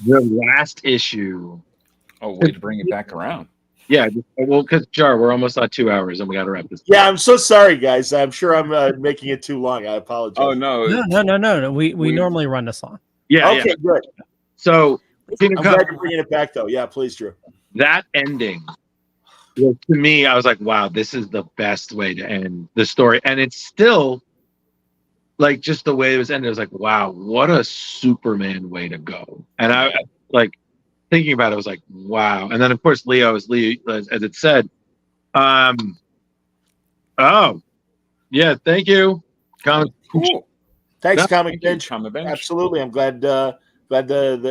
the last issue. Oh, way to bring it back around. Yeah, well, because Jar, we're almost at 2 hours and we got to wrap this. Yeah, I'm so sorry, guys. I'm sure I'm making it too long. I apologize. Oh no, no. We normally run this long. Yeah. Okay, good. So I'm glad you're bringing it back, though. Yeah, please, Drew. That ending, to me, I was like, wow, this is the best way to end the story, and it's still like just the way it was ended. I was like, wow, what a Superman way to go. And I like thinking about it, I was like, wow. And then of course Leo, as it said. Oh yeah, thank you. Cool. Thanks, Comic Bench. Bench. Absolutely. I'm glad the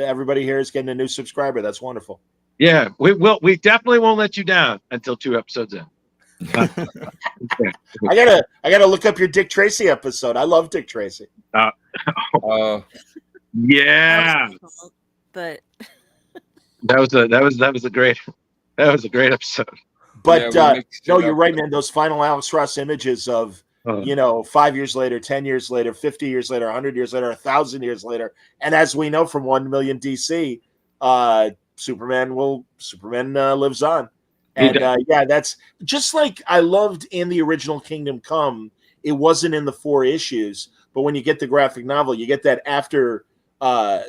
everybody here is getting a new subscriber. That's wonderful. Yeah, we definitely won't let you down until 2 episodes in. I gotta look up your Dick Tracy episode. I love Dick Tracy. Yeah, but that was a great episode. But no, you're right, man. Those final Alex Ross images of 5 years later, 10 years later, 50 years later, 100 years later, 1,000 years later, and as we know from 1 Million DC, Superman lives on. And that's just like I loved in the original Kingdom Come. It wasn't in the 4 issues, but when you get the graphic novel, you get that after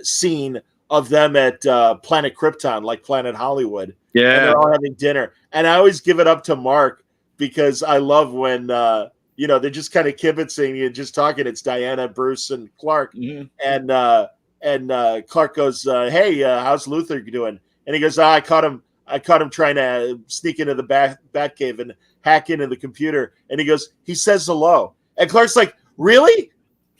scene of them at Planet Krypton, like Planet Hollywood. Yeah, and they're all having dinner. And I always give it up to Mark because I love when they're just kind of kibitzing and just talking. It's Diana, Bruce, and Clark, and Clark goes, "Hey, how's Luther doing?" And he goes, "I caught him trying to sneak into the Batcave and hack into the computer." And he goes, "He says hello." And Clark's like, "Really?"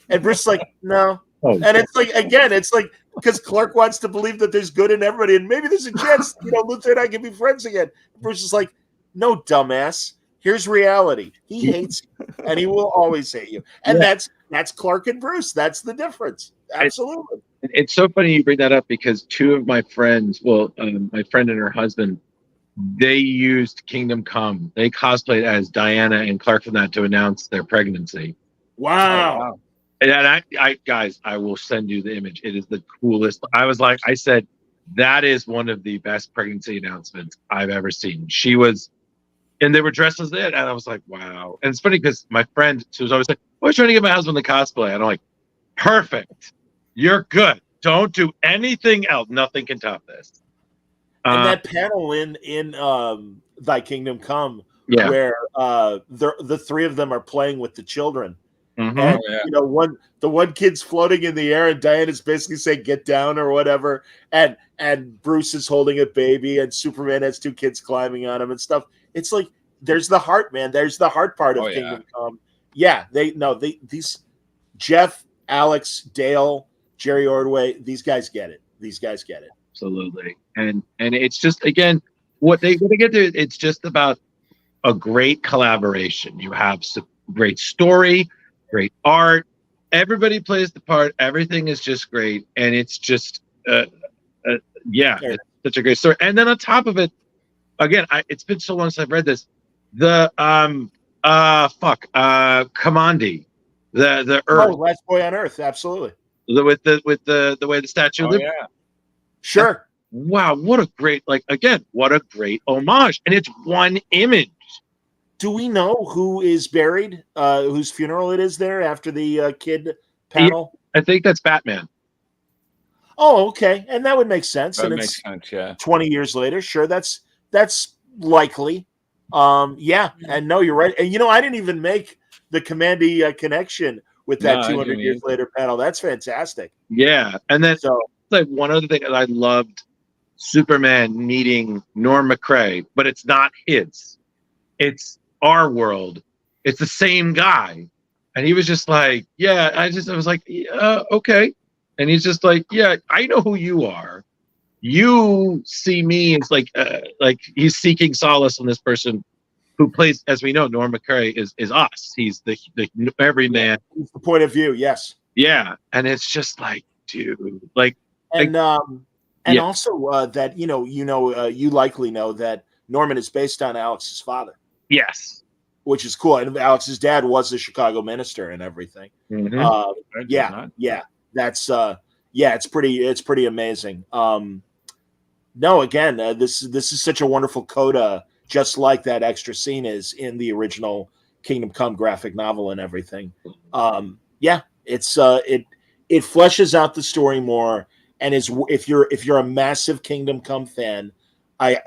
And Bruce's like, "No." And it's like, again, it's like, because Clark wants to believe that there's good in everybody, and maybe there's a chance, Luther and I can be friends again. Bruce is like, "No, dumbass. Here's reality. He hates you, and he will always hate you." And that's Clark and Bruce. That's the difference. Absolutely. It's so funny you bring that up because 2 of my friends, my friend and her husband, they used Kingdom Come. They cosplayed as Diana and Clark from that to announce their pregnancy. Wow. And I guys, I will send you the image. It is the coolest. I said, that is one of the best pregnancy announcements I've ever seen. She was, and they were dressed as it, and I was like, wow. And it's funny because my friend, she was always like, I was trying to get my husband to cosplay. And I'm like, perfect. You're good. Don't do anything else. Nothing can top this. And that panel in Thy Kingdom Come, where the 3 of them are playing with the children. Mm-hmm. And the one kid's floating in the air, and Diana's basically saying "get down" or whatever, and Bruce is holding a baby, and Superman has 2 kids climbing on him and stuff. It's like there's the heart, man. There's the heart part of Kingdom Come. Yeah, these Jeff, Alex, Dale, Jerry Ordway, these guys get it. Absolutely, and it's just again what they get to. It's just about a great collaboration. You have some great story. Great art. Everybody plays the part. Everything is just great, and it's just, it's such a great story. And then on top of it, again, it's been so long since I've read this. The Commandi, the Earth. Oh, Last Boy on Earth, absolutely. With the way the Statue of Liberty. Yeah. Sure. Wow, what a great homage, and it's one image. Do we know who is buried, whose funeral it is there after the kid panel? I think that's Batman. Oh, okay, and that would make sense. That and makes it's sense. Yeah. 20 years later. Sure, that's likely. Yeah, and no, you're right. And I didn't even make the Commandy connection with No, that I 200 didn't years either. later panel. That's fantastic. Yeah, and then So like one other thing that I loved, Superman meeting Norm McRae, but it's not his. It's our world. It's the same guy. And he was just like, yeah, I was like, okay. And he's just like, yeah, I know who you are. You see me as like he's seeking solace in this person who plays, as we know, Norm McRae is us. He's the everyman. it's the point of view, yes. Yeah. And it's just like, dude, like, And yeah. also that you likely know that Norman is based on Alex's father, Yes. which is cool. And Alex's dad was a Chicago minister and everything. Mhm. Yeah, that's it's pretty amazing. No, again, this is such a wonderful coda, just like that extra scene is in the original Kingdom Come graphic novel and everything. It's it fleshes out the story more, and is if you're a massive Kingdom Come fan, I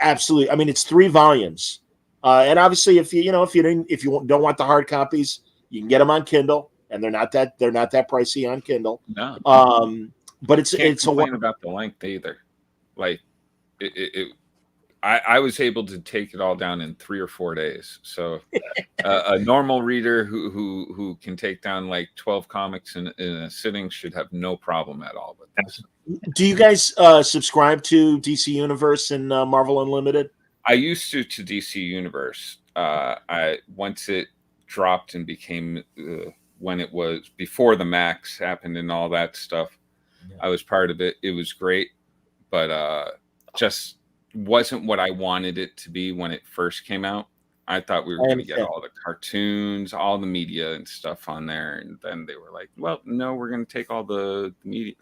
mean, it's 3 volumes, and obviously if you don't want the hard copies, you can get them on Kindle, and they're not that pricey on Kindle. No. But it's complain about the length either. Like I was able to take it all down in 3 or 4 days. So a normal reader who can take down like 12 comics in a sitting should have no problem at all with this. Do you guys subscribe to DC Universe and Marvel Unlimited? I used to DC Universe. I once it dropped and became when it was before the Max happened and all that stuff. Yeah. I was part of it. It was great, but just wasn't what I wanted it to be when it first came out. I thought we were going to get all the cartoons, all the media and stuff on there, and then they were like, "Well, no, we're going to take all the media."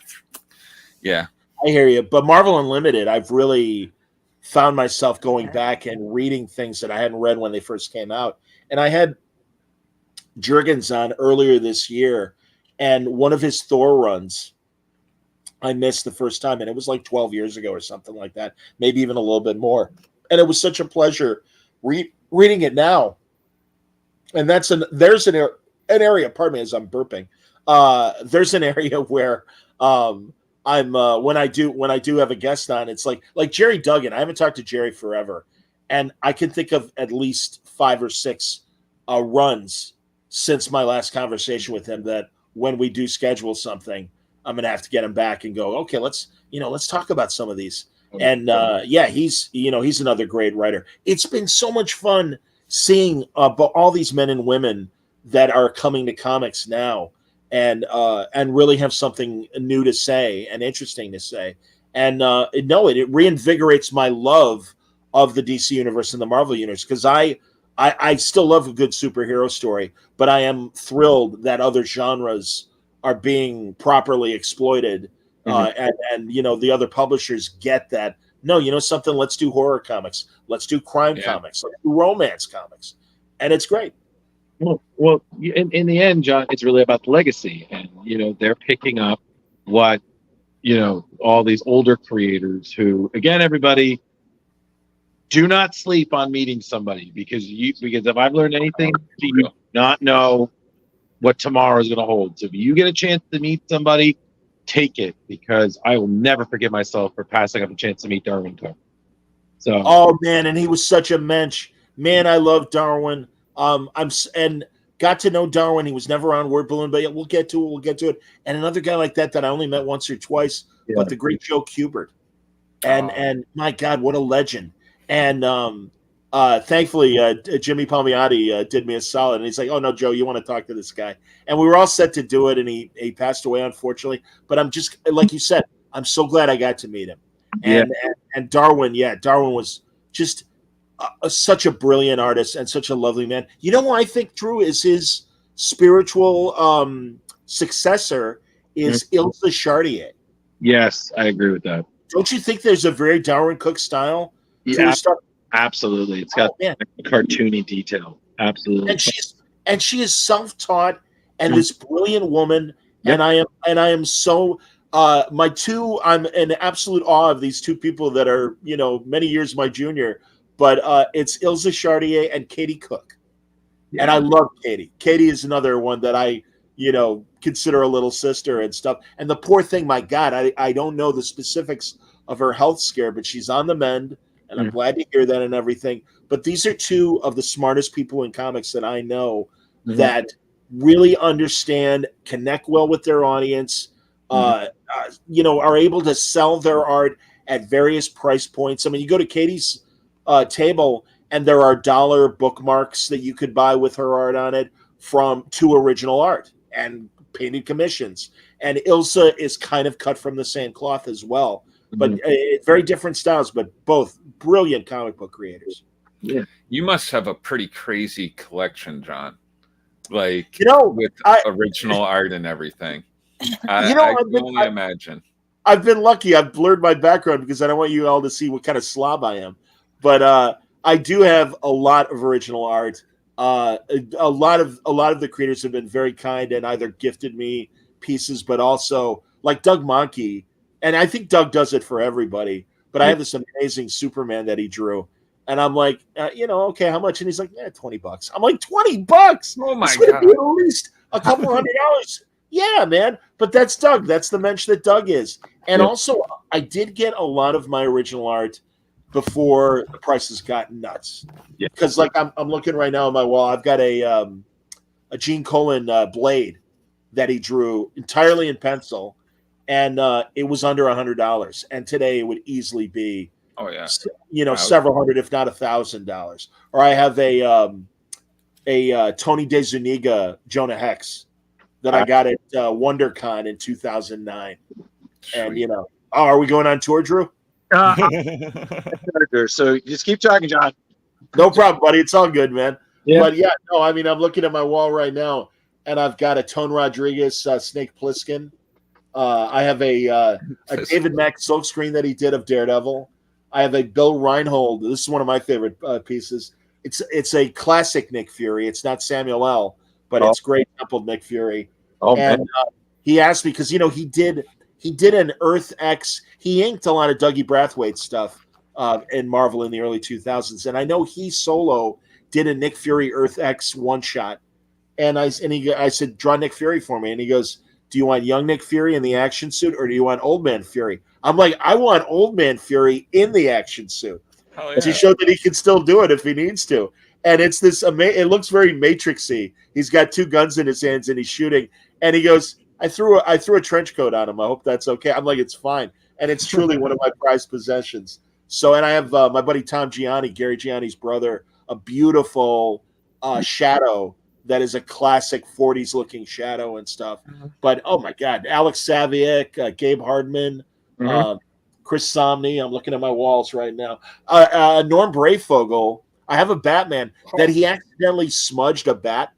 Yeah, I hear you. But Marvel Unlimited, I've really found myself going back and reading things that I hadn't read when they first came out. And I had Jurgens on earlier this year, and one of his Thor runs I missed the first time, and it was like 12 years ago or something like that, maybe even a little bit more. And it was such a pleasure reading it now. And there's an area, pardon me as I'm burping. There's an area where I'm when I do have a guest on, it's like Jerry Duggan. I haven't talked to Jerry forever, and I can think of at least 5 or 6 runs since my last conversation with him that when we do schedule something, I'm going to have to get him back and go, okay, let's talk about some of these. And he's another great writer. It's been so much fun seeing all these men and women that are coming to comics now and really have something new to say and interesting to say. And it reinvigorates my love of the DC universe and the Marvel universe, because I still love a good superhero story, but I am thrilled that other genres are being properly exploited, and the other publishers get that. No, something. Let's do horror comics. Let's do crime comics. Let's do romance comics, and it's great. Well, in the end, John, it's really about the legacy, and they're picking up what all these older creators who, again, everybody, do not sleep on meeting somebody, because if I've learned anything, you do not know what tomorrow is going to hold. So if you get a chance to meet somebody, take it, because I will never forgive myself for passing up a chance to meet Darwin Cook. So, oh man, and he was such a mensch. Man, I love Darwin. And got to know Darwin. He was never on Word Balloon, but we'll get to it. And another guy like that I only met once or twice, but the great Joe Kubert. And my God, what a legend. And thankfully, Jimmy Palmiotti did me a solid, and he's like, "Oh no, Joe, you want to talk to this guy?" And we were all set to do it, and he passed away, unfortunately. But I'm just like you said, I'm so glad I got to meet him. And Darwin, Darwin was just such a brilliant artist and such a lovely man. You know who I think, Drew, is his spiritual successor is Ilsa Chartier. Yes, I agree with that. Don't you think there's a very Darwin Cook style to Yeah. his stuff? Absolutely, it's got cartoony detail. Absolutely, and she is self-taught and this brilliant woman. Yep. And I am so I'm in absolute awe of these two people that are, many years my junior, but it's Ilse Chartier and Katie Cook. Yeah. And I love Katie. Katie is another one that I, consider a little sister and stuff. And the poor thing, my God, I don't know the specifics of her health scare, but she's on the mend, and I'm glad to hear that and everything. But these are two of the smartest people in comics that I know that really understand, connect well with their audience, are able to sell their art at various price points. I mean, you go to Katie's table, and there are dollar bookmarks that you could buy with her art on it to original art and painted commissions. And Ilsa is kind of cut from the same cloth as well, but very different styles, but both brilliant comic book creators. Yeah. You must have a pretty crazy collection, John. Like, with original art and everything. I can only imagine. I've been lucky. I've blurred my background because I don't want you all to see what kind of slob I am. But I do have a lot of original art. A lot of the creators have been very kind and either gifted me pieces, but also like Doug Monkey. And I think Doug does it for everybody. But I have this amazing Superman that he drew. And I'm like, okay, how much? And he's like, $20. I'm like, $20? Oh my it's gonna God. be at least a couple $100. Yeah, man. But that's Doug. That's the mensch that Doug is. And also, I did get a lot of my original art before the prices got nuts. Yeah. Because like I'm looking right now on my wall, I've got a Gene Colan blade that he drew entirely in pencil, and it was under $100. And today it would easily be, several hundred, if not $1,000. Or I have a Tony DeZuniga Jonah Hex that I got at WonderCon in 2009. Sweet. And are we going on tour, Drew? So just keep talking, John. No problem, buddy. It's all good, man. Yeah. But I mean, I'm looking at my wall right now, and I've got a Tone Rodriguez Snake Plissken. I have a David Mack silkscreen that he did of Daredevil. I have a Bill Reinhold. This is one of my favorite pieces. It's a classic Nick Fury. It's not Samuel L., but it's great templed Nick Fury. Oh, and man. He asked me because he did an Earth X. He inked a lot of Dougie Brathwaite stuff in Marvel in the early 2000s, and I know he solo did a Nick Fury Earth X one shot. And I said, draw Nick Fury for me, and he goes, do you want young Nick Fury in the action suit, or do you want old man Fury? I'm like, I want old man Fury in the action suit to show that he can still do it if he needs to. And it's this it looks very Matrixy. He's got two guns in his hands and he's shooting. And he goes, I threw a trench coat on him. I hope that's okay. I'm like, it's fine. And it's truly one of my prized possessions. So, and I have my buddy Tom Gianni, Gary Gianni's brother, a beautiful shadow that is a classic 40s looking shadow and stuff. But oh my God, Alex Savick, Gabe Hardman, Chris Somney. I'm looking at my walls right now. Norm Brayfogle. I have a Batman that he accidentally smudged a bat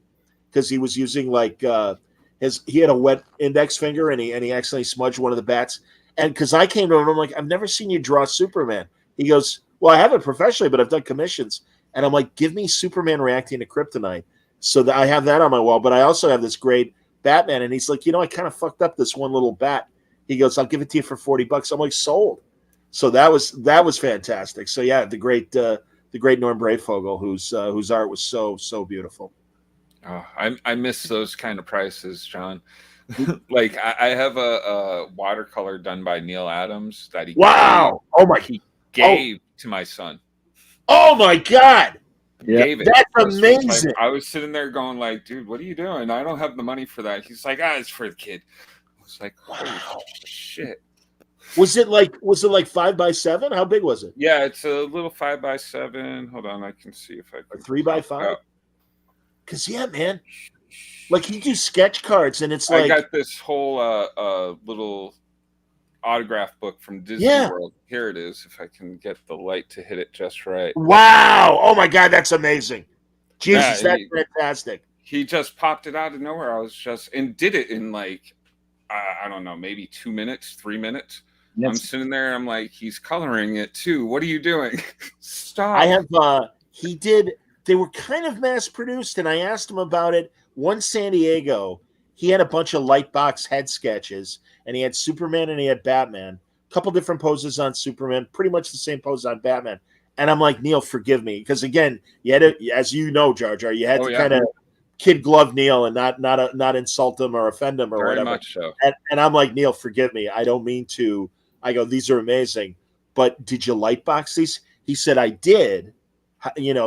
because he was using he had a wet index finger and he accidentally smudged one of the bats. And because I came to him, I'm like, I've never seen you draw Superman. He goes, well, I haven't professionally, but I've done commissions. And I'm like, give me Superman reacting to kryptonite. So that I have that on my wall, but I also have this great Batman. And he's like, I kind of fucked up this one little bat. He goes, I'll give it to you for $40. I'm like, sold. So that was fantastic. So yeah, the great Norm Brayfogle, whose art was so beautiful. Oh, I miss those kind of prices, John. Like I have a watercolor done by Neil Adams that he gave to my son. Oh my God. Gave it. That's amazing. I was sitting there going like, dude, what are you doing? I don't have the money for that. He's like, it's for the kid. I was like, holy shit. Was it like 5x7? How big was it? Yeah, it's a little 5x7. Hold on, I can see if I can. 3x5? Because man, like you do sketch cards, and it's like I got this whole little autograph book from Disney World. Here it is, if I can get the light to hit it just right. Wow! Oh my God, that's amazing. Jesus, that's fantastic. He just popped it out of nowhere. And did it in like I don't know, maybe 2 minutes, 3 minutes. Yes. I'm sitting there. I'm like, he's coloring it too. What are you doing? Stop. I have. They were kind of mass produced, and I asked him about it. One San Diego, he had a bunch of Lightbox head sketches, and he had Superman and he had Batman. A couple different poses on Superman, pretty much the same pose on Batman. And I'm like, Neil, forgive me, because again, you had to, as you know, Jar Jar, you had to kind of kid glove Neil and not insult him or offend him or Very whatever. much so. And I'm like, Neil, forgive me, I don't mean to. I go, these are amazing, but did you Lightbox these? He said, I did.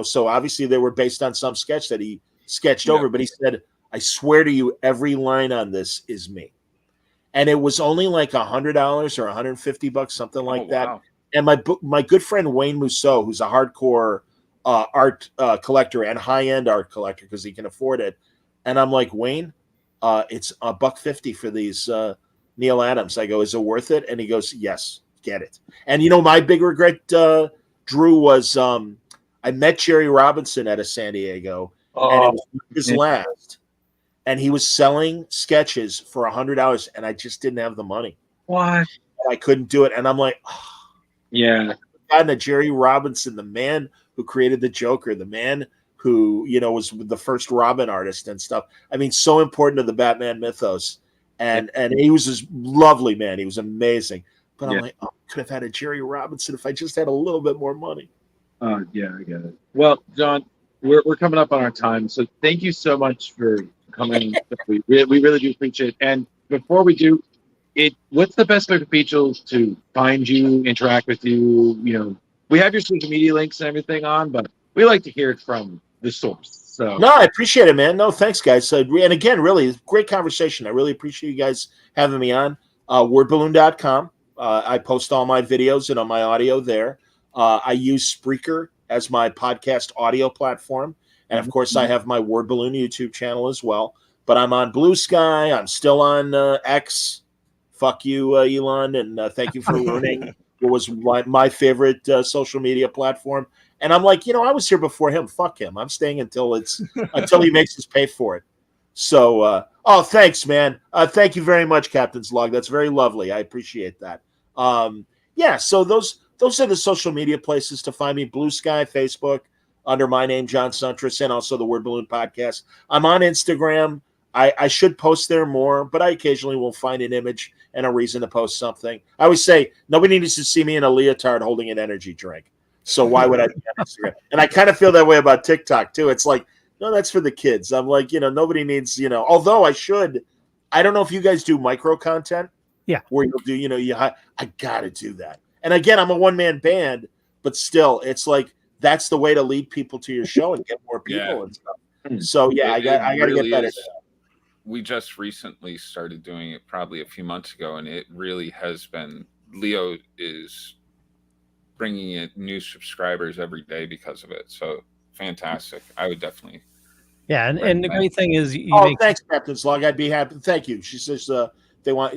So obviously they were based on some sketch that he sketched over, but he said, I swear to you, every line on this is me. And it was only like $100 or $150, something like that. Wow. And my good friend Wayne Mousseau, who's a hardcore art collector and high-end art collector because he can afford it. And I'm like, Wayne, it's $150 for these Neil Adams. I go, is it worth it? And he goes, yes, get it. And my big regret, Drew, was I met Jerry Robinson at a San Diego, and it was his last. And he was selling sketches for $100, and I just didn't have the money. What? I couldn't do it. And I'm like, yeah. gotten a Jerry Robinson, the man who created the Joker, the man who, was the first Robin artist and stuff. I mean, so important to the Batman mythos. And he was this lovely man. He was amazing. But I'm like, I could have had a Jerry Robinson if I just had a little bit more money. Yeah, I get it. Well, John, we're coming up on our time. So thank you so much for coming. We really do appreciate it. And before we do, what's the best way for people to find you, interact with you? We have your social media links and everything on, but we like to hear it from the source. So no, I appreciate it, man. No, thanks, guys. And again, really, great conversation. I really appreciate you guys having me on. Wordballoon.com. I post all my videos and all my audio there. I use Spreaker as my podcast audio platform. And of course, I have my Word Balloon YouTube channel as well. But I'm on Blue Sky. I'm still on X. Fuck you, Elon. And thank you for ruining what was my favorite social media platform. And I'm like, I was here before him. Fuck him. I'm staying until he makes us pay for it. So, thanks, man. Thank you very much, Captain's Log. That's very lovely. I appreciate that. So those are the social media places to find me. Blue Sky, Facebook, under my name, John Siuntres, and also the Word Balloon Podcast. I'm on Instagram. I should post there more, but I occasionally will find an image and a reason to post something. I always say, nobody needs to see me in a leotard holding an energy drink. So why would I be on Instagram? And I kind of feel that way about TikTok, too. It's like, no, that's for the kids. I'm like, nobody needs, although I don't know if you guys do micro content. Yeah. Where you'll do, I got to do that. And again, I'm a one-man band, but still, it's like, that's the way to lead people to your show and get more people and stuff. So, I got to get better. We just recently started doing it probably a few months ago, and it really has been, Leo is bringing in new subscribers every day because of it. So fantastic. I would definitely. Yeah. And the great thing is, thanks, Captain's Log. I'd be happy. Thank you. She says they want,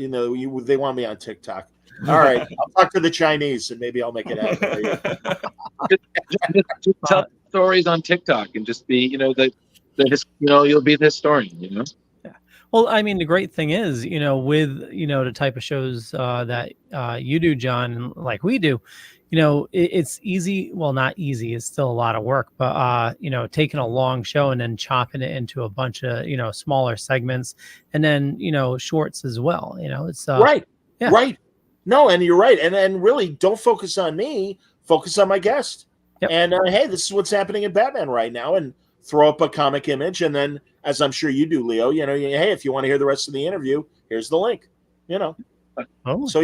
they want me on TikTok. All right. I'll talk to the Chinese and maybe I'll make it happen. just tell stories on TikTok and just be, you'll be the historian, Yeah. Well, I mean, the great thing is, with, the type of shows that you do, John, and like we do, it's easy. Well, not easy. It's still a lot of work, but, taking a long show and then chopping it into a bunch of, smaller segments and then, shorts as well. It's right. Yeah. Right. No, and you're right. And really don't focus on me, focus on my guest. Yep. And hey, this is what's happening in Batman right now. And throw up a comic image. And then, as I'm sure you do, Leo, hey, if you want to hear the rest of the interview, here's the link, Oh. So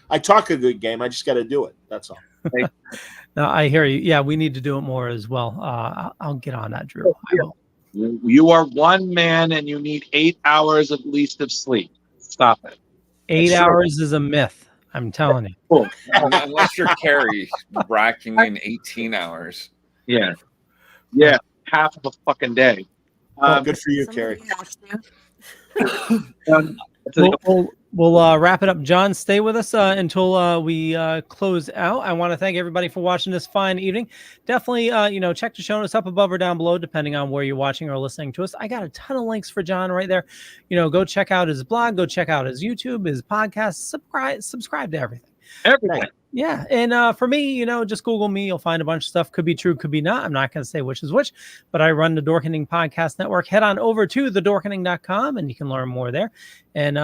I talk a good game. I just got to do it. That's all. No, I hear you. Yeah, we need to do it more as well. I'll get on that, Drew. I will. You are one man and you need 8 hours at least of sleep. Stop it. 8 hours is a myth. I'm telling you. Cool. Unless you're Carrie racking in 18 hours. Yeah. Half of a fucking day. Good for you, Carrie. We'll wrap it up. John, stay with us until we close out. I want to thank everybody for watching this fine evening. Definitely, check the show notes up above or down below, depending on where you're watching or listening to us. I got a ton of links for John right there. Go check out his blog, go check out his YouTube, his podcast, subscribe to everything. Everything. Yeah, and for me, just Google me. You'll find a bunch of stuff. Could be true, could be not. I'm not going to say which is which, but I run the Dorkening Podcast Network. Head on over to thedorkening.com and you can learn more there. And,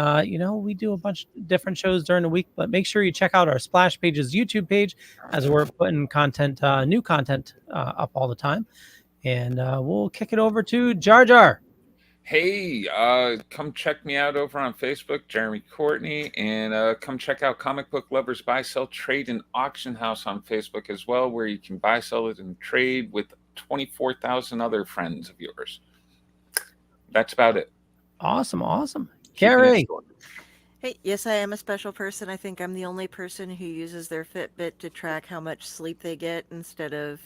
we do a bunch of different shows during the week, but make sure you check out our Splash Pages YouTube page as we're putting content, new content up all the time. And we'll kick it over to Jar Jar. Hey, come check me out over on Facebook, Jeremy Courtney, and come check out Comic Book Lovers Buy, Sell, Trade, and Auction House on Facebook as well, where you can buy, sell it, and trade with 24,000 other friends of yours. That's about it. Awesome. Carrie. Hey, yes, I am a special person. I think I'm the only person who uses their Fitbit to track how much sleep they get instead of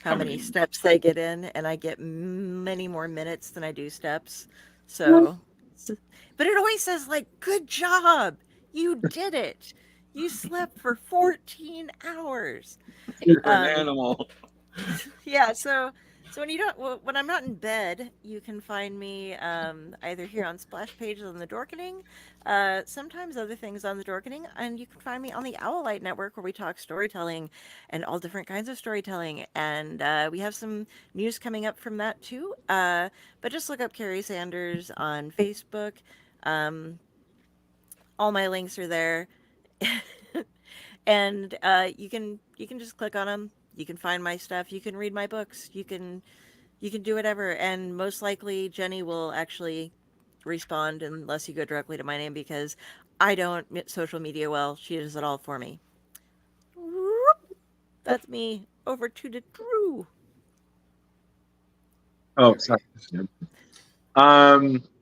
how many steps they get in, and I get many more minutes than I do steps. So, but it always says like, "Good job, you did it. You slept for 14 hours." You're an animal. Yeah. So when I'm not in bed, you can find me either here on Splash Pages on the Dorkening, sometimes other things on the Dorkening, and you can find me on the Owlite Network where we talk storytelling and all different kinds of storytelling. And we have some news coming up from that too. But just look up Carrie Sanders on Facebook. All my links are there. And you can just click on them. You can find my stuff. You can read my books. You can do whatever. And most likely Jenny will actually respond unless you go directly to my name, because I don't social media well. She does it all for me. That's me. Over to the Drew. Oh, sorry.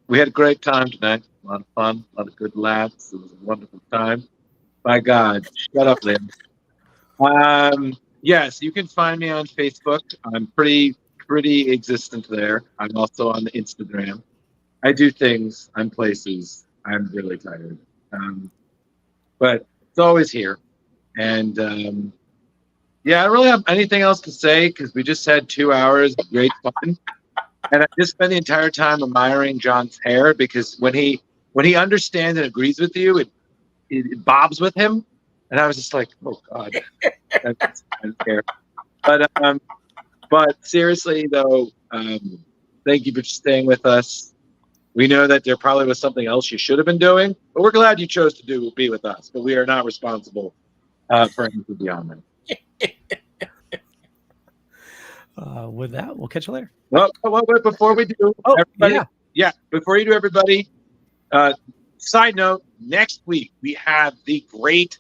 We had a great time tonight. A lot of fun, a lot of good laughs. It was a wonderful time. By God, shut up, Liam. Yes, you can find me on Facebook. I'm pretty existent there. I'm also on the Instagram. I do things. I'm places. I'm really tired. But it's always here. And I don't really have anything else to say because we just had 2 hours of great fun. And I just spent the entire time admiring John's hair, because when he understands and agrees with you, it bobs with him. And I was just like, oh God, that's unfair. But seriously though, thank you for staying with us. We know that there probably was something else you should have been doing, but we're glad you chose to be with us. But we are not responsible for anything beyond that. With that, we'll catch you later. Well, before we do, everybody, before you do, everybody, side note, next week we have the great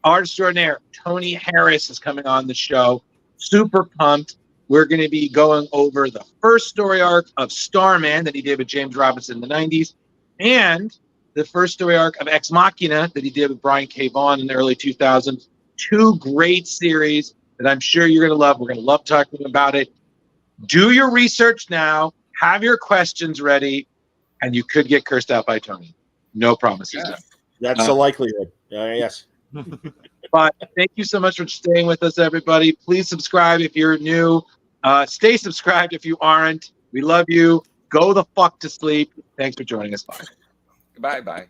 art extraordinaire Tony Harris is coming on the show. Super pumped. We're going to be going over the first story arc of Starman that he did with James Robinson in the 90s, and the first story arc of Ex Machina that he did with Brian K. Vaughan in the early 2000s. Two great series that I'm sure you're going to love. We're going to love talking about it. Do your research now. Have your questions ready, and you could get cursed out by Tony. No promises. Yeah. That's the likelihood. Yes. But thank you so much for staying with us, everybody. Please subscribe if you're new. Stay subscribed if you aren't. We love you. Go the fuck to sleep. Thanks for joining us. Bye. Bye.